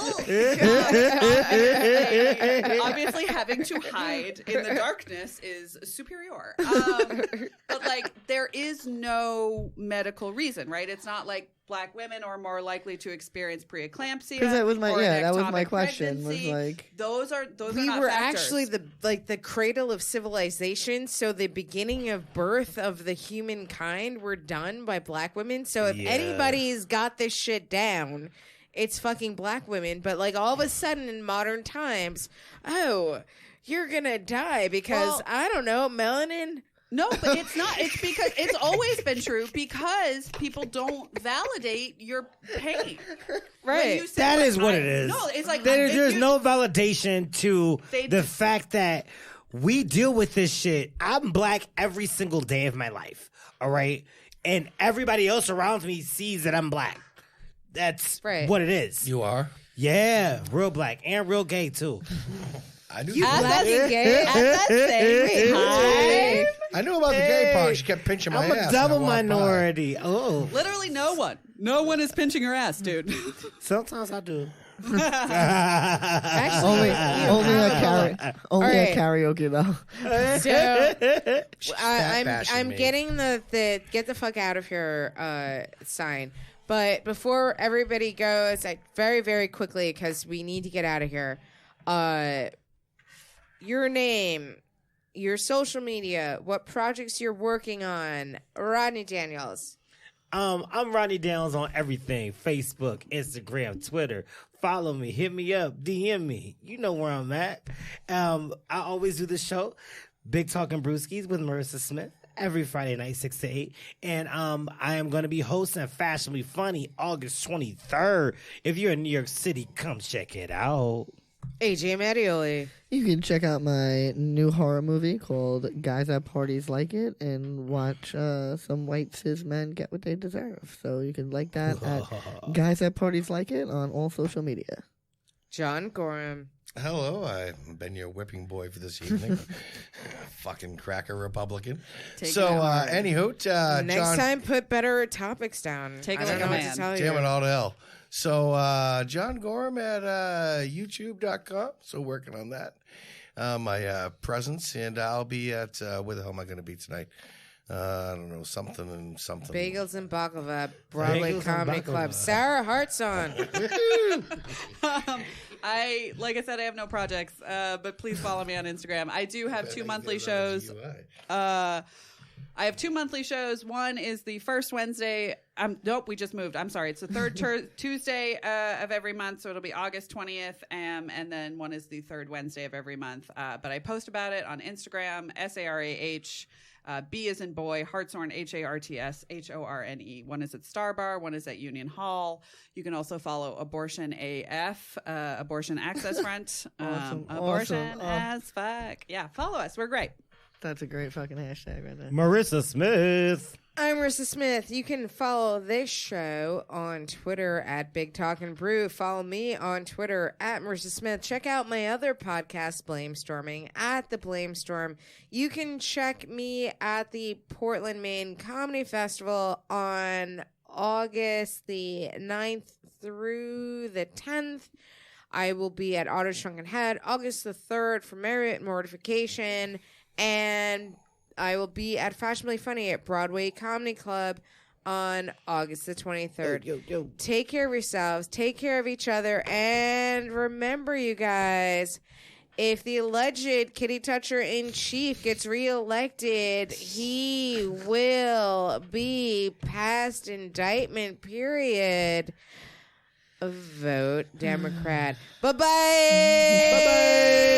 E: obviously having to hide in the darkness is superior. But like there is no medical reason, right? It's not like black women are more likely to experience preeclampsia.
D: 'Cause that was my-
E: or an
D: that was my
E: ectopic
D: question, was
E: pregnancy.
D: like-
E: those are
A: We
E: not
A: were
E: factors.
A: actually the cradle of civilization, so the beginning of birth of the humankind were done by black women. So if
C: Yeah.
A: anybody's got this shit down, it's fucking black women. But like all of a sudden in modern times, oh, you're gonna die because
E: Well-
A: I don't know, melanin.
E: No, but it's not. It's because it's always been true because people don't validate your pain. When
A: Right.
E: you say,
C: That
E: like,
C: is what it is.
E: No, it's like
C: there's no validation to
E: They
C: the
E: just-
C: fact that we deal with this shit. I'm black every single day of my life. All right. And everybody else around me sees that I'm black. That's
A: Right.
C: what it is.
F: You are.
C: Yeah, real black and real gay too.
F: I knew.
A: You
F: that.
A: black and gay?
E: At that same time,
F: I knew about the gay part. She kept pinching my
C: I'm
F: ass.
C: a
F: and
C: double
F: I walked by.
C: minority. Oh,
E: literally no one. No one is pinching your ass, dude.
C: sometimes I do.
A: Actually,
D: Only
A: Alright.
D: at karaoke though.
A: So I'm
F: bashing me.
A: getting the get the fuck out of here sign. But before everybody goes, very, very quickly, because we need to get out of here. Your name, your social media, what projects you're working on. Rodney Daniels.
C: I'm Rodney Downs on everything: Facebook, Instagram, Twitter. Follow me, hit me up, DM me. You know where I'm at. I always do the show, Big Talking Brewskis with Marissa Smith, every Friday night, 6 to 8. And I am going to be hosting Fashionably Funny August 23rd. If you're in New York City, come check it out.
A: AJ Mattioli.
D: You can check out my new horror movie called Guys at Parties Like It and watch some white cis men get what they deserve. So you can like that at Guys at Parties Like It on all social media.
A: John Gorham.
F: Hello, I've been your whipping boy for this evening. Fucking cracker Republican.
E: Take
F: So,
E: it out.
F: anywho,
A: Next
F: John,
A: time, put better topics down.
E: Take it
A: I don't
E: like
A: know
E: a
A: what to
E: man.
A: tell
F: damn
A: you.
F: it all to hell. So, John Gorham at YouTube.com. So, working on that. My presence, and I'll be at, where the hell am I going to be tonight? I don't know, something and something.
A: Bagels and Baklava, Broadway
C: Bagels and
A: Comedy
C: baklava.
A: Club. Sarah Hartson.
E: Like I said, I have no projects, but please follow me on Instagram. I do have 2 monthly
F: Get another
E: shows.
F: DUI.
E: I have 2 monthly shows. One is the first Wednesday. Nope, we just moved. I'm sorry. It's the third Tuesday of every month, so it'll be August 20th. And then one is the third Wednesday of every month. But I post about it on Instagram, SARAH. B as in boy, Hartshorn, HARTS, HORNE. One is at Star Bar, one is at Union Hall. You can also follow Abortion AF, Abortion Access Front.
D: Awesome.
E: Abortion
D: Awesome.
E: as fuck. Yeah, follow us. We're great.
D: That's a great fucking hashtag right there.
C: Marissa Smith.
A: I'm Marissa Smith. You can follow this show on Twitter at Big Talkin' Brew. Follow me on Twitter at Marissa Smith. Check out my other podcast, Blamestorming, at The Blamestorm. You can check me at the Portland, Maine Comedy Festival on August the 9th through the 10th. I will be at Otto's Shrunken Head August the 3rd for Merit Mortification. And I will be at Fashionably Funny at Broadway Comedy Club on August the 23rd.
D: Yo.
A: Take care of yourselves. Take care of each other. And remember, you guys, if the alleged kitty toucher in chief gets reelected, he will be past indictment, period. Vote Democrat. Bye-bye.
D: Bye-bye.